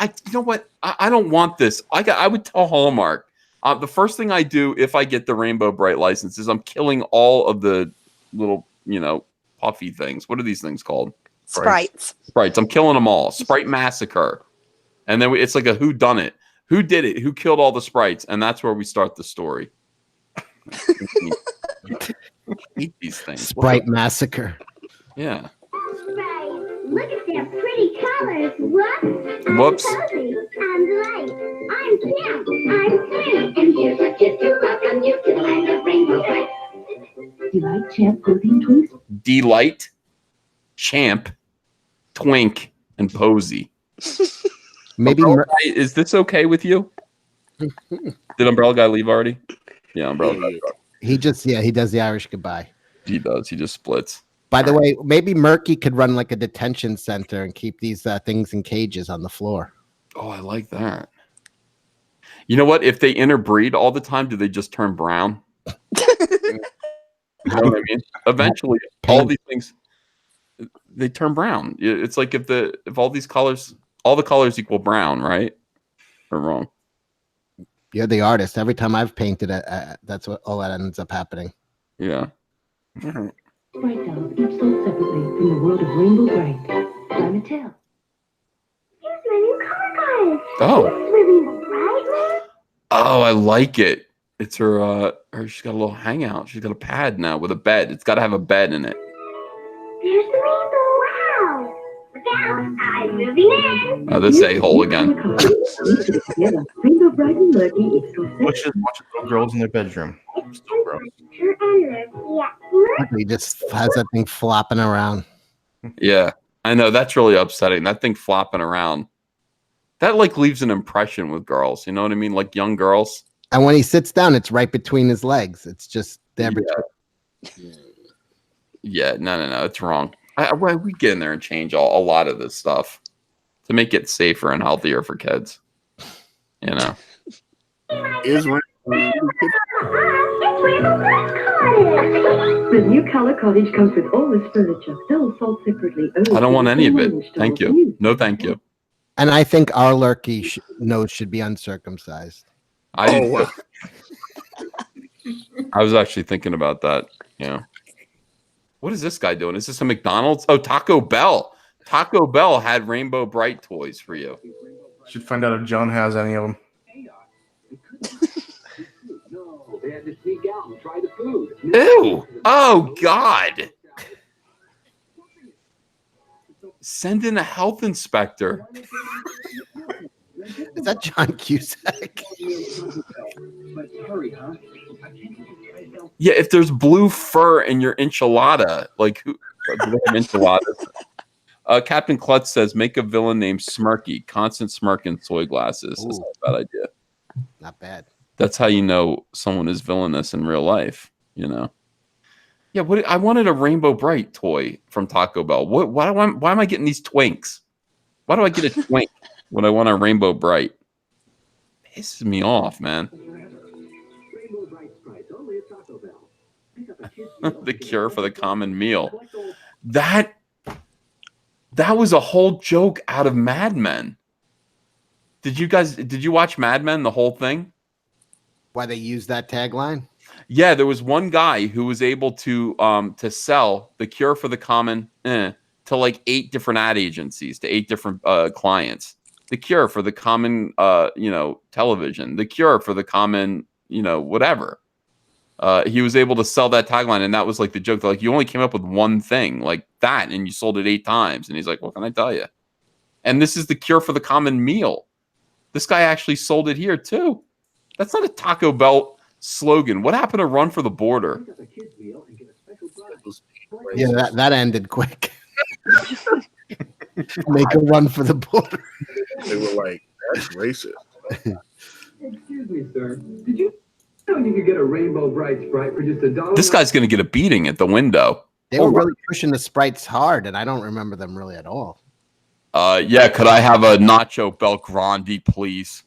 You know what? I don't want this. I would tell Hallmark. The first thing I do if I get the Rainbow Bright license is I'm killing all of the little, puffy things. What are these things called? Sprites. Sprites. I'm killing them all. Sprite massacre. And then it's like a who done it. Who did it? Who killed all the sprites? And that's where we start the story. hate these things. Sprite massacre. Yeah. Right. Look at their pretty colors. Whoops. I'm Cozy. I'm Light. I'm Camp. I'm Twink. And here's a kiss to welcome you to the land of Rainbow Bright. Delight, Champ, Cozy, and Twinks. Delight, Champ, Twink, and Posy. Maybe Umbrella Guy, is this okay with you? Did Umbrella Guy leave already? Yeah, Umbrella Guy. he does the Irish goodbye. He does. He just splits. By the way, maybe Murky could run like a detention center and keep these things in cages on the floor. Oh, I like that. You know what? If they interbreed all the time, do they just turn brown? You know what I mean? Eventually, all these things they turn brown. It's like if all these colors, all the colors equal brown, right? Or wrong? You're the artist. Every time I've painted it, that's what all that ends up happening. Yeah. Bright dolls, each sold separately from the world of Rainbow Bright. By Mattel. Here's my new color card. Oh. This is Rainbow Bright. Oh, I like it. It's her. She's got a little hangout. She's got a pad now with a bed. It's got to have a bed in it. There's the rainbow. Wow. Look out. I'm moving in. Oh, this a-hole again. Rainbow Bright and Murky, it's still Watching little girls in their bedroom. Still gross. Yeah. He just has that thing flopping around. Yeah, I know. That's really upsetting. That thing flopping around. That like leaves an impression with girls. You know what I mean? Like young girls. And when he sits down, it's right between his legs. It's just there. Yeah, no. It's wrong. We get in there and change a lot of this stuff to make it safer and healthier for kids. You know. Is The new color cottage comes with all this furniture, still sold separately. I don't want any of it. Thank you. No, thank you. And I think our Lurky nose should be uncircumcised. I was actually thinking about that. Yeah. What is this guy doing? Is this a McDonald's? Oh, Taco Bell. Taco Bell had Rainbow Bright toys for you. Should find out if John has any of them. No, they had to sneak out and try the food. Ew. Oh, God. Send in a health inspector. Is that John Cusack? Yeah, if there's blue fur in your enchilada, like who? Enchiladas. Captain Klutz says, make a villain named Smirky, constant smirk and soy glasses. That's not a bad idea. Not bad. That's how you know someone is villainous in real life, you know? Yeah, I wanted a Rainbow Bright toy from Taco Bell. Why am I getting these twinks? Why do I get a twink when I want a Rainbow Bright? Pisses me off, man. The cure for the common meal. That was a whole joke out of Mad Men. Did you watch Mad Men, the whole thing? Why they use that tagline? Yeah, there was one guy who was able to sell the cure for the common to like 8 different ad agencies, to 8 different clients. The cure for the common television, the cure for the common, whatever. He was able to sell that tagline, and that was like the joke. Like, you only came up with one thing like that, and you sold it 8 times. And he's like, what can I tell you? And this is the cure for the common meal. This guy actually sold it here too. That's not a Taco Bell slogan. What happened to Run for the Border? Yeah, that ended quick. Make a run for the border. They were like, that's racist. Excuse me, sir. Did you know you could get a Rainbow Bright Sprite for just $1? This guy's going to get a beating at the window. They were really pushing the Sprites hard, and I don't remember them really at all. Yeah, could I have a Nacho Bel Grande, please?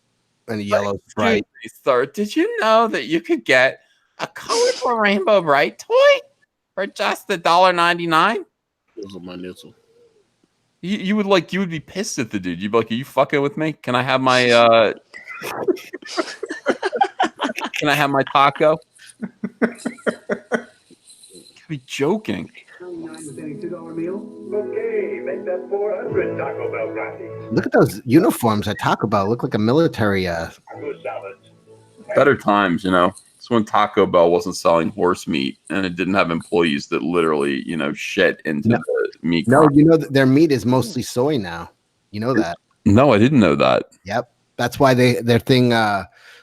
And a yellow Sprite. Sir, did you know that you could get a colorful Rainbow Bright toy for just $1.99? Those are my nitzel. You would be pissed at the dude. You'd be like, are you fucking with me? Can I have my can I have my taco? You'd be joking. Okay, make that 400 Taco Bell Grande. Look at those uniforms at Taco Bell. Look like a military. Better times, That's So when Taco Bell wasn't selling horse meat and it didn't have employees that literally, shit into the meat. No, you know their meat is mostly soy now. You know that? No, I didn't know that. Yep. That's why their thing.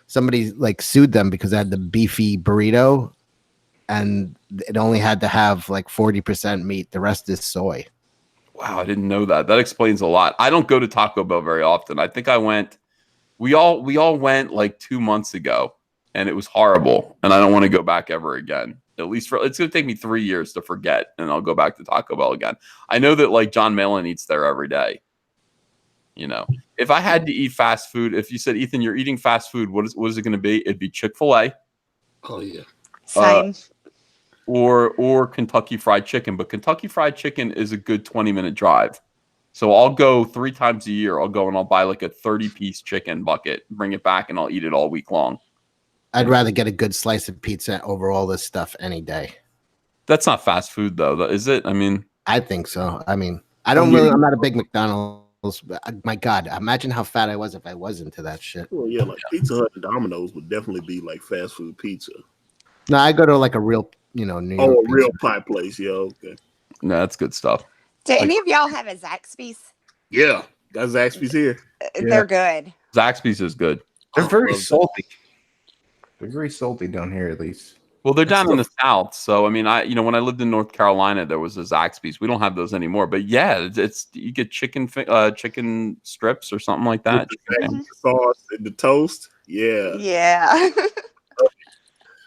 Somebody like sued them because they had the beefy burrito, and it only had to have like 40% meat. The rest is soy. Wow, I didn't know that. That explains a lot. I don't go to Taco Bell very often. I think I went. We all went like 2 months ago, and it was horrible. And I don't want to go back ever again. At least it's going to take me 3 years to forget, and I'll go back to Taco Bell again. I know that like John Malin eats there every day. If I had to eat fast food, if you said, Ethan, you're eating fast food, what is it going to be? It'd be Chick-fil-A. Oh yeah. Same. Or Kentucky Fried Chicken, but Kentucky Fried Chicken is a good 20-minute drive. So I'll go 3 times a year. I'll go and I'll buy like a 30-piece chicken bucket, bring it back, and I'll eat it all week long. I'd rather get a good slice of pizza over all this stuff any day. That's not fast food though, is it? I mean, I think so. I mean, I'm not a big McDonald's. My God, imagine how fat I was if I was into that shit. Well, yeah, like Pizza Hut and Domino's would definitely be like fast food pizza. No, I go to like a real, New York a real pie place. Yeah, okay. No, that's good stuff. Do any of y'all have a Zaxby's? Yeah, got Zaxby's here. They're good. Zaxby's is good. They're very salty. They're very salty down here, at least. Well, they're down in the South. So, I mean, when I lived in North Carolina, there was a Zaxby's. We don't have those anymore. But yeah, it's you get chicken strips or something like that. The sauce and the toast. Yeah. Yeah.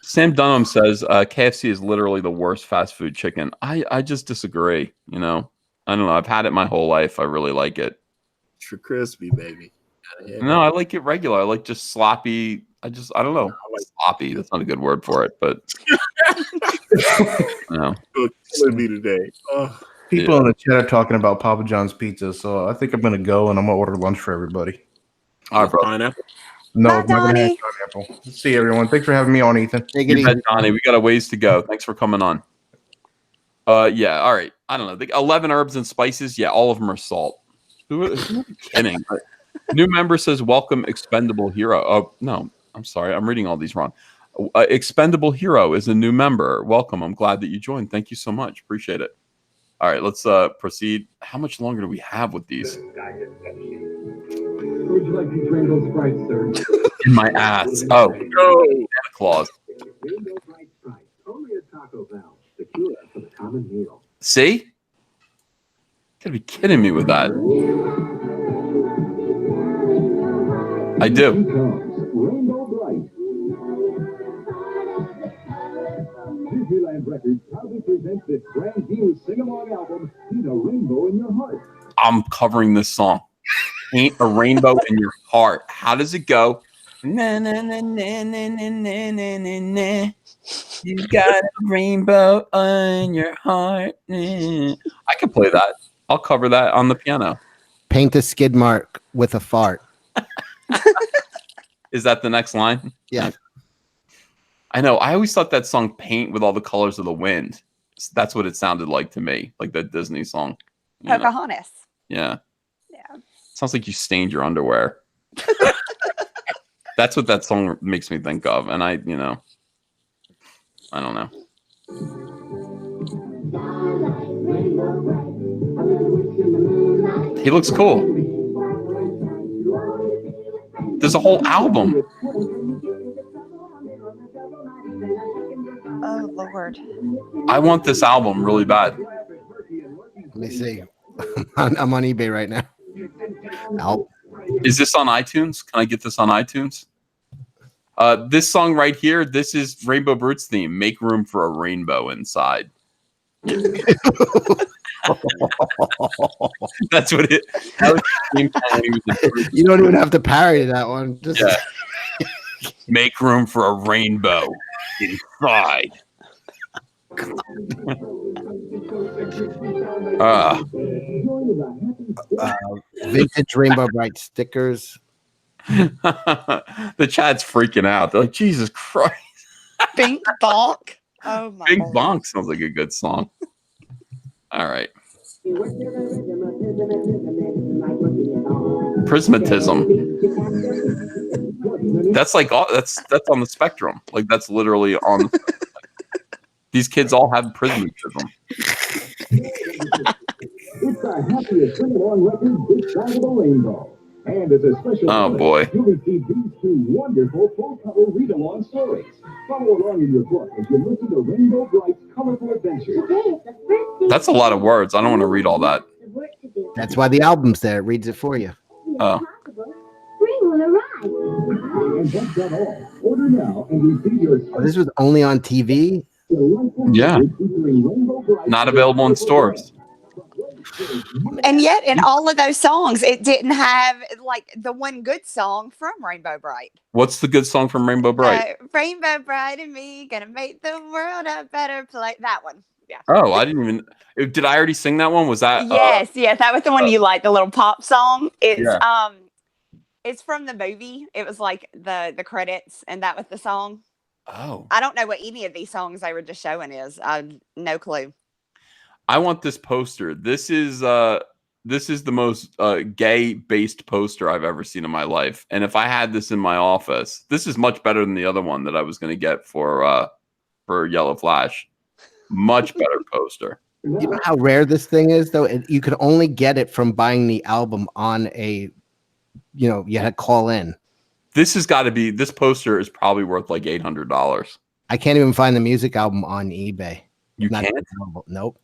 Sam Dunham says KFC is literally the worst fast food chicken. I just disagree. I don't know. I've had it my whole life. I really like it. Extra crispy, baby. Yeah. No, I like it regular. I like just sloppy. I don't know. I like sloppy. That's not a good word for it, but no. Killing me today. People in the chat are talking about Papa John's pizza, so I think I'm gonna go and I'm gonna order lunch for everybody. All right, bro. Pineapple. No, Bye, I'm not gonna have Donnie. pineapple. See you, everyone. Thanks for having me on, Ethan. Take it You bet, easy. Donnie. We got a ways to go. Thanks for coming on. Yeah. All right. I don't know. 11 herbs and spices. Yeah, all of them are salt. Who are you kidding? New member says, "Welcome, Expendable Hero." Oh no, I'm sorry. I'm reading all these wrong. Expendable Hero is a new member. Welcome. I'm glad that you joined. Thank you so much. Appreciate it. All right, let's proceed. How much longer do we have with these? Would you like these Rainbow Sprites, sir? In my ass. Oh, Santa Claus. Rainbow Brite Sprites, only at Taco Bell. The cure for the common meal. See? You gotta be kidding me with that. I do. Rainbow Brite. Disneyland Records proudly presents this brand new sing-along album, Paint a Rainbow in Your Heart. I'm covering this song. Paint a rainbow in your heart. How does it go? Na, na, na, na, na, na, na, na, na, na. You got a rainbow on your heart. I can play that. I'll cover that on the piano. Paint a skid mark with a fart. Is that the next line? Yeah. I know. I always thought that song "Paint with All the Colors of the Wind." That's what it sounded like to me, like that Disney song. Pocahontas. Yeah. Yeah. Sounds like you stained your underwear. That's what that song makes me think of, and I don't know. He looks cool. There's a whole album. Oh Lord. I want this album really bad. Let me see. I'm on eBay right now. Help. Is this on iTunes? Can I get this on iTunes? This song right here, this is Rainbow Brite's theme. Make room for a rainbow inside. That's what it. That was you don't even have to parody that one. Just make room for a rainbow inside. Vintage Rainbow Brite stickers. The chat's freaking out. They're like, Jesus Christ. Bink Bonk. Oh my Big God. Bonk sounds like a good song. All right. Prismatism. That's like that's on the spectrum. Like that's literally on. These kids all have prismatism. It's the happiest sing-along record this side of the rainbow. And as a special boy. you'll receive these two wonderful full-color read-along stories. Follow along in your book as you listen to Rainbow Brite's colorful adventures. That's a lot of words. I don't want to read all that. That's why the album's there. It reads it for you. Oh. Spring will arrive. And that's not all. Order now and receive your Oh, this was only on TV? Yeah. Not available in stores. And yet, in all of those songs, it didn't have like the one good song from Rainbow Brite. What's the good song from Rainbow Brite? Rainbow Brite and me gonna make the world a better place. That one. Yeah. Oh, I didn't even. Did I already sing that one? Was that? Yes, that was the one you liked, the little pop song. It's Yeah. It's from the movie. It was like the credits, and that was the song. Oh. I don't know what any of these songs they were just showing is. No clue. I want this poster. This is the most gay-based poster I've ever seen in my life. And if I had this in my office, this is much better than the other one that I was going to get for Yellow Flash. Much better poster. You know how rare this thing is, though? You could only get it from buying the album on a, you had to call in. This has got to be, this poster is probably worth like $800. I can't even find the music album on eBay. You Not can't? available. Nope.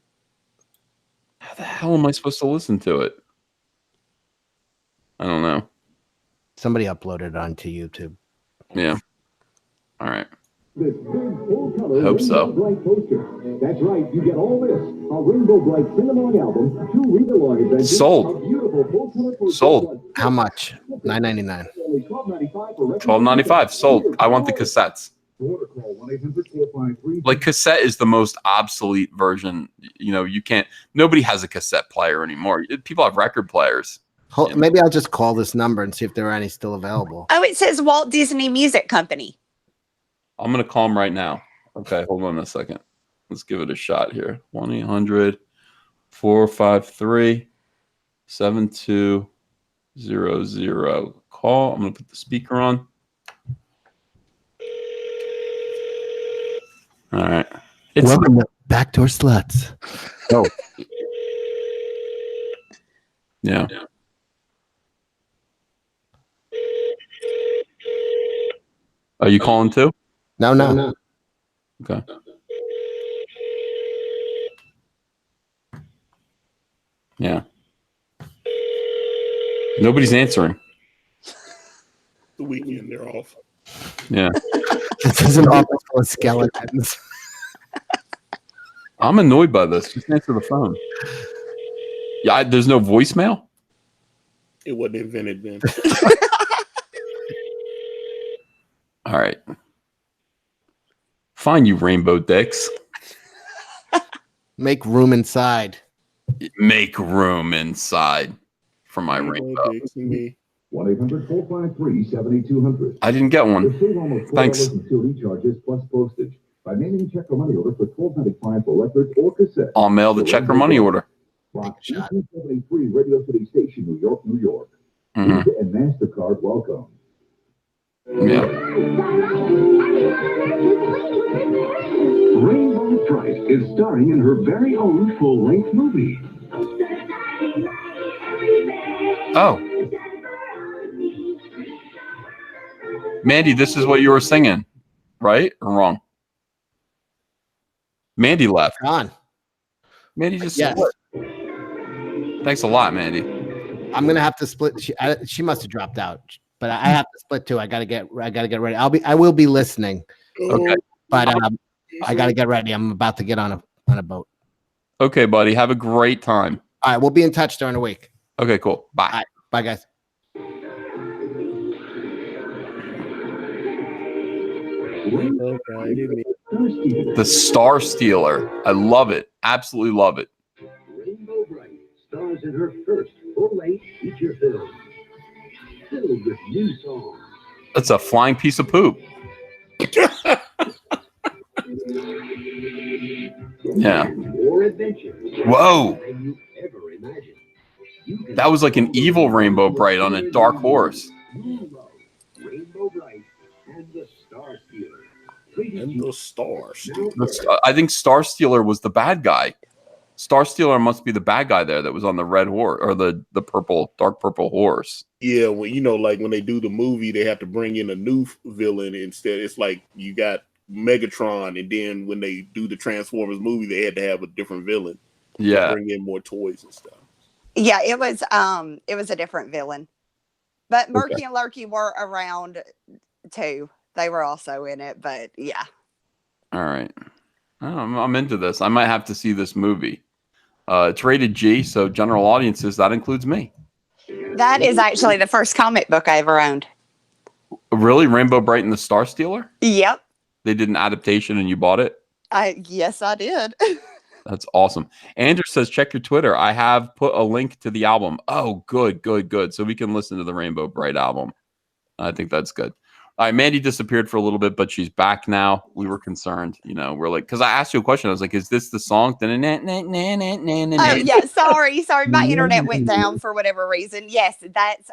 How the hell am I supposed to listen to it? I don't know. Somebody uploaded it onto YouTube. Yeah. All right. This big full-color Hope so. Rainbow Brite poster. That's right, you get all this. A Rainbow Brite sing-along album, 2 read-along adventures, Sold. a beautiful full-color poster. Sold. How much? $9.99. Only $12.95 for $12.95. Sold. I want the cassettes. Like cassette is the most obsolete version. You can't. Nobody has a cassette player anymore. People have record players. Maybe I'll just call this number and see if there are any still available. Oh, it says Walt Disney Music Company. I'm gonna call them right now. Okay, hold on a second. Let's give it a shot here. 1-800-453-7200. Call. I'm gonna put the speaker on. All right. Welcome to Backdoor Sluts. Oh. Yeah. Are you calling too? No. Okay. Yeah. Nobody's answering. The weekend, they're off. Yeah. This is an office full of skeletons. I'm annoyed by this. Just answer the phone. Yeah, there's no voicemail? It wasn't invented then. All right. Fine, you rainbow dicks. Make room inside. Make room inside for my rainbow. 1-800-453-7200. I didn't get one. Thanks. Charges plus postage. By naming check or money order for $12.95 for records or cassettes. I'll mail the check or money order. Block 1873 Radio City Station, New York, New York. Mhm. Visa and MasterCard welcome. Yeah. Rainbow Brite is starring in her very own full-length movie. Oh. Mandy, this is what you were singing, right? Or wrong? Mandy left. Gone. Mandy just Yes. split. Thanks a lot, Mandy. I'm gonna have to split. She must have dropped out, but I have to split too. I gotta get ready. I will be listening. Okay. But I gotta get ready. I'm about to get on a boat. Okay, buddy. Have a great time. All right, we'll be in touch during the week. Okay, cool. Bye. All right, bye, guys. The Star Stealer. I love it. Absolutely love it. Rainbow Brite stars in her first full-length feature film, filled with new songs. That's a flying piece of poop. Yeah. More adventure. Whoa. Than you ever imagined. You can That was like an evil Rainbow Brite on a dark horse. Rainbow Brite. And the Stars. I think Star Stealer was the bad guy. Star Stealer must be the bad guy there that was on the red horse or the dark purple horse. Yeah, well, like when they do the movie, they have to bring in a new villain instead. It's like you got Megatron, and then when they do the Transformers movie, they had to have a different villain. Yeah, bring in more toys and stuff. Yeah, it was a different villain, but Murky and Lurky were around too. They were also in it, but yeah. All right, I'm into this. I might have to see this movie. It's rated G, so general audiences, that includes me. That is actually the first comic book I ever owned. Really? Rainbow Bright and the Star Stealer? Yep. They did an adaptation and you bought it? Yes, I did. That's awesome. Andrew says, check your Twitter. I have put a link to the album. Oh, good. So we can listen to the Rainbow Bright album. I think that's good. All right, Mandy disappeared for a little bit, but she's back now. We were concerned, we're like, because I asked you a question. I was like, is this the song? Oh, yeah. Sorry. My internet went down for whatever reason. Yes, that's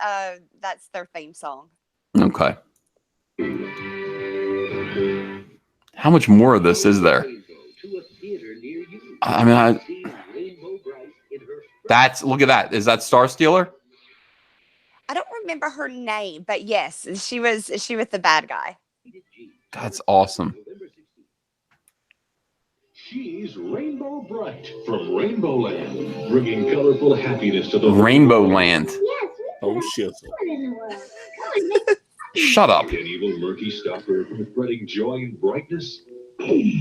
their theme song. Okay. How much more of this is there? I mean, look at that. Is that Star Stealer? I don't remember her name, but yes, she was the bad guy. That's awesome. She's Rainbow Bright from Rainbow Land, bringing colorful happiness to the Rainbow Land. Yes, Oh shit! Shut up. An evil murky stopper from spreading joy and brightness. They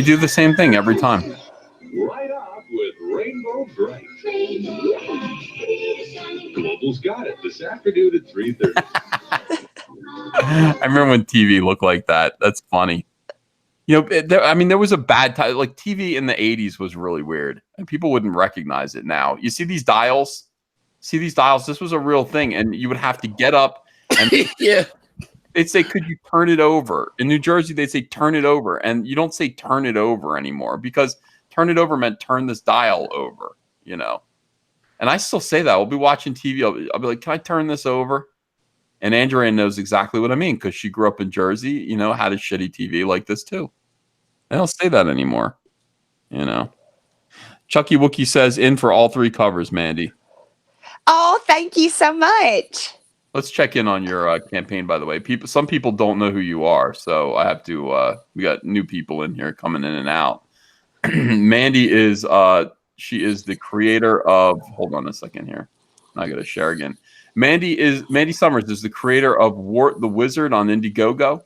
do the same thing every time. Right off with Rainbow Bright. Global's got it this afternoon at 3:30. I remember when TV looked like that. That's funny. There was a bad time. Like TV in the 80s was really weird, and people wouldn't recognize it now. You see these dials? This was a real thing, and you would have to get up and Yeah. They'd say, could you turn it over? In New Jersey, they'd say, turn it over. And you don't say turn it over anymore because turn it over meant turn this dial over, And I still say that. We'll be watching TV. I'll be like, can I turn this over? And Andrea knows exactly what I mean because she grew up in Jersey, had a shitty TV like this too. They don't say that anymore, Chucky Wookie says, in for all three covers, Mandy. Oh, thank you so much. Let's check in on your campaign, by the way. Some people don't know who you are, so I have to. We got new people in here coming in and out. Mandy is she is the creator of. Hold on a second here. I got to share again. Mandy Summers is the creator of Wart the Wizard on Indiegogo.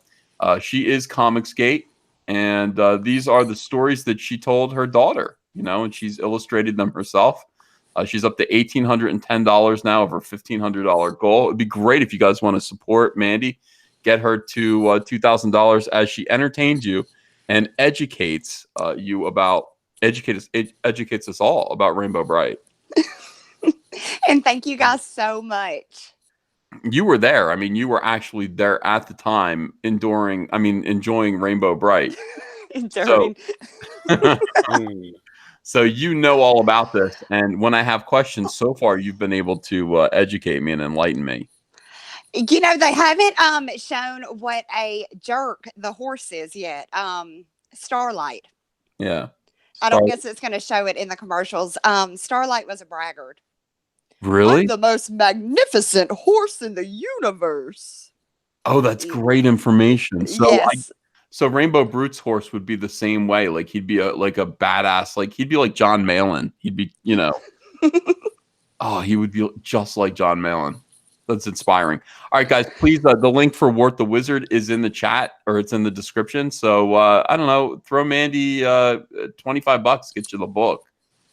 She is Comicsgate, and these are the stories that she told her daughter. And she's illustrated them herself. She's up to $1,810 now of her $1,500 goal. It'd be great if you guys want to support Mandy. Get her to $2,000 as she entertains you and educates educates us all about Rainbow Bright. And thank you guys so much. You were there. I mean, you were actually there at the time, enjoying Rainbow Bright. So you know all about this, and when I have questions, so far you've been able to educate me and enlighten me. They haven't shown what a jerk the horse is yet. Starlight. Yeah. I don't guess it's going to show it in the commercials. Starlight was a braggart. Really? I'm the most magnificent horse in the universe. Oh, that's great information. So yes. So Rainbow Brute's horse would be the same way. Like he'd be a badass. Like he'd be like John Malin. He'd be, he would be just like John Malin. That's inspiring. All right, guys, please. The link for Wart the Wizard is in the chat or it's in the description. So I don't know. Throw Mandy $25. Get you the book.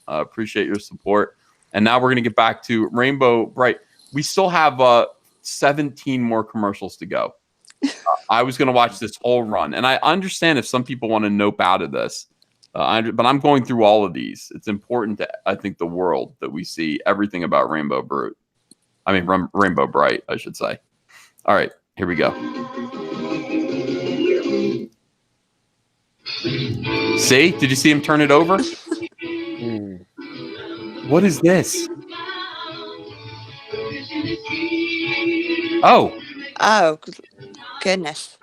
Appreciate your support. And now we're gonna get back to Rainbow Bright. We still have 17 more commercials to go. I was going to watch this whole run, and I understand if some people want to nope out of this, but I'm going through all of these. It's important to, I think, the world that we see everything about Rainbow Bright, I should say. All right, here we go. See? Did you see him turn it over? What is this? Oh, goodness.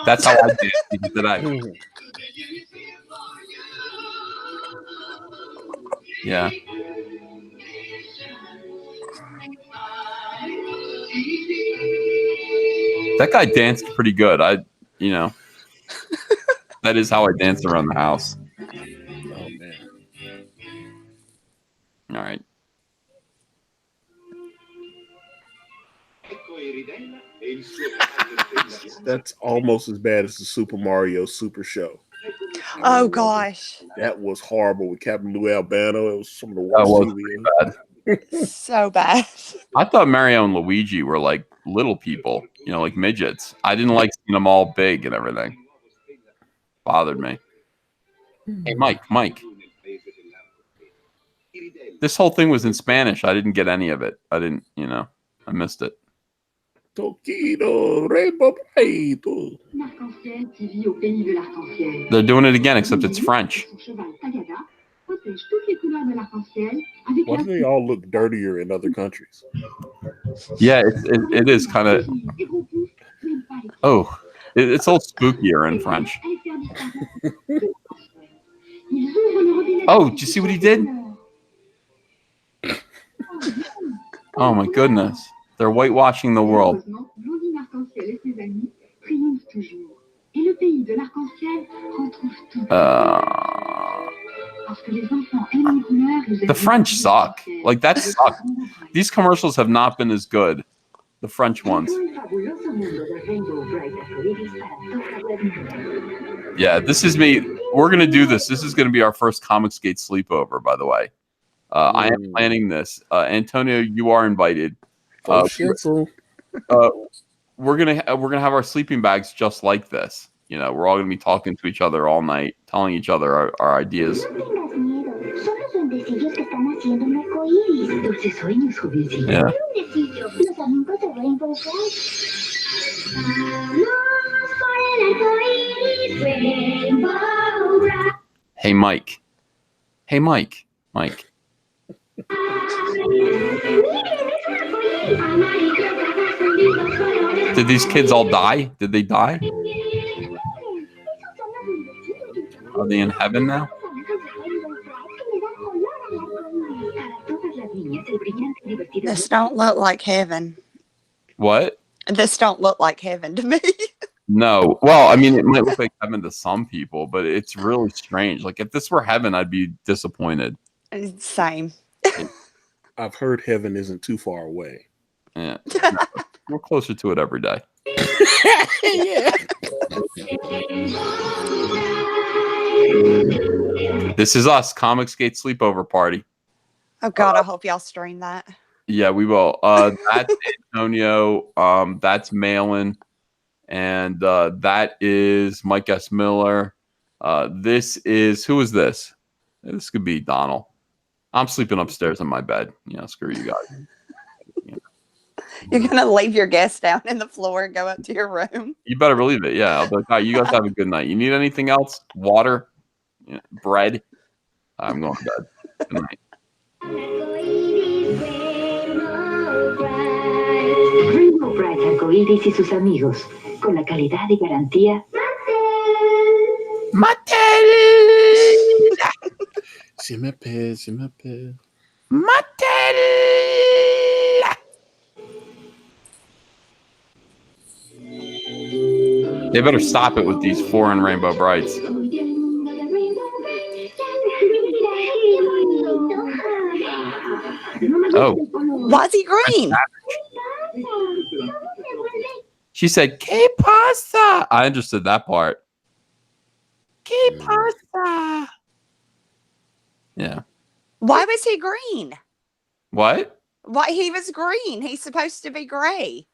That's how I dance today. Yeah. That guy danced pretty good. You know, that is how I dance around the house. Oh man. All right. That's almost as bad as the Super Mario Super Show. Oh gosh. That was horrible with Captain Lou Albano. It was some of the worst TV. Bad. So bad. I thought Mario and Luigi were like little people, you know, like midgets. I didn't like seeing them all big and everything. Bothered me. Hey, Mike. This whole thing was in Spanish. I didn't get any of it. I didn't, you know, I missed it. Tokido, Rainbow Brite. They're doing it again, except it's French. Why do they all look dirtier in other countries? Yeah, it is kind of. Oh, it's all spookier in French. Oh, did you see what he did? Oh my goodness. They're whitewashing the world. The French suck. Like, that sucked. These commercials have not been as good. The French ones. Yeah, this is me. We're going to do this. This is going to be our first Comicsgate sleepover, by the way. I am planning this. Antonio, you are invited. We're gonna have our sleeping bags just like this. You know, we're all gonna be talking to each other all night, telling each other our ideas. Yeah. Hey, Mike. Hey, Mike. Mike. Did these kids all die? Did they die? Are they in heaven now? This don't look like heaven. What? This don't look like heaven to me. No. Well, I mean, it might look like heaven to some people, but it's really strange. Like, if this were heaven, I'd be disappointed. Same. I've heard heaven isn't too far away. Yeah. We're closer to it every day. Yeah. This is us, Comicsgate sleepover party. Oh God, I hope y'all stream that. Yeah, we will. That's Antonio. That's Malin. And that is Mike S. Miller. This is, who is this? This could be Donald. I'm sleeping upstairs in my bed. Yeah, screw you guys. Yeah. You're gonna leave your guests down in the floor and go up to your room. You better believe it. Yeah, I'll be like, all right, you guys have a good night. You need anything else? Water? Yeah, bread? I'm going to bed. Good night. Rainbow Brite Arcoiris y sus amigos, con la calidad y garantía. Mattel! Se me pe. Mattel! They better stop it with these foreign Rainbow Brites. Oh. Why is he green? She said, "Que pasa?" I understood that part. Que pasa? Yeah. Why was he green? What? Why he was green? He's supposed to be gray.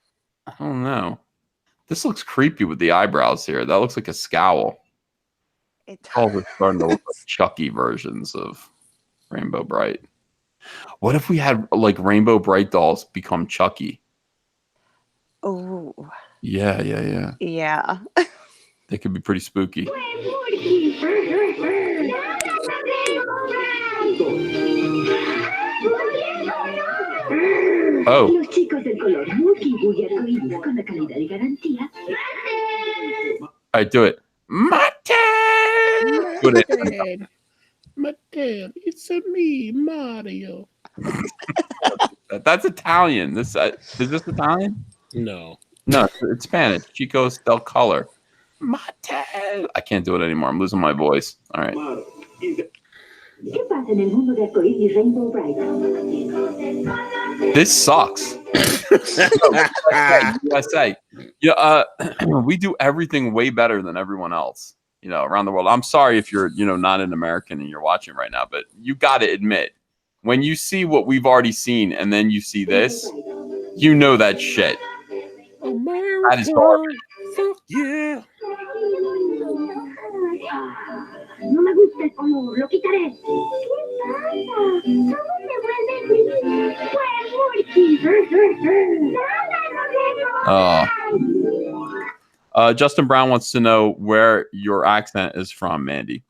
I don't know. This looks creepy with the eyebrows here. That looks like a scowl. All we're starting to look like Chucky versions of Rainbow Brite. What if we had like Rainbow Brite dolls become Chucky? Oh. Yeah. Yeah. They could be pretty spooky. Oh. Los chicos del color Mookie Boogie Arcoiris con la calidad y garantía. All right, do it. My dad. Do it. My dad, it's a me, Mario. That's Italian. This is this Italian? No. No, it's Spanish. Chicos del Color. My dad. I can't do it anymore. I'm losing my voice. All right. ¿Qué pasa en el mundo de arcoíris Rainbow Brite? This sucks. USA. Yeah, we do everything way better than everyone else, around the world. I'm sorry if you're, not an American and you're watching right now, but you got to admit, when you see what we've already seen and then you see this, you know that shit. America. That is garbage. Fuck yeah. No me gusta el color, lo quitaré. ¿Qué pasa? ¿Cómo se vuelve gris? Justin Brown wants to know where your accent is from, Mandy.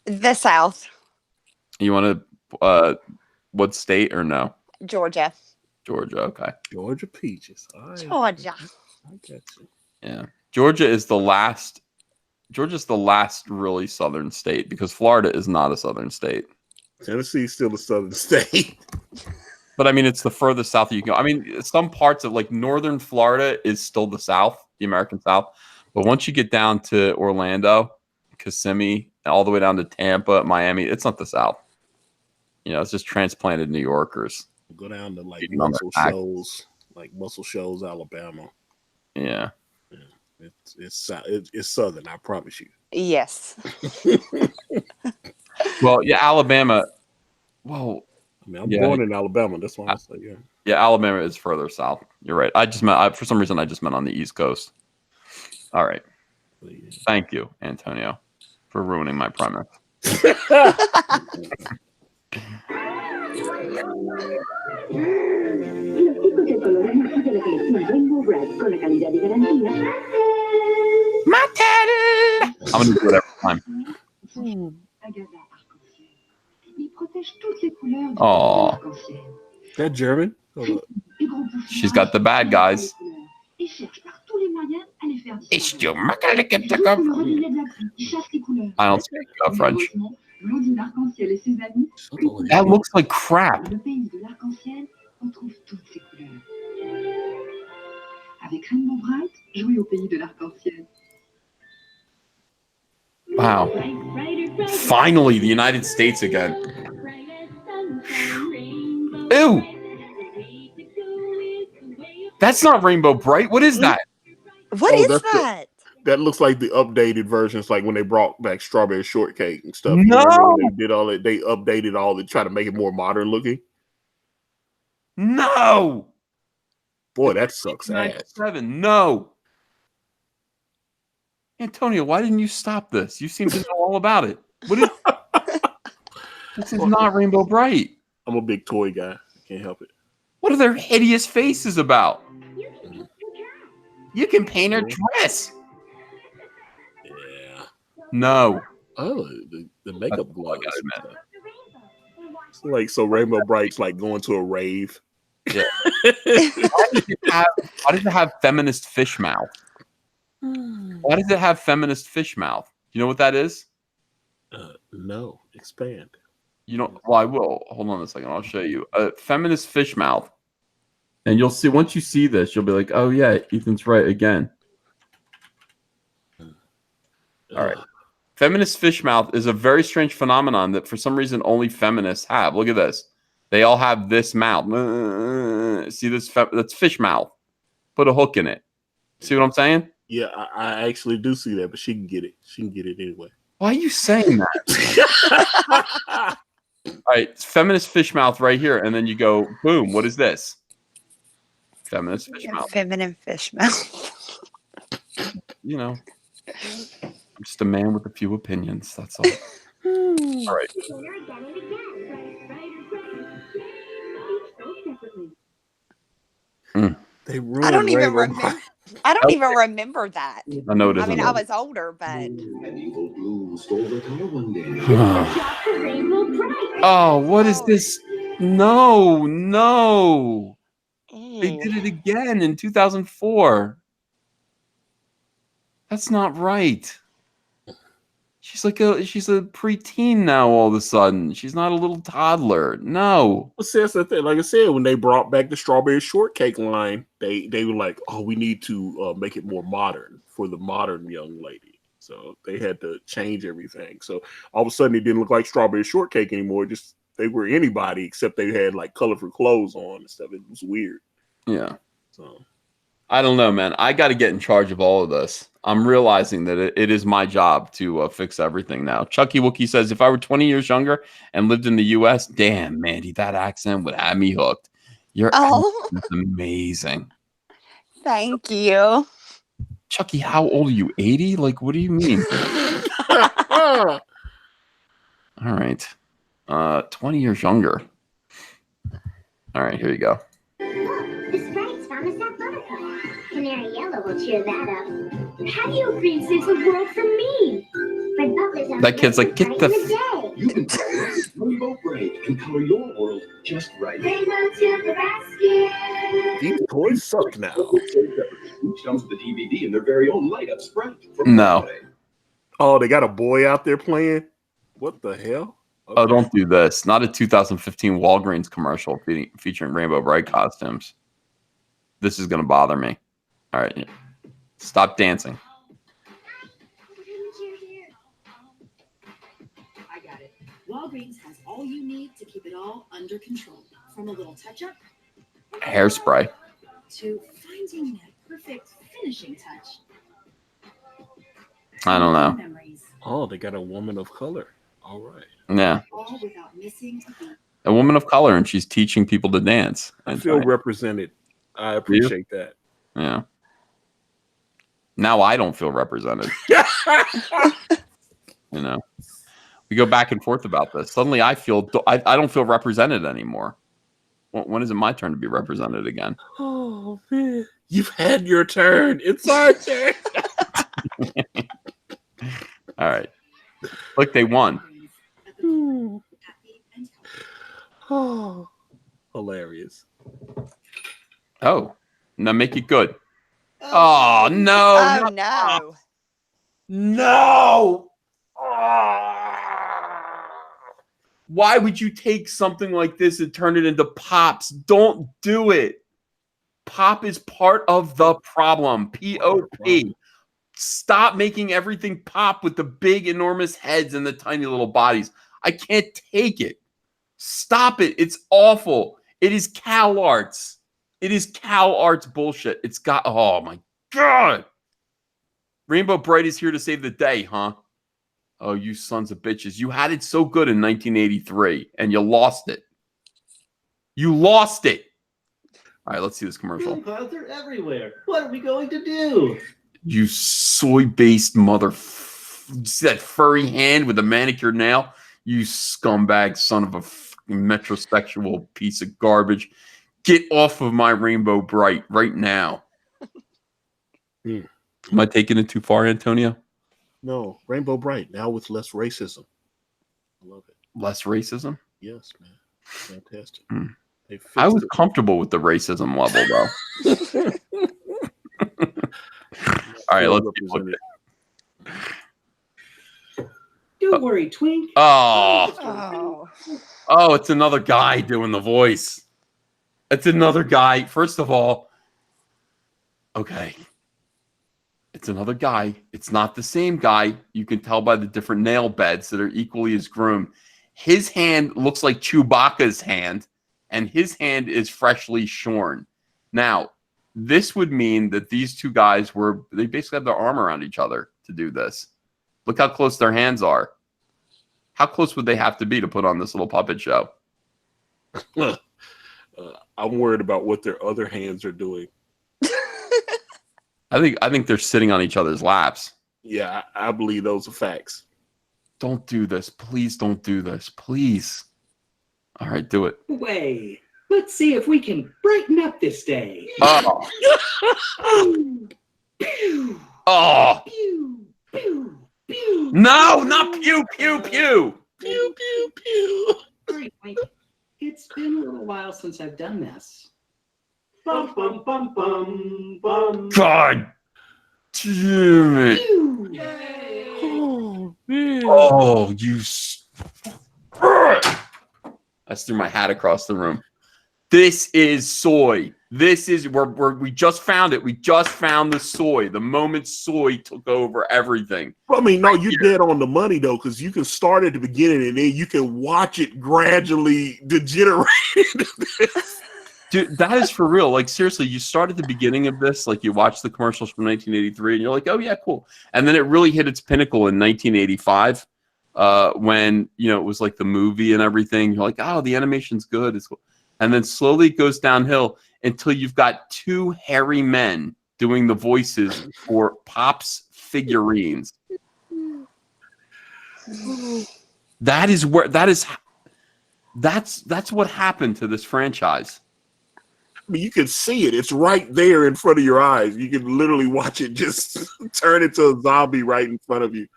The South. You want to, what state or no? Georgia. Georgia, okay. Georgia peaches. Georgia. I get you. Yeah. Georgia's the last really southern state because Florida is not a southern state. Tennessee's still a southern state. But I mean, it's the furthest south you can go. I mean, some parts of like northern Florida is still the South, the American South. But once you get down to Orlando, Kissimmee, all the way down to Tampa, Miami, it's not the South. It's just transplanted New Yorkers. Go down to like Muscle Shoals, Alabama. Yeah. It's southern, I promise you. Yes. Well, yeah, Alabama. Well, I mean, I'm born in Alabama. That's why I say, yeah. Yeah, Alabama is further south. You're right. I just meant for some reason I just meant on the East Coast. All right. Thank you, Antonio, for ruining my premise. My daddy. I'm gonna do it every time. Oh, that German? She's got the bad guys. I don't speak French. That looks like crap. Wow. Finally, the United States again. Ew. That's not Rainbow Brite. What is that? What is that? That looks like the updated versions, like when they brought back Strawberry Shortcake and stuff. No. They did all that. They updated all to try to make it more modern looking. No. Boy, that sucks ass. 7. No. Antonio, why didn't you stop this? You seem to know all about it. What is this? Is not Rainbow Brite. I'm a big toy guy. I can't help it. What are their hideous faces about? You can paint her dress. Yeah. No. Oh, the makeup gloss. It's like so Rainbow Brite's like going to a rave. Yeah. Why does it have feminist fish mouth? Why does it have feminist fish mouth? You know what that is? No. Expand. You know, well, I will. Hold on a second. I'll show you. Feminist fish mouth. And you'll see, once you see this, you'll be like, oh, yeah, Ethan's right again. All right. Feminist fish mouth is a very strange phenomenon that for some reason only feminists have. Look at this. They all have this mouth. See this? That's fish mouth. Put a hook in it. See what I'm saying? Yeah, I actually do see that, but she can get it. She can get it anyway. Why are you saying that? All right, it's feminist fish mouth right here, and then you go, boom. What is this? Feminist fish mouth. Feminine fish mouth. You know, I'm just a man with a few opinions. That's all. All right. They ruined I don't even Rainbow remember. Brite. I don't even remember that. I know it isn't. I mean, I was older, but oh, what is this? No. They did it again in 2004. That's not right. She's a preteen now. All of a sudden, she's not a little toddler. No. Well, see, that's the thing. Like I said, when they brought back the strawberry shortcake line, they were like, "Oh, we need to make it more modern for the modern young lady." So they had to change everything. So all of a sudden, it didn't look like strawberry shortcake anymore. Just they were anybody except they had like colorful clothes on and stuff. It was weird. Yeah. So I don't know, man. I got to get in charge of all of this. I'm realizing that it is my job to fix everything now. Chucky Wookie says, if I were 20 years younger and lived in the U.S., damn, Mandy, that accent would have me hooked. Your accent is amazing. Thank you. Chucky, how old are you? 80? Like, what do you mean? All right. 20 years younger. All right, here you go. Look, the Sprites found us that buttercup. Canary yellow will cheer that up. How do you green save the world from me? Fred Butler's on That kid's like, get the You can play Rainbow Brite and color your world just right. Rainbow to the rescue. these toys suck now. Each comes with a DVD and their very own light-up Sprite. No. Oh, they got a boy out there playing. What the hell? Okay. Oh, don't do this. Not a 2015 Walgreens commercial featuring Rainbow Brite costumes. This is going to bother me. All right. Stop dancing. I got it. Walgreens has all you need to keep it all under control. From a little touch-up. Hairspray. To finding that perfect finishing touch. I don't know. Oh, they got a woman of color. All right. Yeah. All without missing a beat. A woman of color, and she's teaching people to dance. I feel represented. I appreciate that. Yeah. Now I don't feel represented. You know, we go back and forth about this. Suddenly I don't feel represented anymore. When is it my turn to be represented again? Oh, man. You've had your turn. It's our turn. All right. Look, they won. Oh, hilarious. Oh, now make it good. Oh, no. Oh, no. No. Why would you take something like this and turn it into Pops? Don't do it. Pop is part of the problem. P-O-P. Stop making everything pop with the big, enormous heads and the tiny little bodies. I can't take it. Stop it. It's awful. It is Cal Arts. It is Cal Arts bullshit. It's got, oh my God. Rainbow Brite is here to save the day, huh? Oh, you sons of bitches. You had it so good in 1983 and you lost it. You lost it. All right, let's see this commercial. Piles are everywhere. What are we going to do? You soy-based mother... that furry hand with a manicured nail. You scumbag son of a metrosexual piece of garbage. Get off of my Rainbow Brite right now. Am I taking it too far, Antonio? No, Rainbow Brite now with less racism. I love it. Less racism? Yes, man. Fantastic. I was comfortable with the racism level, though. All right, let's keep looking. Don't worry, Twink. Oh, it's another guy doing the voice. It's another guy. First of all, okay. It's another guy. It's not the same guy. You can tell by the different nail beds that are equally as groomed. His hand looks like Chewbacca's hand, and his hand is freshly shorn. Now, this would mean that these two guys they basically have their arm around each other to do this. Look how close their hands are. How close would they have to be to put on this little puppet show? I'm worried about what their other hands are doing. I think they're sitting on each other's laps. Yeah, I believe those are facts. Don't do this. Please don't do this. Please. All right, do it. Way. Let's see if we can brighten up this day. Oh. Pew, Oh. pew, pew, pew. No, not pew, pew, pew. Pew, pew, pew. All right, Mike. It's been a little while since I've done this. Bum, bum, bum, bum, bum. God. damn it. Oh, man. Oh, you. I threw my hat across the room. This is soy. This is where we just found it. We just found the soy. The moment soy took over everything. I mean, no, you're dead on the money though, because you can start at the beginning and then you can watch it gradually degenerate. Dude, that is for real. Like, seriously, you start at the beginning of this, like you watch the commercials from 1983, and you're like, oh, yeah, cool. And then it really hit its pinnacle in 1985 when, you know, it was like the movie and everything. You're like, oh, the animation's good. It's cool. And then slowly it goes downhill until you've got two hairy men doing the voices for Pop's figurines. That is where that's what happened to this franchise. I mean, you can see it. It's right there in front of your eyes. You can literally watch it just turn into a zombie right in front of you.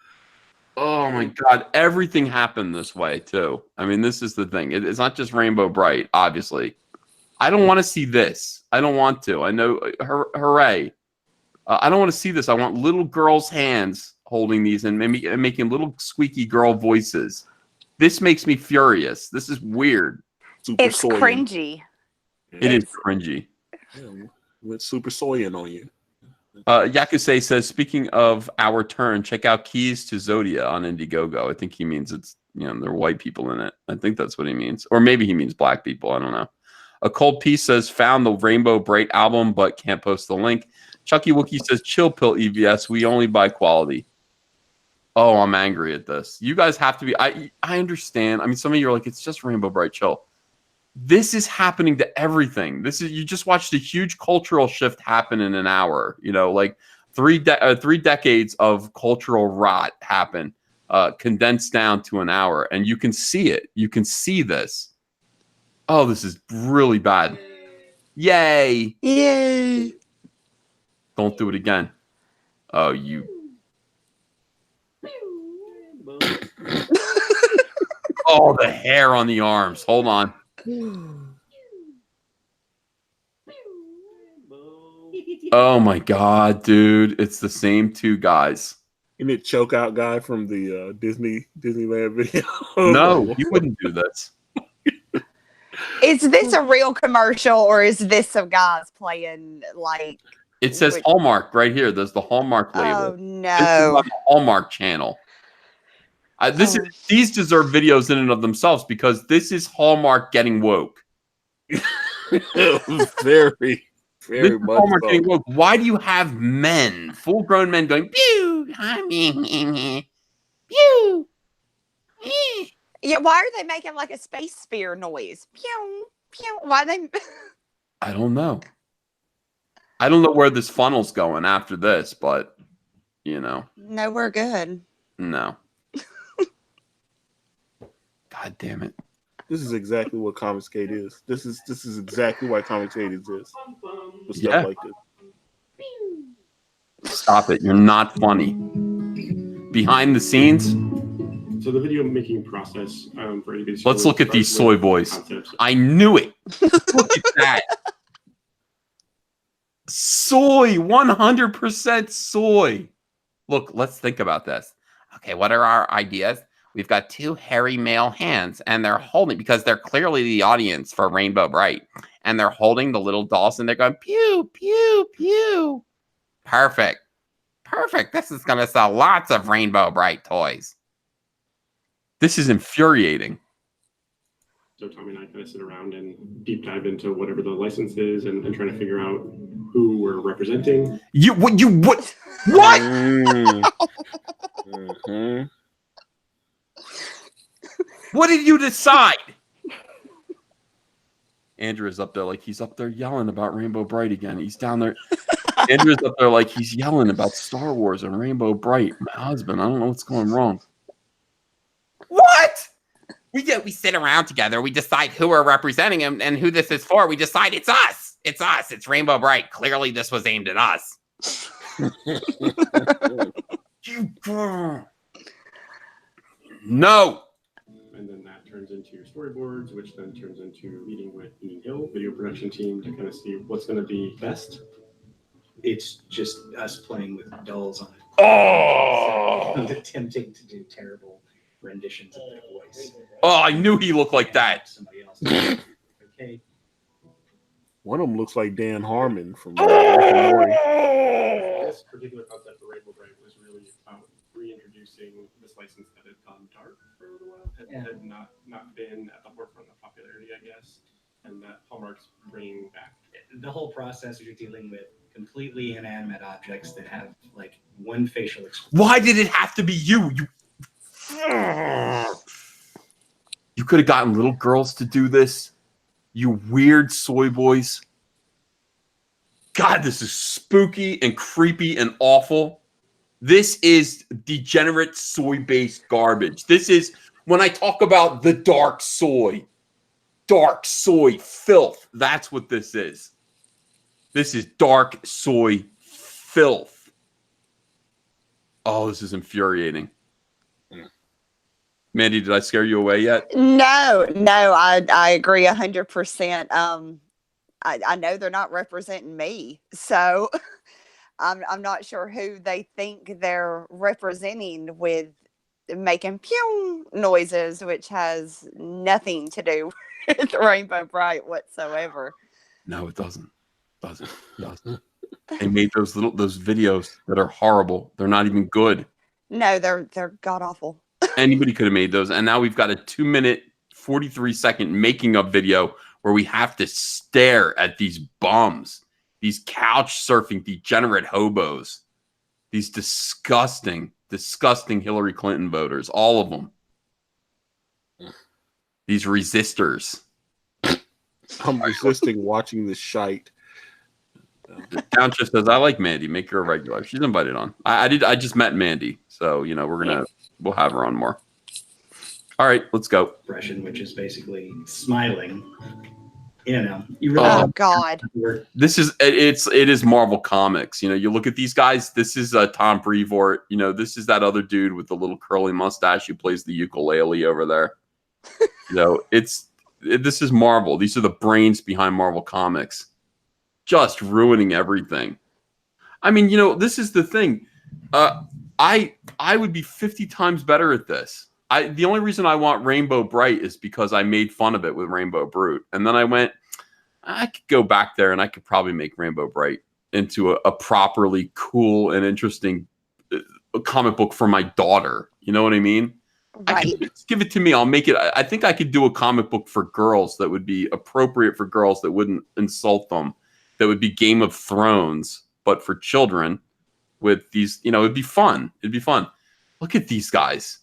Oh my God. Everything happened this way too. I mean, this is the thing. It's not just Rainbow Brite, obviously. I don't want to see this. I don't want to. I know, hooray. I don't want to see this. I want little girls' hands holding these and making little squeaky girl voices. This makes me furious. This is weird. It's cringy. It is cringy. Yeah, went super soying on you. Yakusei says, speaking of our turn, check out Keys to Zodia on Indiegogo. I think he means it's, you know, there are white people in it. I think that's what he means. Or maybe he means black people. I don't know. A Cold Piece says, found the Rainbow Brite album, but can't post the link. Chucky Wookie says, chill pill EVS. We only buy quality. Oh, I'm angry at this. You guys have to be. I understand. I mean, some of you are like, it's just Rainbow Brite. Chill. This is happening to everything. You just watched a huge cultural shift happen in an hour. You know, like three decades of cultural rot happen, condensed down to an hour, and you can see it. You can see this. Oh, this is really bad. Yay! Yay! Don't do it again. Oh, you. Oh, the hair on the arms. Hold on. Oh my God, dude! It's the same two guys. Isn't it choke out guy from the Disneyland video? No, you wouldn't do this. Is this a real commercial or is this some guys playing like? It says Hallmark right here. There's the Hallmark label. Oh no! This is on the Hallmark channel. These deserve videos in and of themselves because this is Hallmark getting woke. Very much Hallmark so. getting woke. Why do you have men, full-grown men, going pew, pew? Yeah, why are they making like a space spear noise? Pew, pew. Why they? I don't know. I don't know where this funnel's going after this, but you know. No, we're good. No. God damn it. This is exactly what Comicsgate is. This is exactly why Comicsgate exists. For stuff Yeah. like this. Stop it. You're not funny. Behind the scenes. So the video making process for anybody's Let's look at these soy boys. I knew it. Look at that. Soy, 100% soy. Look, let's think about this. Okay, what are our ideas? We've got two hairy male hands, and they're holding, because they're clearly the audience for Rainbow Brite, and they're holding the little dolls, and they're going, pew, pew, pew. Perfect. Perfect. This is going to sell lots of Rainbow Brite toys. This is infuriating. So Tommy and I kind of sit around and deep dive into whatever the license is and trying to figure out who we're representing. What? Mm-hmm. What did you decide? Andrew's up there like he's up there yelling about Rainbow Brite again. He's down there. Andrew's up there like he's yelling about Star Wars and Rainbow Brite. My husband, I don't know what's going wrong. What? We sit around together. We decide who we're representing him and who this is for. We decide it's us. It's us. It's Rainbow Brite. Clearly, this was aimed at us. No. And then that turns into your storyboards, which then turns into meeting with Ian Hill, video production team, to kind of see what's going to be best. it's just us playing with dolls on it. Oh, Attempting to do terrible renditions of their voice. oh, I knew he looked like that. Somebody else. Okay. One of them looks like Dan Harmon from Rick and Morty. This particular concept for Rainbow Bright was really about reintroducing this license that had gone dark for a little while, had not been at the forefront of popularity, I guess, and that Hallmark's bringing back. The whole process, you're dealing with completely inanimate objects that have like one facial expression. Why did it have to be you? You could have gotten little girls to do this. You weird soy boys. God, this is spooky and creepy and awful. This is degenerate soy-based garbage. This is when I talk about the dark soy filth. That's what this is. This is dark soy filth. Oh, this is infuriating. Mandy, did I scare you away yet? No, I agree 100%. I know they're not representing me, so I'm not sure who they think they're representing with making pew noises, which has nothing to do with Rainbow Bright whatsoever. No, it doesn't. They made those videos that are horrible. They're not even good. No, they're god awful. Anybody could have made those, and now we've got a 2-minute, 43-second making of video where we have to stare at these bums, these couch surfing degenerate hobos, these disgusting Hillary Clinton voters, all of them. These resistors. I'm resisting watching this shite. Count just says, I like Mandy. Make her a regular. She's invited on. I just met Mandy, so we'll have her on more. All right, let's go. Expression, which is basically smiling. You really. Oh God! This is it is Marvel Comics. You look at these guys. This is Tom Brevoort. This is that other dude with the little curly mustache who plays the ukulele over there. This is Marvel. These are the brains behind Marvel Comics, just ruining everything. I mean, this is the thing. I would be 50 times better at this. The only reason I want Rainbow Bright is because I made fun of it with Rainbow Brute. And then I went, I could go back there and I could probably make Rainbow Bright into a properly cool and interesting comic book for my daughter. You know what I mean? Right. Give it to me. I'll make it. I think I could do a comic book for girls that would be appropriate for girls, that wouldn't insult them, that would be Game of Thrones, but for children with these, it'd be fun. It'd be fun. Look at these guys.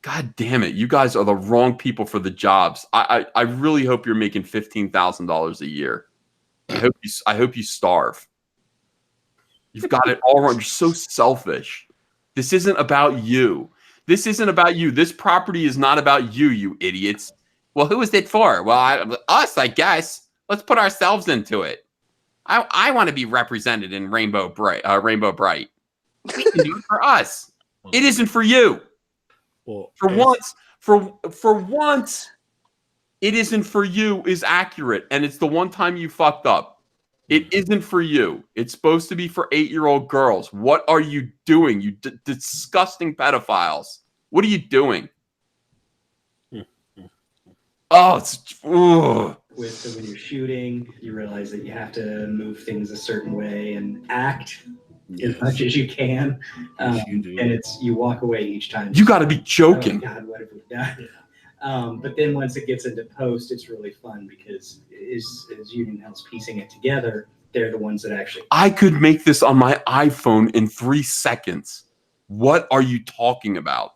God damn it. You guys are the wrong people for the jobs. I really hope you're making $15,000 a year. I hope you starve. You've got it all wrong. You're so selfish. This isn't about you. This isn't about you. This property is not about you, you idiots. Well, who is it for? Well, us, I guess. Let's put ourselves into it. I want to be represented in Rainbow Bright. We can do it for us. It isn't for you. Well, for once, it isn't for you is accurate, and it's the one time you fucked up. It isn't for you. It's supposed to be for 8-year-old girls. What are you doing, you disgusting pedophiles? What are you doing? Oh, it's ugh. So when you're shooting, you realize that you have to move things a certain way and act as much as you can. And you walk away each time. You got to be joking. Oh, God, what have we done? But then once it gets into post, it's really fun because as Union Hill's piecing it together, they're the ones that actually. I could make this on my iPhone in 3 seconds. What are you talking about?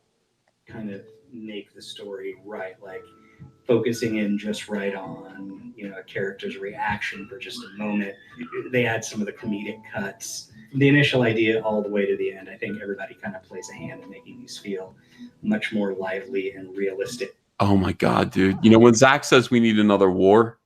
Kind of make the story right, like focusing in just right on a character's reaction for just a moment. They add some of the comedic cuts, the initial idea all the way to the end. I think everybody kind of plays a hand in making these feel much more lively and realistic. Oh my God, dude! When Zach says we need another war.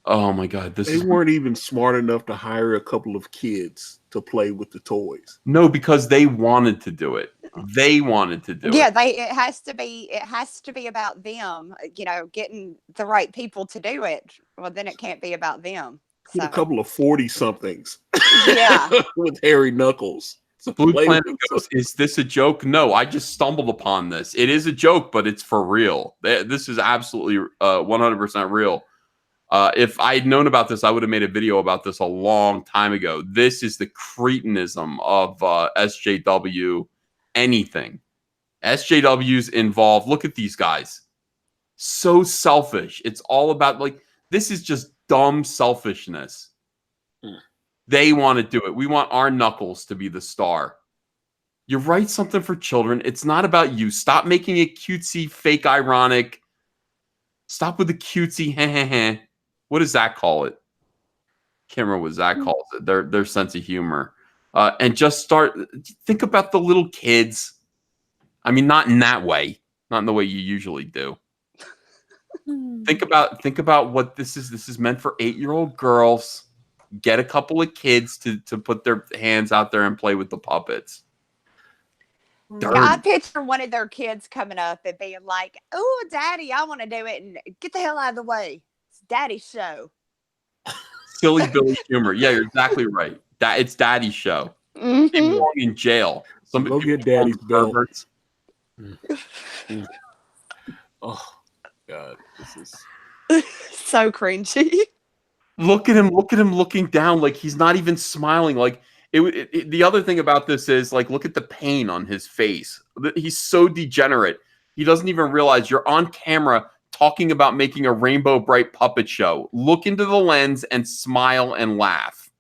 Oh my God! They weren't even smart enough to hire a couple of kids to play with the toys. No, because they wanted to do it. They wanted to do Yeah, it. it has to be about them, getting the right people to do it. Well, then it can't be about them. Get a So couple of 40-somethings. yeah. With hairy knuckles. Blue Planet goes, is this a joke? No, I just stumbled upon this. It is a joke, but it's for real. This is absolutely 100% real. If I had known about this, I would have made a video about this a long time ago. This is the cretinism of SJW anything. SJW's involved. Look at these guys. So selfish. It's all about, like, this is just dumb selfishness. They want to do it. We want our Knuckles to be the star. You write something for children. It's not about you. Stop making it cutesy, fake, ironic. Stop with the cutesy, heh, heh, heh. What does Zach call it? Can't remember what Zach calls it. Their sense of humor. And just think about the little kids. I mean, not in that way. Not in the way you usually do. Think about what this is. This is meant for 8-year-old girls. Get a couple of kids to put their hands out there and play with the puppets. Yeah, I picture one of their kids coming up and being like, "Oh, Daddy, I want to do it," and get the hell out of the way. It's Daddy's show. Silly Billy humor. Yeah, you're exactly right. It's Daddy's show. They belong in jail. Go get Daddy's belt. Oh God, this is so cringy. Look at him looking down like he's not even smiling. Like the other thing about this is, like, look at the pain on his face. He's so degenerate. He doesn't even realize you're on camera talking about making a Rainbow Brite puppet show. Look into the lens and smile and laugh.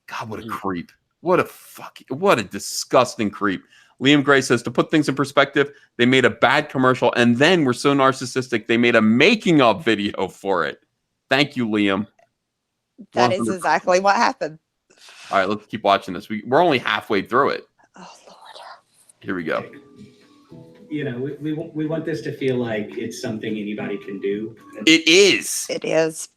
God, what a creep. What a disgusting creep. Liam Gray says, to put things in perspective, they made a bad commercial and then were so narcissistic they made a making of video for it. Thank you, Liam. That is exactly what happened. All right, let's keep watching this. We're only halfway through it. Oh, Lord. Here we go. We want this to feel like it's something anybody can do. It is. It is.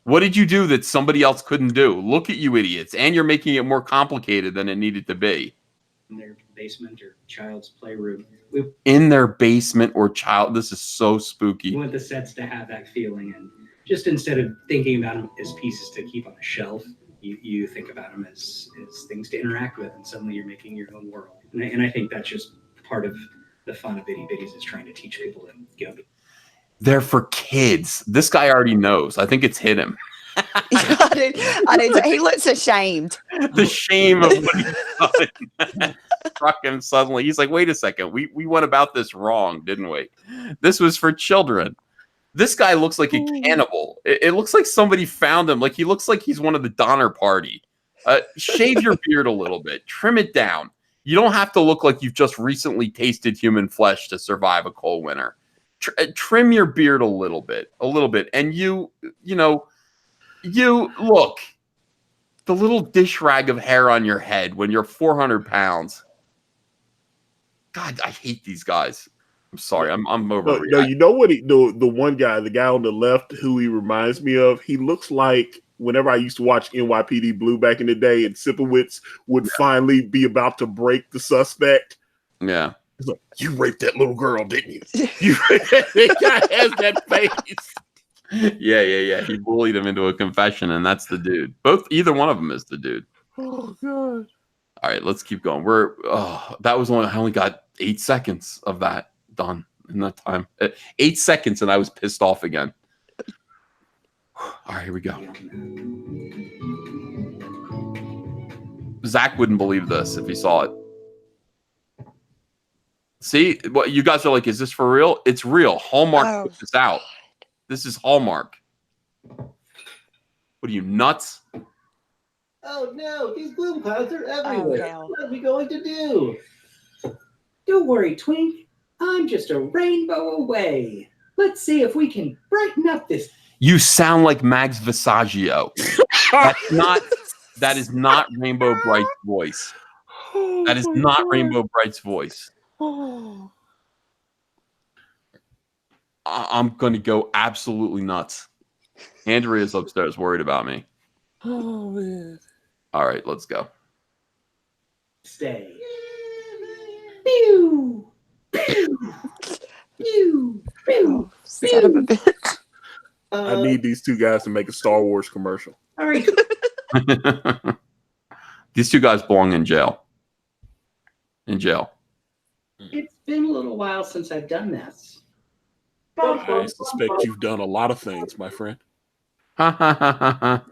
What did you do that somebody else couldn't do? Look at you idiots. And you're making it more complicated than it needed to be. In their basement or child's playroom. In their basement or child. This is so spooky. We want the sets to have that feeling. And just instead of thinking about them as pieces to keep on a shelf, you think about them as things to interact with. And suddenly you're making your own world. And I think that's just part of the fun of Itty Bitties, is trying to teach people to They're for kids. This guy already knows. I think it's hit him. I did. He looks ashamed. The shame of what he's done struck him suddenly. He's like, wait a second. We went about this wrong, didn't we? This was for children. This guy looks like a cannibal. It looks like somebody found him. Like, he looks like he's one of the Donner Party. Shave your beard a little bit. Trim it down. You don't have to look like you've just recently tasted human flesh to survive a cold winter. Trim your beard a little bit. And you look, the little dish rag of hair on your head when you're 400 pounds. God, I hate these guys. I'm sorry. I'm overreacting. No, you know what? The one guy, the guy on the left, who he reminds me of, he looks like whenever I used to watch NYPD Blue back in the day, and Sipowicz would finally be about to break the suspect. Yeah. He's like, you raped that little girl, didn't you? That guy has that face. Yeah. He bullied him into a confession, and that's the dude. Either one of them is the dude. Oh God! All right, let's keep going. I only got 8 seconds of that done in that time. 8 seconds, and I was pissed off again. All right, here we go. Zach wouldn't believe this if he saw it. See, what you guys are like, is this for real? It's real. Hallmark put this out. This is Hallmark. What are you, nuts? Oh no, these gloom clouds are everywhere. no. What are we going to do? Don't worry, Twink. I'm just a rainbow away. Let's see if we can brighten up this. You sound like Max Visaggio. That is not Rainbow Brite's voice. That is not Rainbow Brite's voice. I'm going to go absolutely nuts. Andrea's upstairs worried about me. Oh, man. All right, let's go. Stay. Pew! Pew! Pew! Pew! Son of a bitch. I need these two guys to make a Star Wars commercial. All right. These two guys belong in jail. In jail. It's been a little while since I've done this. I suspect you've done a lot of things, my friend.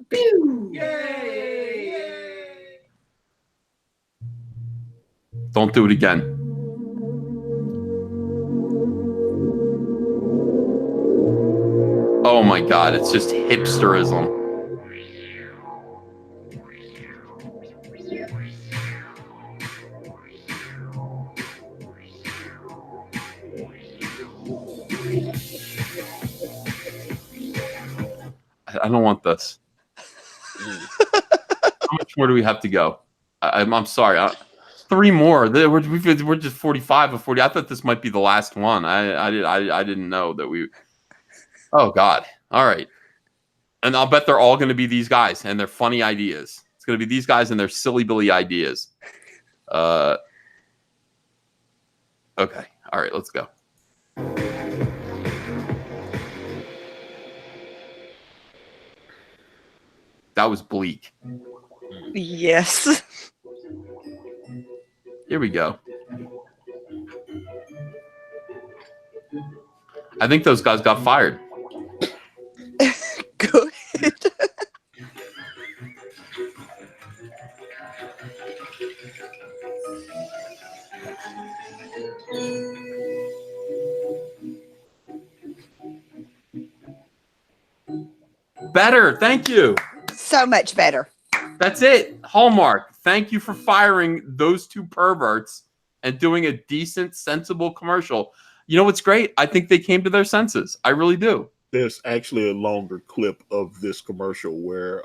Pew! Don't do it again. Oh my God, it's just hipsterism. I don't want this. How much more do we have to go? I'm sorry. 3 more. We're just 45 or 40. I thought this might be the last one. I didn't know that we. Oh God. All right. And I'll bet they're all going to be these guys and their funny ideas. It's going to be these guys and their silly billy ideas. Okay. All right. Let's go. That was bleak. Yes. Here we go. I think those guys got fired. Good. Better. Thank you. So much better. That's it. Hallmark. Thank you for firing those two perverts and doing a decent, sensible commercial. You know what's great? I think they came to their senses. I really do. There's actually a longer clip of this commercial where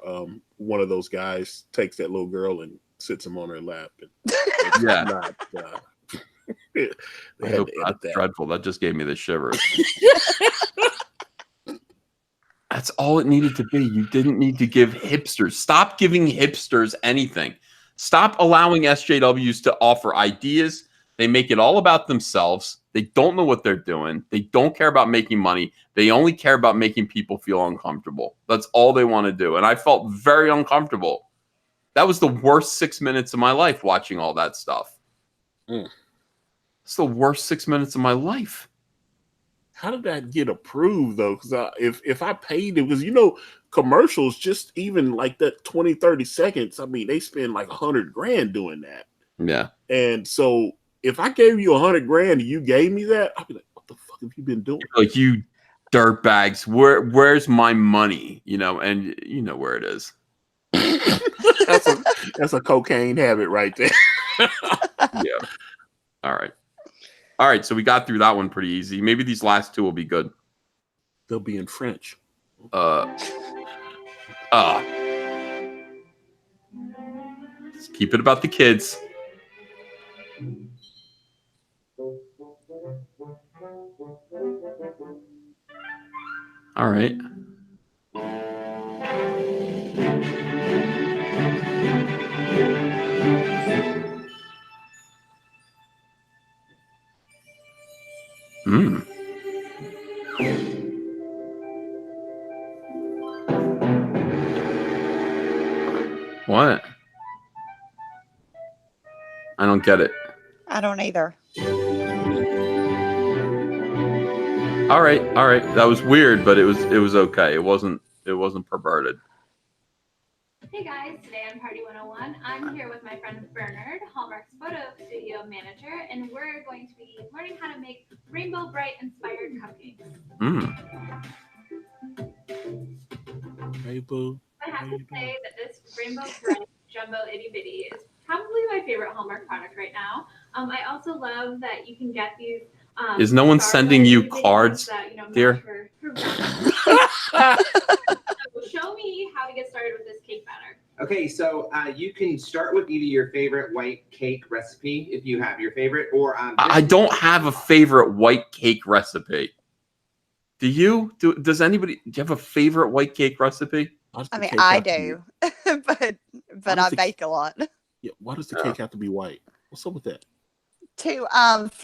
one of those guys takes that little girl and sits him on her lap. And Yeah. not, I hope that's dreadful. That just gave me the shivers. That's all it needed to be. You didn't need to give hipsters. Stop giving hipsters anything. Stop allowing SJWs to offer ideas. They make it all about themselves. They don't know what they're doing. They don't care about making money. They only care about making people feel uncomfortable. That's all they want to do. And I felt very uncomfortable. That was the worst 6 minutes of my life watching all that stuff. It's the worst 6 minutes of my life. How did that get approved though? Because if I paid it, because commercials, just even like that 20, 30 seconds, I mean, they spend like $100,000 doing that. Yeah. And so if I gave you $100,000 and you gave me that, I'd be like, what the fuck have you been doing? Like, you dirtbags, where's my money? And you know where it is. That's a cocaine habit right there. Yeah. All right. So we got through that one pretty easy. Maybe these last two will be good. They'll be in French. Let's keep it about the kids. All right. What? I don't get it. I don't either. All right. That was weird, but it was okay. It wasn't perverted. Hey guys, today on Party 101, I'm here with my friend Bernard, Hallmark's photo studio manager, and we're going to be learning how to make Rainbow Brite inspired cupcakes. Rainbow. I have to say that this Rainbow Brite Jumbo Itty Bitty is probably my favorite Hallmark product right now. I also love that you can get these. Is no one sending you cards, dear? So show me how to get started with this cake batter. Okay, so you can start with either your favorite white cake recipe, if you have your favorite, or I don't have a favorite white cake recipe. Do you? Does anybody? Do you have a favorite white cake recipe? I mean, I do, but I bake a lot. Yeah, why does the cake have to be white? What's up with that?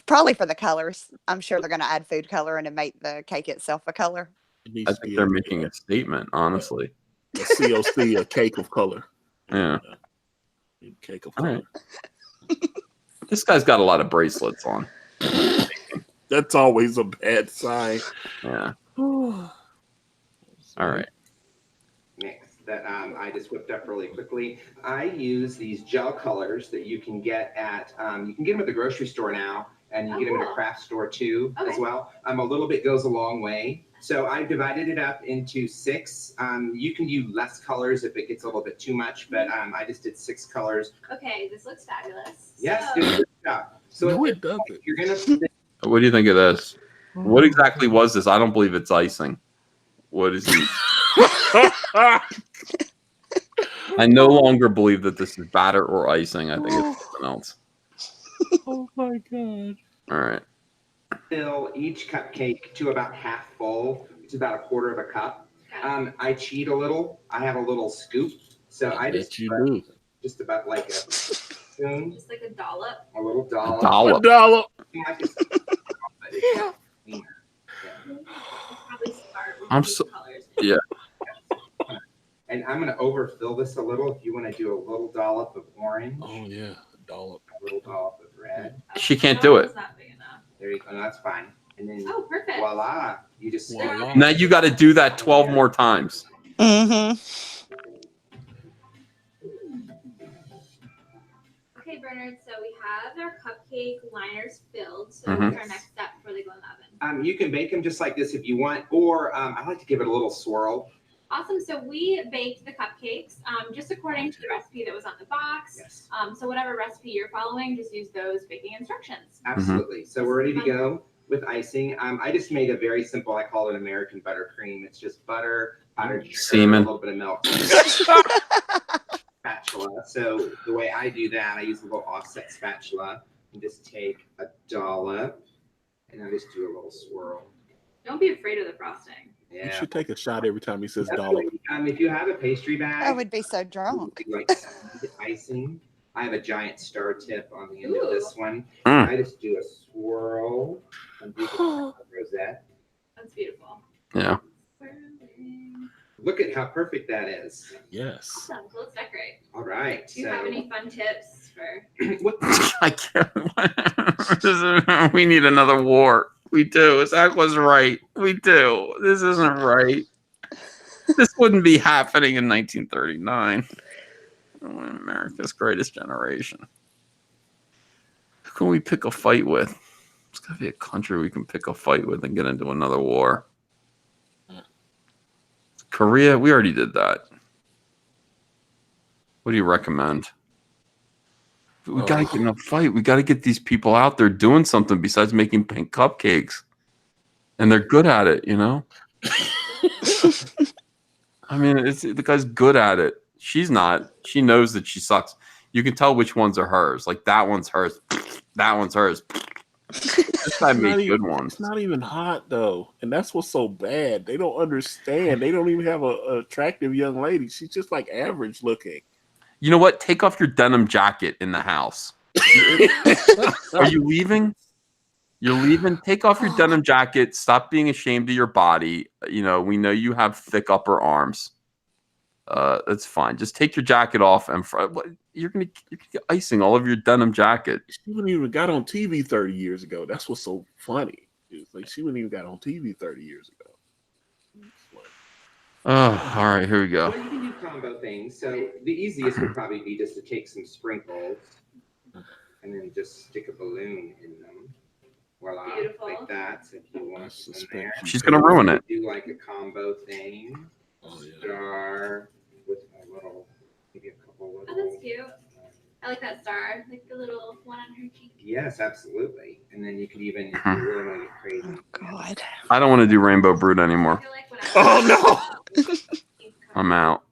Probably for the colors. I'm sure they're going to add food coloring and make the cake itself a color. I think they're making a statement, honestly. A COC, a cake of color. Yeah. Cake of All color. right. This guy's got a lot of bracelets on. That's always a bad sign. Yeah. All right. Mix that I just whipped up really quickly. I use these gel colors that you can get at them at the grocery store now, and you get them at a craft store too as well. A little bit goes a long way. So I divided it up into 6. You can do less colors if it gets a little bit too much, but I just did 6 colors. Okay, this looks fabulous. Yes, good job. So no, it doesn't. You're gonna. What do you think of this? What exactly was this? I don't believe it's icing. What is he? I no longer believe that this is batter or icing. I think it's something else. Oh my god. All right. Fill each cupcake to about half full, which is about a quarter of a cup. I cheat a little. I have a little scoop, so I just about like a spoon. Just like a dollop. A little dollop. A dollop. I'm so yeah. And I'm gonna overfill this a little. If you want to do a little dollop of orange. Oh yeah, dollop. A little dollop of red. She can't do it. There you go. No, that's fine. And then perfect. Voila! You just Now you got to do that 12 more times. Mm-hmm. Okay, Bernard. So we have our cupcake liners filled. So what's our next step before they go in the oven? You can bake them just like this if you want, or I like to give it a little swirl. Awesome. So we baked the cupcakes just according to the recipe that was on the box. Yes. So whatever recipe you're following, just use those baking instructions. Absolutely. So we're ready to go with icing. I just made a very simple, I call it American buttercream. It's just butter, powdered sugar, Semen. a little bit of milk. Spatula. So the way I do that, I use a little offset spatula and just take a dollop and I just do a little swirl. Don't be afraid of the frosting. Yeah. You should take a shot every time he says dollop. If you have a pastry bag, I would be so drunk. like icing. I have a giant star tip on the end of this one. Mm. I just do a swirl and do the rosette. That's beautiful. Yeah. Look at how perfect that is. Yes. Awesome. So let's decorate. All right. Do you have any fun tips for? I can't. We need another war. We do. Zach was right. We do. This isn't right. This wouldn't be happening in 1939. America's greatest generation. Who can we pick a fight with? It's got to be a country we can pick a fight with and get into another war. Korea, we already did that. What do you recommend? We got to get in a fight. We got to get these people out there doing something besides making pink cupcakes. And they're good at it, you know? I mean, the guy's good at it. She's not. She knows that she sucks. You can tell which ones are hers. Like, that one's hers. That one's hers. This guy made good ones. It's not even hot, though. And that's what's so bad. They don't understand. They don't even have a attractive young lady. She's just, like, average looking. You know what? Take off your denim jacket in the house. Are you leaving? You're leaving? Take off your denim jacket. Stop being ashamed of your body. You know, we know you have thick upper arms. That's fine. Just take your jacket off and you're gonna get icing all over your denim jacket. She wouldn't even got on TV 30 years ago. That's what's so funny. It's like she wouldn't even got on TV 30 years ago. Oh, all right, here we go. Well, you can do combo things. So the easiest would probably be just to take some sprinkles and then just stick a balloon in them. Voila, like that. So if you want some there. She's gonna ruin it. Do like a combo thing. Star with a little, maybe a couple little. Oh, that's cute. I like that star, like the little one on her cheek. Yes, absolutely. And then you could even, if you really want to get crazy. Oh, God. I don't want to do Rainbow Brute anymore. Oh, no. I'm out.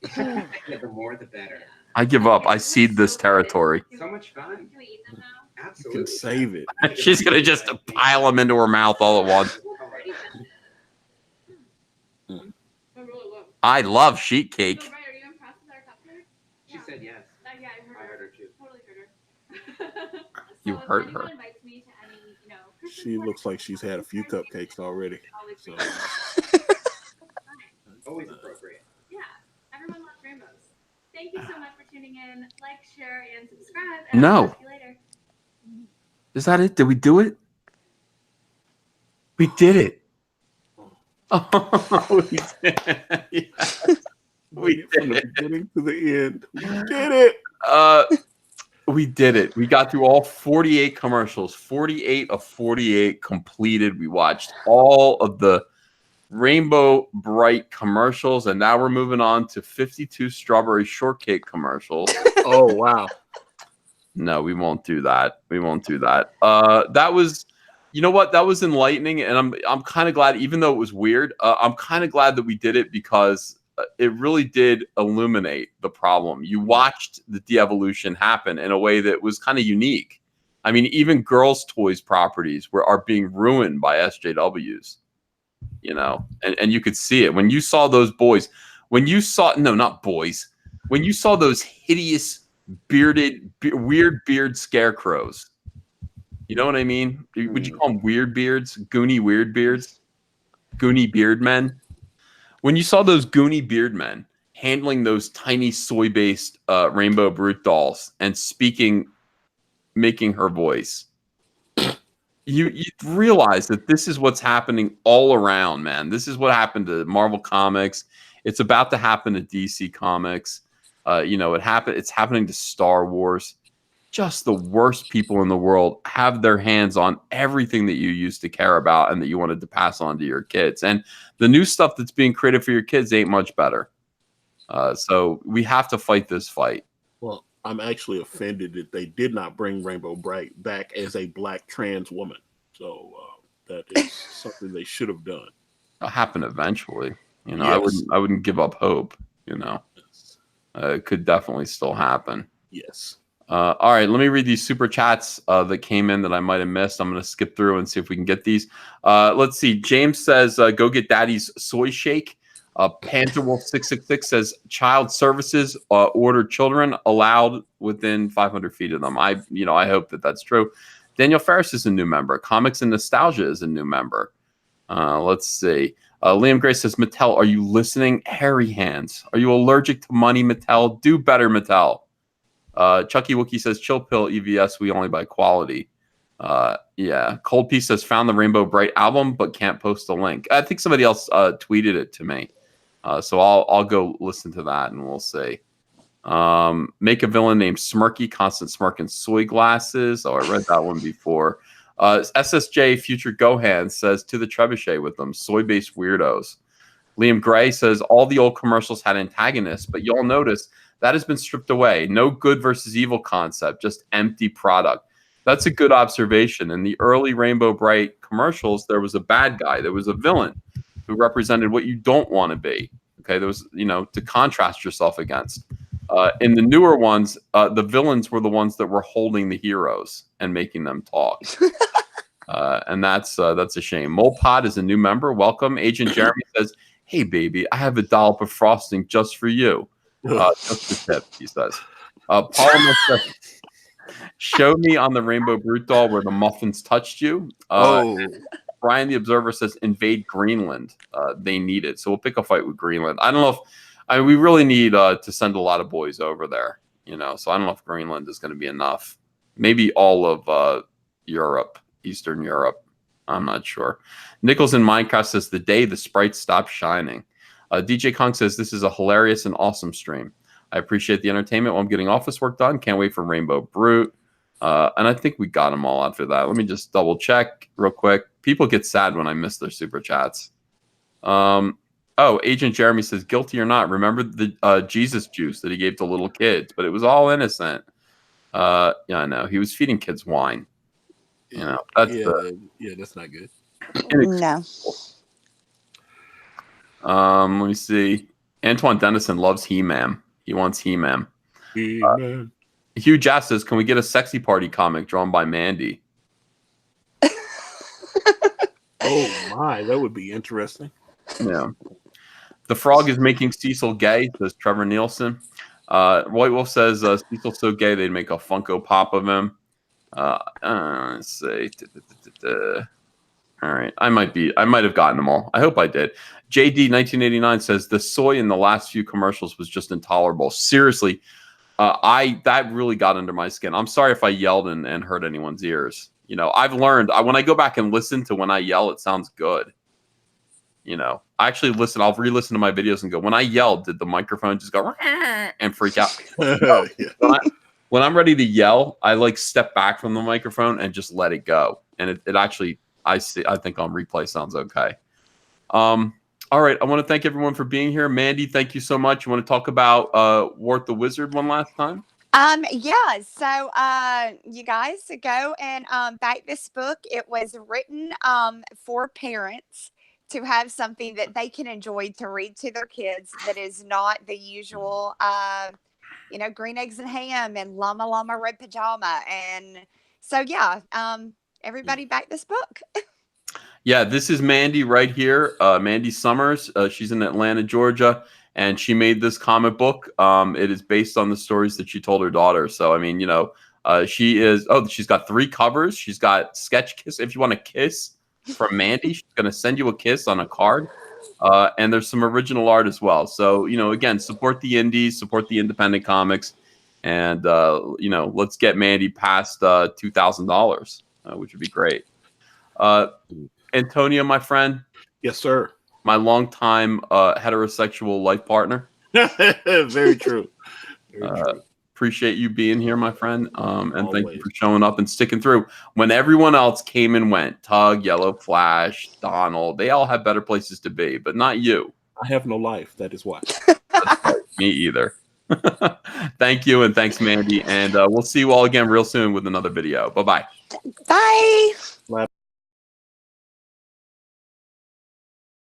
The more, the better. I give up. I cede this territory. So much fun. Can we eat them now? You Absolutely. can save it. She's going to just pile them into her mouth all at once. I love sheet cake. She said yes. You So if hurt anyone her. invites me to any, Christmas She party, looks like she's had a few cupcakes already. always So Always appropriate. yeah, everyone loves rainbows. Thank you so much for tuning in. Like, share, and subscribe. And I'll No. talk to you later. Is that it? Did we do it? We did it. Oh, we did. Yes. We did from the beginning to the end. We did it. We did it. We got through all 48 commercials. 48 of 48 completed. We watched all of the Rainbow Bright commercials, and now we're moving on to 52 strawberry shortcake commercials. Oh wow. No, we won't do that. We won't do that. That was, you know what? That was enlightening, and I'm kind of glad, even though it was weird. I'm kind of glad that we did it because it really did illuminate the problem. You watched the de-evolution happen in a way that was kind of unique. I mean, even girls' toys properties are being ruined by SJWs. And you could see it when you saw those boys. When you saw not boys. When you saw those hideous weird beard scarecrows. You know what I mean? Would you call them weird beards? Goonie weird beards? Goonie beard men? When you saw those Goonie beard men handling those tiny soy-based Rainbow Brute dolls and making her voice, you realize that this is what's happening all around, man. This is what happened to Marvel Comics. It's about to happen to DC Comics. It's happening to Star Wars. Just the worst people in the world have their hands on everything that you used to care about and that you wanted to pass on to your kids. And the new stuff that's being created for your kids ain't much better. So we have to fight this fight. Well, I'm actually offended that they did not bring Rainbow Bright back as a black trans woman. So that is something they should have done. It'll happen eventually. Yes. I wouldn't give up hope. It could definitely still happen. Yes. All right, let me read these super chats that came in that I might have missed. I'm going to skip through and see if we can get these. Let's see. James says, go get daddy's soy shake. Panzerwolf 666 says, child services order children allowed within 500 feet of them. I hope that that's true. Daniel Ferris is a new member. Comics and Nostalgia is a new member. Let's see. Liam Gray says, Mattel, are you listening? Hairy hands. Are you allergic to money, Mattel? Do better, Mattel. Chucky Wookie says, chill pill EVS, we only buy quality. Yeah. Cold Piece says, found the Rainbow Bright album, but can't post a link. I think somebody else tweeted it to me. So I'll go listen to that and we'll see. Make a villain named Smirky, constant smirk and soy glasses. Oh, I read that one before. SSJ Future Gohan says, to the trebuchet with them, soy-based weirdos. Liam Gray says, all the old commercials had antagonists, but y'all notice that has been stripped away. No good versus evil concept, just empty product. That's a good observation. In the early Rainbow Bright commercials, there was a bad guy. There was a villain who represented what you don't want to be. Okay, there was, to contrast yourself against. In the newer ones, the villains were the ones that were holding the heroes and making them talk. And that's a shame. Molpod is a new member. Welcome. Agent Jeremy says, hey, baby, I have a dollop of frosting just for you. Just a tip, he says. Paul says, show me on the Rainbow Brute doll where the muffins touched you. Brian the Observer says, invade Greenland. They need it. So we'll pick a fight with Greenland. I don't know if we really need to send a lot of boys over there. So I don't know if Greenland is going to be enough. Maybe all of Europe, Eastern Europe. I'm not sure. Nichols in Minecraft says, the day the sprites stop shining. DJ Kong says, this is a hilarious and awesome stream. I appreciate the entertainment while I'm getting office work done. Can't wait for Rainbow Brute. And I think we got them all after that. Let me just double check real quick. People get sad when I miss their super chats. Agent Jeremy says, guilty or not, remember the Jesus juice that he gave to little kids, but it was all innocent. Yeah, I know. He was feeding kids wine. That's that's not good. No. Let me see. Antoine Dennison loves He-Man. He wants He-Man. He-Man. Hugh Jass says, can we get a sexy party comic drawn by Mandy? Oh my, that would be interesting. Yeah. The Frog is making Cecil gay, says Trevor Nielsen. White Wolf says Cecil's so gay they'd make a Funko Pop of him. Let's see. All right, I might have gotten them all. I hope I did. JD 1989 says the soy in the last few commercials was just intolerable. Seriously, that really got under my skin. I'm sorry if I yelled and hurt anyone's ears. You know, I've learned when I go back and listen to when I yell, it sounds good. You know, I actually listen. I'll re-listen to my videos and go, when I yelled, did the microphone just go and freak out? No. When I'm ready to yell, I like step back from the microphone and just let it go. And it actually, I think on replay sounds okay. All right. I want to thank everyone for being here. Mandy, thank you so much. You want to talk about Wart the Wizard one last time? Yeah, so you guys go and back this book. It was written for parents to have something that they can enjoy to read to their kids that is not the usual green eggs and ham and llama llama red pajama. And so yeah, everybody back this book. Yeah, this is Mandy right here. Mandy Summers. She's in Atlanta, Georgia, and she made this comic book. It is based on the stories that she told her daughter. So, I mean, you know, she's got 3 covers. She's got Sketch Kiss. If you want a kiss from Mandy, she's going to send you a kiss on a card. And there's some original art as well. So, you know, again, support the indies, support the independent comics. And, you know, let's get Mandy past $2,000, which would be great. Antonio, my friend. Yes, sir. My longtime heterosexual life partner. Very true. Very true. Appreciate you being here, my friend. And thank you for showing up and sticking through. When everyone else came and went, Tug, Yellow Flash, Donald, they all have better places to be, but not you. I have no life. That is why. Me either. Thank you, and thanks, Mandy. And we'll see you all again real soon with another video. Bye-bye. Bye.